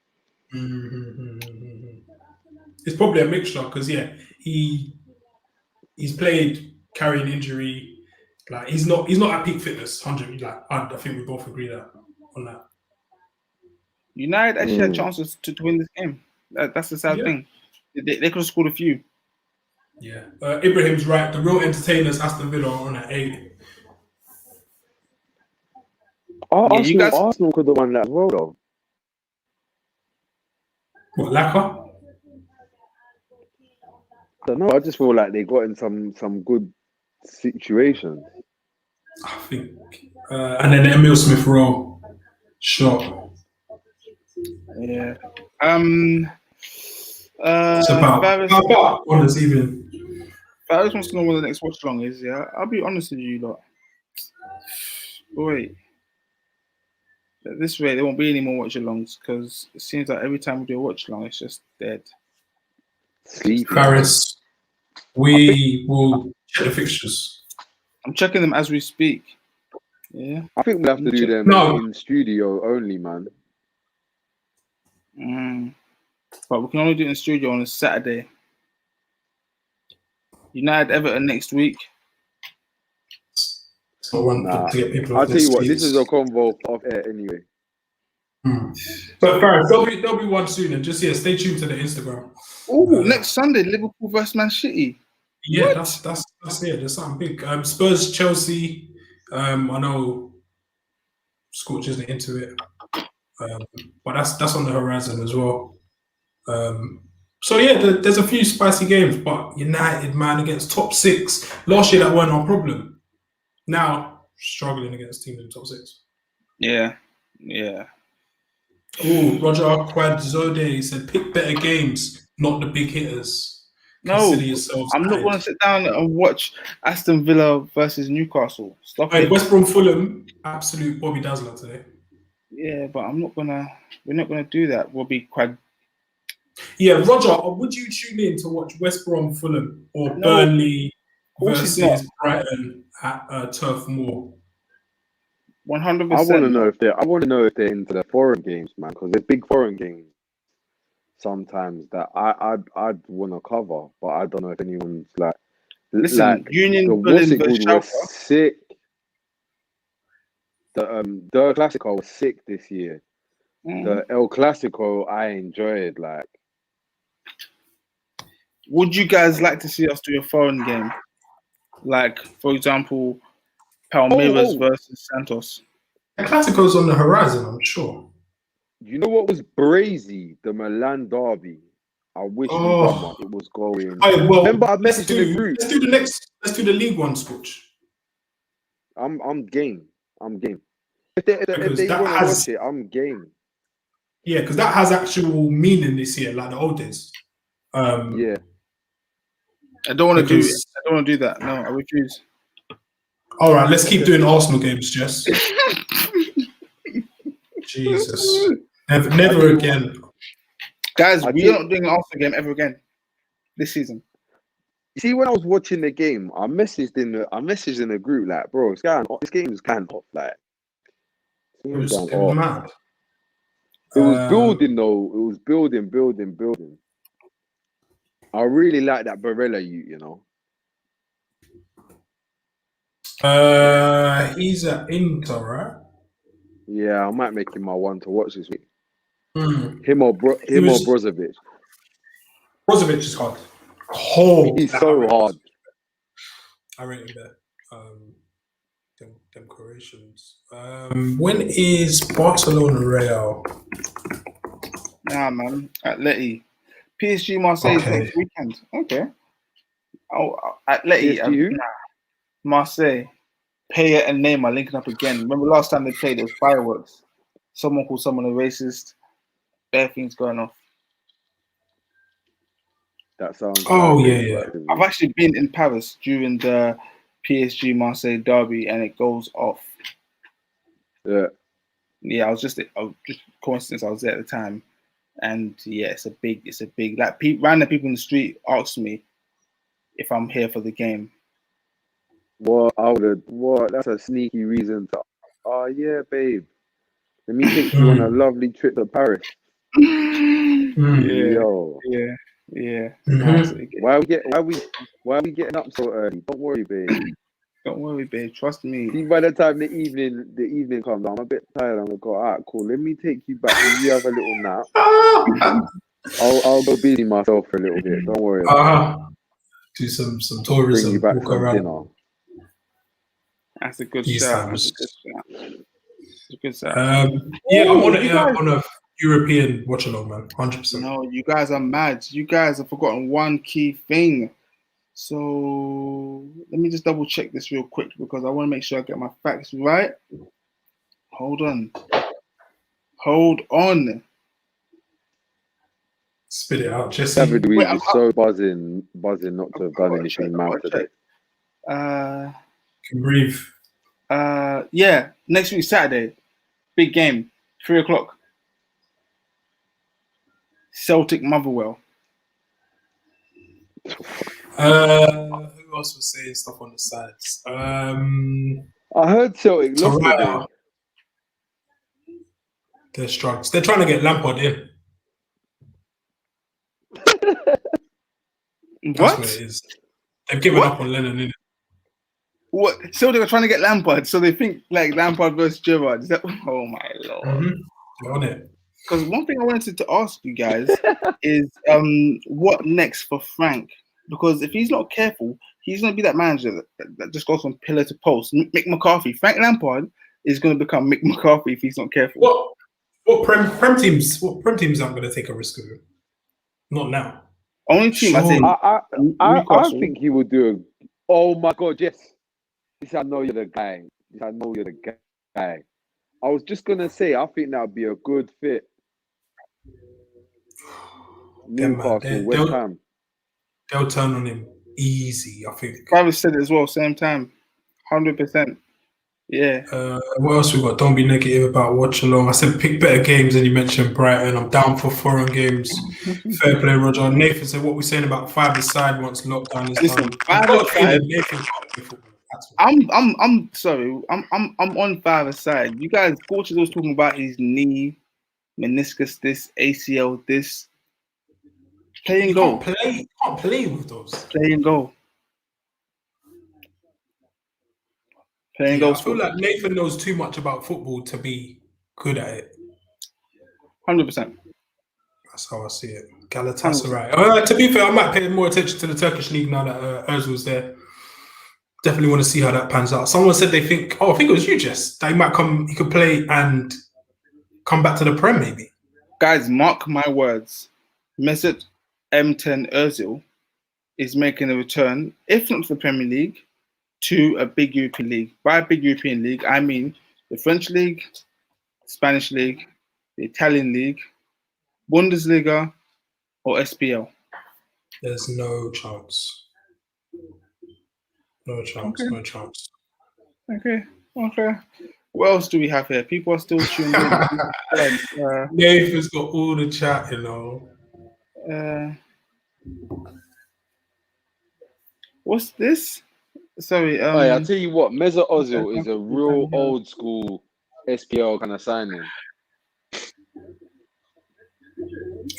It's probably a mixture because he's played carrying injury. Like he's not at peak fitness. 100. Like I think we both agree on that. United actually had chances to win this game. That's the sad thing. They could have scored a few. Yeah, Ibrahim's right. The real entertainers, Aston Villa, are on at 8. Arsenal could have won that as well, though. What, Laka? I don't know. I just feel like they got in some good situations. I think, and then Emil Smith Rowe shot. Yeah. It's about honest even. Faris wants to know what the next watch along is. Yeah, I'll be honest with you, lot. Boy, at this rate, there won't be any more watch alongs because it seems like every time we do a watch along, it's just dead. Faris, we will check the fixtures. I'm checking them as we speak. Yeah. I think we'll have to do them in studio only, man. But we can only do it in studio on a Saturday. United Everton next week. So to get people I'll tell you what, this is a convo off air anyway. But Faris, there'll be one soon, and just stay tuned to the Instagram. Oh, next Sunday, Liverpool versus Man City. Yeah, that's it. There's something big. Spurs, Chelsea. I know Scorch isn't into it, but that's on the horizon as well. So yeah, there's a few spicy games, but United, man, against top 6 last year, that weren't our problem. Now struggling against teams in top 6. Yeah. Oh, Roger Quadzode said, pick better games, not the big hitters. No, I'm not going to sit down and watch Aston Villa versus Newcastle. West Brom Fulham, absolute Bobby Dazzler today. Yeah, but we're not gonna do that. We'll be quite. Yeah, Roger, would you tune in to watch West Brom Fulham or Burnley versus Brighton at Turf Moor? 100%. I want to know if they're into the foreign games, man, because they're big foreign games. Sometimes that I'd want to cover, but I don't know if anyone's like. Listen, Union the Berlin versus was sick. The Clasico was sick this year. The El Clasico I enjoyed. Like, would you guys like to see us do a foreign game? Like, for example, Palmeiras versus Santos. The Clasico's on the horizon, I'm sure. You know what was brazy? The Milan derby. I wish we done one. It was going. Remember, I messaged in the group. Let's do the League One, Scotch. I'm game. If they want to watch it, I'm game. Yeah, because that has actual meaning this year, like the old days. Yeah. I don't want to do it. I don't want to do that. No, I refuse. All right, let's keep doing Arsenal games, Jess. Jesus. Never again. Guys, we're not doing an Arsenal game ever again this season. You see, when I was watching the game, I messaged in the group like, bro, this game is kind of like. It was mad. It was building though. It was building. I really like that Barella, you know. He's at Inter, right? Yeah, I might make him my one to watch this week. Him or Brozovic. Brozovic is hard. He's so hard. I rate him there. Them Croatians. When is Barcelona Real? Nah, man. Atleti. PSG Marseille next weekend. Okay. Oh, Atleti. Marseille. Pepe and Neymar linking up again. Remember last time they played, it was fireworks. Someone called someone a racist. Bad things going off. That sounds. Yeah. I've actually been in Paris during the PSG Marseille derby, and it goes off. Yeah. I was just coincidence. I was there at the time, and yeah, it's a big. Like random people in the street asked me if I'm here for the game. What? That's a sneaky reason to Oh yeah, babe. Let me take you on a lovely trip to Paris. Yo. Yeah. Why are we getting up so early? Don't worry, babe. Don't worry, babe. Trust me. See, by the time the evening comes, I'm a bit tired. I'm gonna go, alright, cool. Let me take you back. You have a little nap. I'll go busy myself for a little bit. Don't worry. Do some tourism. Bring you back walk some around. dinner. That's a good shout. That's a good shout. Yeah, I'm on a European watch along, man. 100%. No, you guys are mad. You guys have forgotten one key thing. So let me just double check this real quick because I want to make sure I get my facts right. Hold on. Spit it out, Jesse. David Luiz is so buzzing not to have done anything mad today. Can breathe. Yeah, next week Saturday, big game, 3:00. Celtic Motherwell. Who else was saying stuff on the sides? I heard Celtic lost today. They're struggling. They're trying to get Lampard in. That's what it is. They've given up on Lennon, innit? What? So they were trying to get Lampard, so they think like Lampard versus Gerrard. Is that? Oh my lord! They're on it. Because one thing I wanted to ask you guys is, what next for Frank? Because if he's not careful, he's going to be that manager that just goes from pillar to post. Mick McCarthy, Frank Lampard is going to become Mick McCarthy if he's not careful. What prem teams? What prem teams aren't going to take a risk of him? Not now. Only team sure. I think he would do. Oh my god, yes. I know you're the guy. I was just gonna say, I think that would be a good fit. Newcastle, West Ham. They'll turn on him easy, I think. Travis said it as well, same time. 100%. Yeah. What else we got? Don't be negative about watch along. I said pick better games, and you mentioned Brighton. I'm down for foreign games. Fair play, Roger. Nathan said, what we're saying about five-a-side once lockdown is done. I'm sorry. I'm on five-a-side. You guys, Portugal's talking about his knee, meniscus, this, ACL, this. Play and go. You can't play with those. Play and go. I feel like Nathan knows too much about football to be good at it. 100%. That's how I see it. Galatasaray. To be fair, I might pay more attention to the Turkish league now that Özil's there. Definitely want to see how that pans out. Someone said they think, I think it was you, Jess, that he could play and come back to the Prem maybe. Guys, mark my words. Mesut M10 Özil is making a return, if not to the Premier League, to a big European league. By a big European league, I mean the French league, Spanish league, the Italian league, Bundesliga, or SPL. There's no chance. No chance. Okay. What else do we have here? People are still tuning in. Nathan's got all the chat, you know. What's this? Sorry. I'll tell you what, Mesut Ozil is a real old school SPL kind of signing.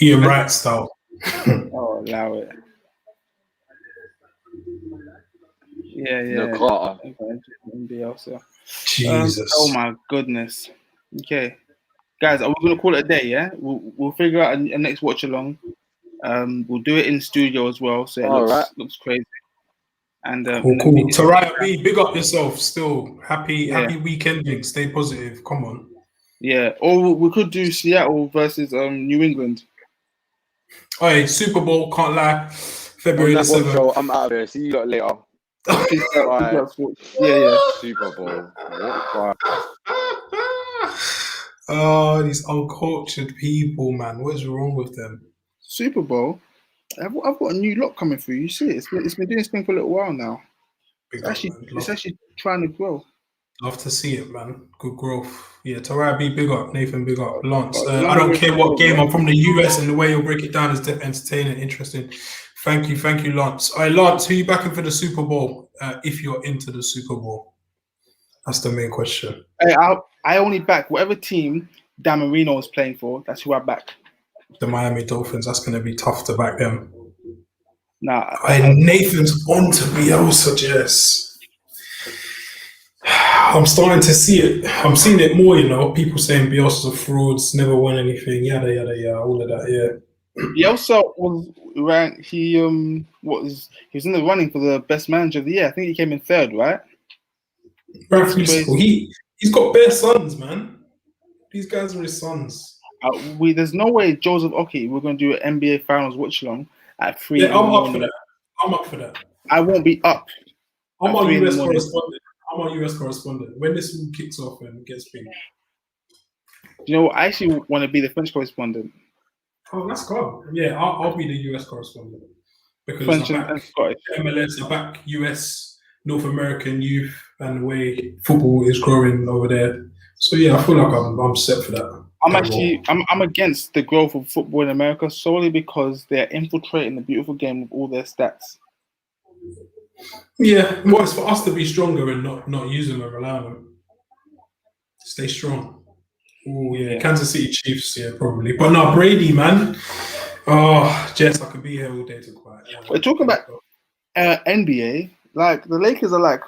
Ian Wright style. Oh, allow it. Yeah. No, Carter. Jesus. Oh my goodness. Okay, guys, are we gonna call it a day? Yeah, we'll figure out a next watch along. We'll do it in studio as well, so it looks crazy. And cool. Taraya B, big up yourself. Still happy weekending. Stay positive. Come on. Yeah, or we could do Seattle versus New England. Oh, yeah, Super Bowl. Can't lie. February the 7th. I'm out of here. See you later. Yeah. Super Bowl. Oh, these uncultured people, man. What is wrong with them? Super Bowl. I've got a new lot coming through. You see it? It's been doing this thing for a little while now. It's actually trying to grow. Love to see it, man. Good growth. Yeah, Tarabi, big up. Nathan, big up. Lance, I don't care what game. I'm from the US, and the way you'll break it down is entertaining, interesting. Thank you, Lance. All right, Lance, who are you backing for the Super Bowl? If you're into the Super Bowl, That's the main question. Hey, I only back whatever team Dan Marino is playing for. That's who I back. The Miami Dolphins. That's going to be tough to back them. Nah, Nathan's on to Bielsa, Jess. I'm starting to see it. I'm seeing it more, you know. People saying Bielsa's a fraud, never won anything, yada yada yada, all of that. Yeah. Bielsa was ranked. He was in the running for the best manager of the year. I think he came in third, right? Rightfully so. He's got bare sons, man. These guys are his sons. There's no way Joseph Oki. We're going to do an NBA Finals watch along at 3. Yeah, I'm up for that. I'm up for that. I won't be up. I'm our US correspondent. I'm our US correspondent. When this all kicks off and gets big. You know what? I actually want to be the French correspondent. Oh, that's cool. Yeah, I'll be the US correspondent. Because French and Scottish. MLS, I back US, North American youth, and the way football is growing over there. So yeah, I feel like I'm set for that. I'm against the growth of football in America solely because they're infiltrating the beautiful game with all their stats. Yeah, well, it's for us to be stronger and not use them and rely on them. Stay strong. Oh yeah, Kansas City Chiefs, yeah, probably. But no, Brady, man. Oh, Jess, I could be here all day to quiet. We're talking about NBA. Like the Lakers are like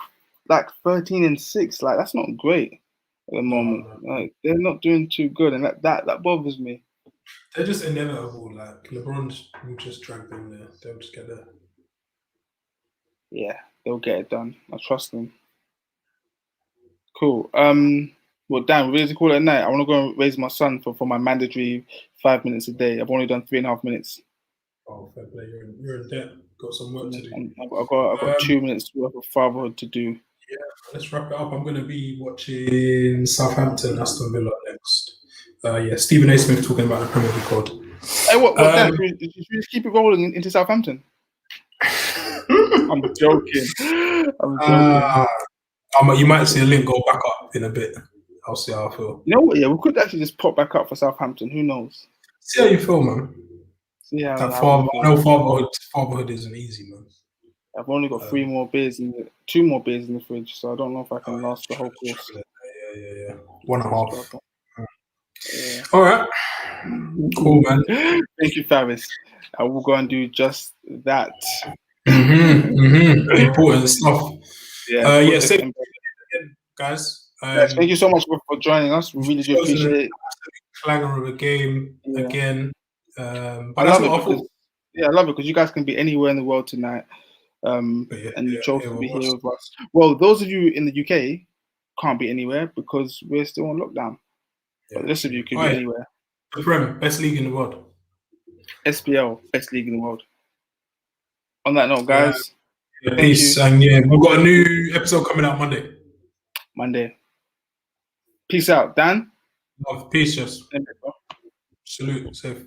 13-6. Like that's not great at the moment. Like they're not doing too good, and that bothers me. They're just inevitable. Like LeBron will just drag them there. They'll just get there. Yeah, they'll get it done. I trust them. Cool. Well, Dan, we're ready to call it a night. I want to go and raise my son for my mandatory 5 minutes a day. I've only done 3.5 minutes. Oh, fair play. You're in debt. Got some work to do. I've got 2 minutes worth of fatherhood to do. Yeah, let's wrap it up. I'm going to be watching Southampton, Aston Villa next. Stephen A. Smith talking about the Premier League God. Hey, what Dan? Should we just keep it rolling into Southampton? I'm joking. You might see a link go back up in a bit. I'll see how I feel. You know what? Yeah, we could actually just pop back up for Southampton. Who knows? See how you feel, man. Yeah. Fatherhood isn't easy, man. I've only got 2 more beers in the fridge, so I don't know if I can last the whole course. Yeah. 1.5. Yeah. All right. Cool, man. Thank you, Faris. I will go and do just that. Important stuff. Yeah. Guys. Thank you so much for joining us. We really do appreciate it. Clanger of a game again. I love it because you guys can be anywhere in the world tonight. And you chose to be here with us. Well, those of you in the UK can't be anywhere because we're still on lockdown. But the rest of you can be anywhere. The Prem, best league in the world. SPL, best league in the world. On that note, guys. Peace. And we've got a new episode coming out Monday. Peace out, Dan. Love. Peace, yes. Salute. Safe.